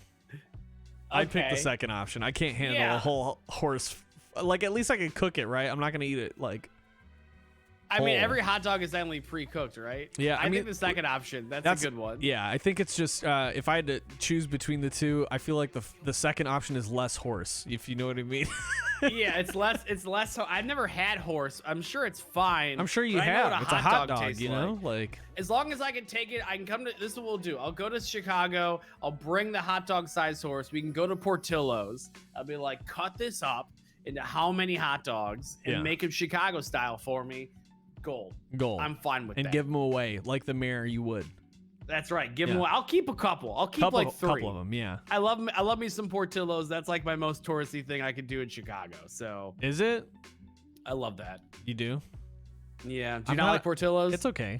I'd pick the second option. I can't handle a whole horse. Like, at least I can cook it, right? I'm not gonna eat it like I mean, every hot dog is only pre-cooked, right? Yeah, I think the second option, that's a good one. Yeah, I think it's just if I had to choose between the two, I feel like the second option is less horse, if you know what I mean. Yeah, it's less. I've never had horse. I'm sure it's fine. I'm sure you but I know have. what It's a hot dog, tastes you know, like. As long as I can take it, I can come to. This is what we'll do. I'll go to Chicago. I'll bring the hot dog size horse. We can go to Portillo's. I'll be like, cut this up into how many hot dogs and make them Chicago style for me. Gold. I'm fine with that. And give them away like the mayor you would. That's right. Give them away. I'll keep a couple. I'll keep like 3. Couple of them, yeah. I love me some Portillo's. That's like my most touristy thing I could do in Chicago. So is it? I love that. You do? Yeah. Do you not like Portillo's? It's okay.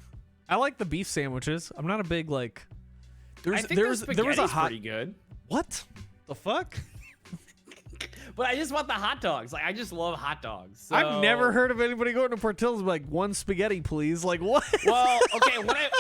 I like the beef sandwiches. I'm not a big like. I think there was a hot. Pretty good. What? The fuck? But I just want the hot dogs. Like, I just love hot dogs. So... I've never heard of anybody going to Portillo's like, 1 spaghetti, please. Like, what? Well,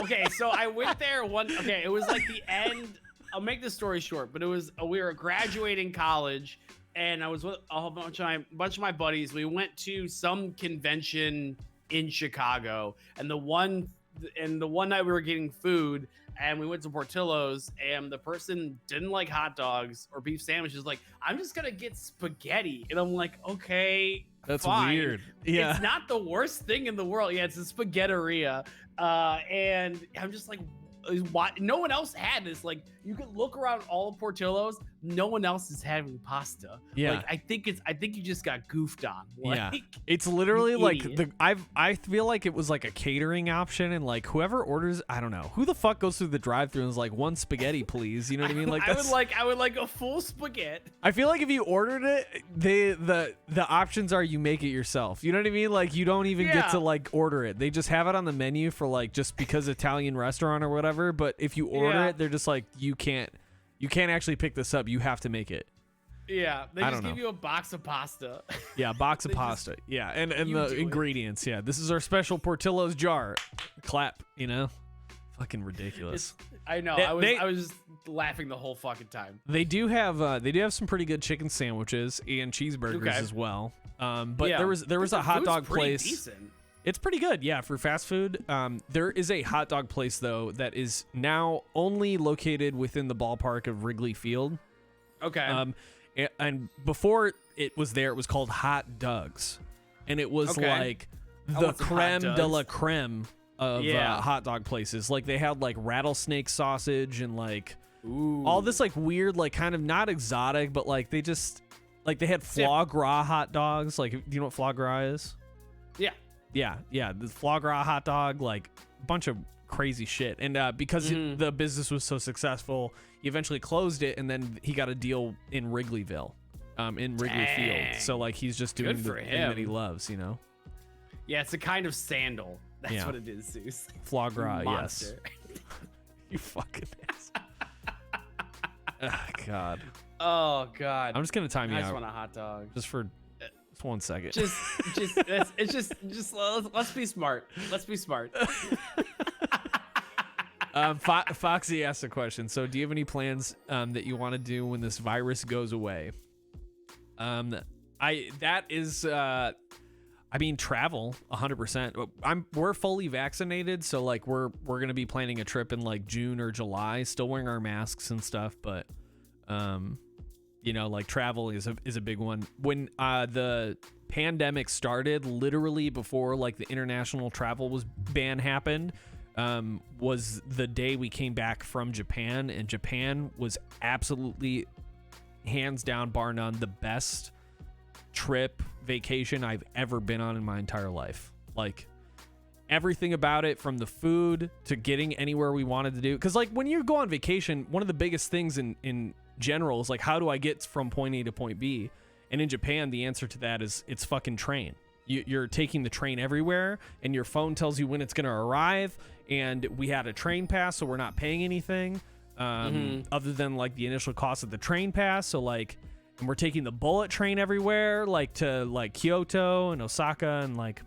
okay. So I went there it was like the end. I'll make the story short, but it was, we were graduating college and I was with a whole bunch of my buddies. We went to some convention in Chicago and the one night we were getting food and we went to Portillo's and the person didn't like hot dogs or beef sandwiches. Like, I'm just going to get spaghetti. And I'm like, okay, that's fine. weird. Yeah. It's not the worst thing in the world. Yeah, it's a spaghetteria. And I'm just like, what? No one else had this. Like, you could look around all of Portillo's. No one else is having pasta. Yeah. Like, I think you just got goofed on. Like, yeah. It's literally like I feel like it was like a catering option and like whoever orders, I don't know. Who the fuck goes through the drive-thru and is like 1 spaghetti, please? You know what I mean? Like I would like a full spaghetti. I feel like if you ordered it, the options are you make it yourself. You know what I mean? Like you don't even get to like order it. They just have it on the menu for like just because Italian restaurant or whatever, but if you order it, they're just like you can't actually pick this up. You have to make it. Yeah, they just give you a box of pasta. Yeah, a box of pasta. Yeah, and the ingredients. Yeah, this is our special Portillo's jar. Clap, you know? Fucking ridiculous. I know. I was just laughing the whole fucking time. They do have some pretty good chicken sandwiches and cheeseburgers as well. But there was a hot dog place. Decent. It's pretty good, yeah, for fast food. There is a hot dog place, though, that is now only located within the ballpark of Wrigley Field. Okay. And before it was there, it was called Hot Dogs. And it was like the creme de la creme of hot dog places. Like, they had, like, rattlesnake sausage and, like, all this, like, weird, like, kind of not exotic, but, like, they had foie gras hot dogs. Like, do you know what foie gras is? Yeah. Yeah, the foie gras hot dog, like a bunch of crazy shit. And because the business was so successful, he eventually closed it, and then he got a deal in Wrigleyville, in Wrigley Field. So like he's just doing the thing that he loves, you know? Yeah, it's a kind of sandal. That's what it is, Zeus. Foie gras, yes. You fucking ass. Oh, God. Oh, God. I'm just gonna time you out. I just want a hot dog. Just for 1 second. Let's be smart. Let's be smart. Foxy asked a question. So, do you have any plans that you want to do when this virus goes away? Travel 100%. We're fully vaccinated, so like we're gonna be planning a trip in like June or July. Still wearing our masks and stuff, but like travel is a big one. When the pandemic started, literally before like the international travel ban happened, was the day we came back from Japan, and Japan was absolutely hands down, bar none, the best vacation I've ever been on in my entire life. Like everything about it, from the food to getting anywhere we wanted to do. Because like when you go on vacation, one of the biggest things in general is like, how do I get from point A to point B? And in Japan, the answer to that is it's fucking train. You're taking the train everywhere, and your phone tells you when it's going to arrive. And we had a train pass, so we're not paying anything other than like the initial cost of the train pass. So like, and we're taking the bullet train everywhere, like to like Kyoto and Osaka, and like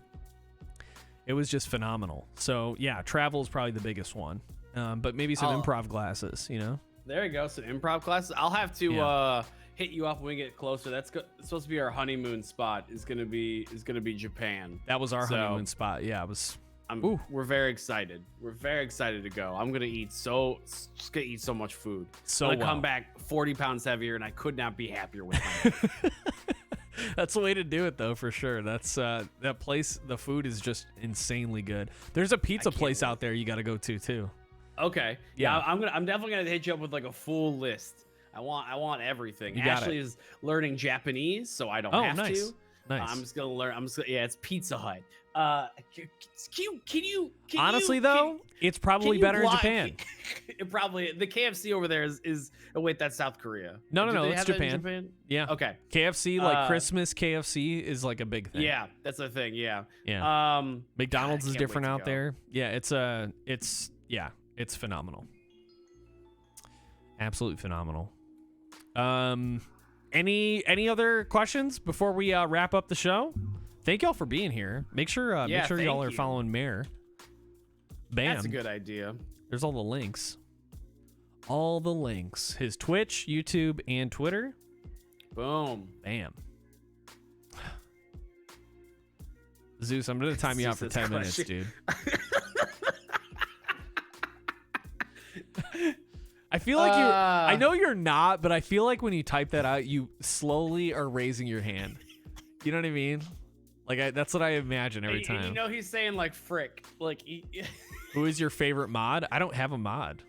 it was just phenomenal. So yeah, travel is probably the biggest one, but maybe some improv classes, you know. There you go, some improv classes. I'll have to hit you up when we get closer. It's supposed to be our honeymoon spot. Is gonna be Japan. That was our honeymoon spot. Yeah, it was. We're very excited. We're very excited to go. I'm gonna eat so much food. So I'm gonna come back 40 pounds heavier, and I could not be happier with myself. That's the way to do it, though, for sure. That's that place. The food is just insanely good. There's a pizza place out there you got to go to too. Okay. Yeah, I'm definitely gonna hit you up with like a full list. I want everything. Ashley is learning Japanese, so I don't have to. Nice. I'm just gonna learn. Yeah, it's Pizza Hut. Can you honestly though, it's probably better in Japan. It probably the KFC over there is oh wait, that's South Korea. No, it's Japan. Yeah. Okay. KFC, like Christmas KFC is like a big thing. Yeah, that's the thing. Yeah. Yeah. McDonald's is different out there. Yeah, it's phenomenal. Absolutely phenomenal. Any other questions before we wrap up the show? Thank y'all for being here. Make sure y'all are following Mayor. Bam. That's a good idea. There's all the links. All the links. His Twitch, YouTube, and Twitter. Boom. Bam. Zeus, I'm going to time you out for 10 minutes, dude. I feel like I know you're not, but I feel like when you type that out, you slowly are raising your hand. You know what I mean? Like that's what I imagine every time. You know he's saying like frick. Like who is your favorite mod? I don't have a mod.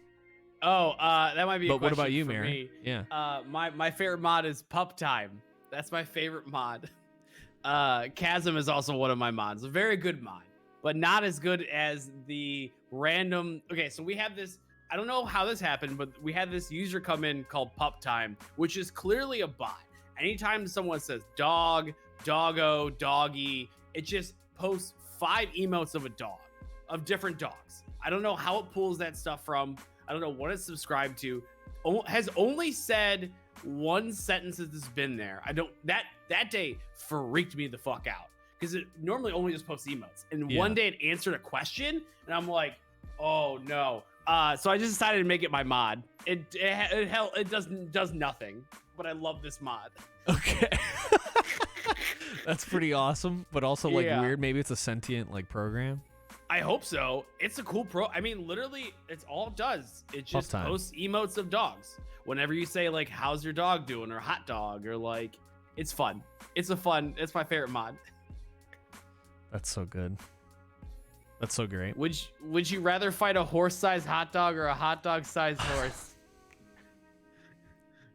Oh, that might be. But what about you, Mary? Yeah. My favorite mod is Pup Time. That's my favorite mod. Chasm is also one of my mods. A very good mod, but not as good as the random. Okay, so we have this. I don't know how this happened, but we had this user come in called Pup Time, which is clearly a bot. Anytime someone says dog, doggo, doggy, it just posts 5 emotes of a dog, of different dogs. I don't know how it pulls that stuff from. I don't know what it's subscribed to. Has only said one sentence that's been there. That day freaked me the fuck out because it normally only just posts emotes. And one day it answered a question, and I'm like, oh no. So I just decided to make it my mod. It does nothing, but I love this mod. Okay. That's pretty awesome, but also like weird. Maybe it's a sentient like program. I hope so. It's a cool I mean, literally, it's all it does. It just posts emotes of dogs. Whenever you say like, "How's your dog doing?" or "Hot dog," or like, it's fun. It's my favorite mod. That's so good. That's so great. Would you rather fight a horse-sized hot dog or a hot dog-sized horse?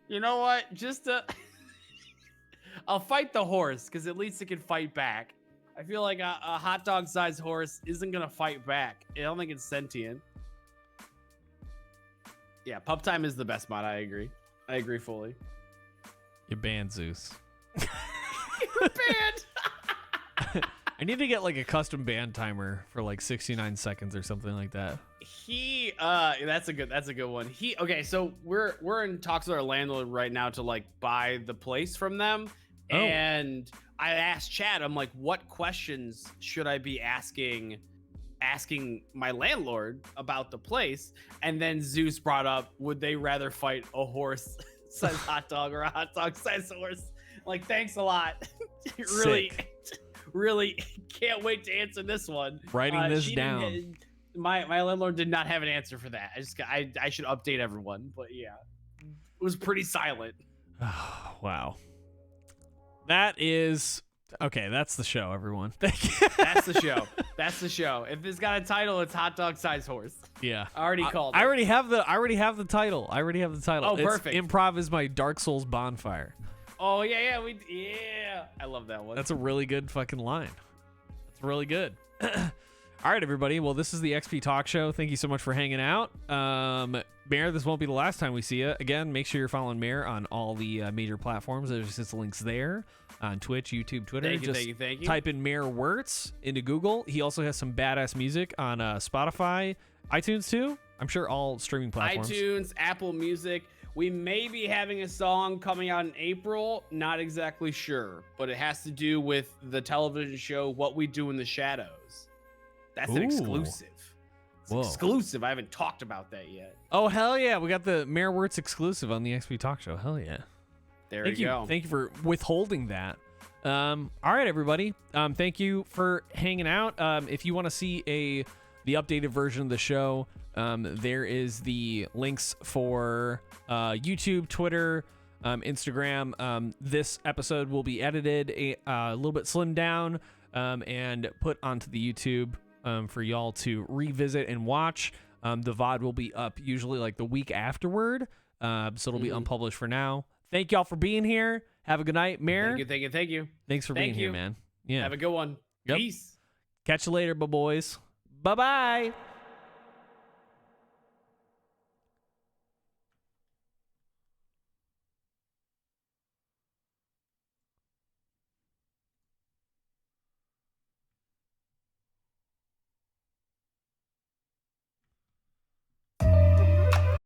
You know what? I'll fight the horse because at least it can fight back. I feel like a hot dog-sized horse isn't gonna fight back. I don't think it's sentient. Yeah, Pup Time is the best mod. I agree fully. You're banned, Zeus. You're banned. I need to get like a custom band timer for like 69 seconds or something like that. That's a good one. Okay, so we're in talks with our landlord right now to like buy the place from them. Oh. And I asked Chad, I'm like, what questions should I be asking my landlord about the place? And then Zeus brought up, would they rather fight a horse-sized hot dog or a hot dog-sized horse? Like, thanks a lot. Really can't wait to answer this one. Writing this down. My landlord did not have an answer for that. I should update everyone, but yeah, it was pretty silent. Wow. That is okay. That's the show, everyone. Thank you. That's the show. If it's got a title, it's hot dog sized horse. Yeah. I already called. I already have the title. Oh, perfect. Improv is my Dark Souls bonfire. Oh yeah. I love that one. That's a really good fucking line. That's really good. All right, everybody. Well, this is the XP Talk Show. Thank you so much for hanging out. Mayor, this won't be the last time we see you. Again, make sure you're following Mayor on all the major platforms. There's just links there on Twitch, YouTube, Twitter. Thank you. Type in MayorWertz into Google. He also has some badass music on Spotify, iTunes too. I'm sure all streaming platforms. iTunes, Apple Music. We may be having a song coming out in April. Not exactly sure, but it has to do with the television show What We Do in the Shadows. That's an exclusive. It's exclusive. I haven't talked about that yet. Oh, hell yeah. We got the MayorWertz exclusive on the XP Talk Show. Hell yeah. There Thank you you. go. Thank you for withholding that. All right, everybody. Thank you for hanging out. If you want to see the updated version of the show, there is the links for YouTube, Twitter, Instagram. This episode will be edited a little bit slimmed down and put onto the YouTube for y'all to revisit and watch. The VOD will be up usually like the week afterward, so it'll be unpublished for now. Thank y'all for being here. Have a good night, Mayor. Thank you. Thanks for being here, man. Yeah. Have a good one. Yep. Peace. Catch you later, boys. Bye-bye.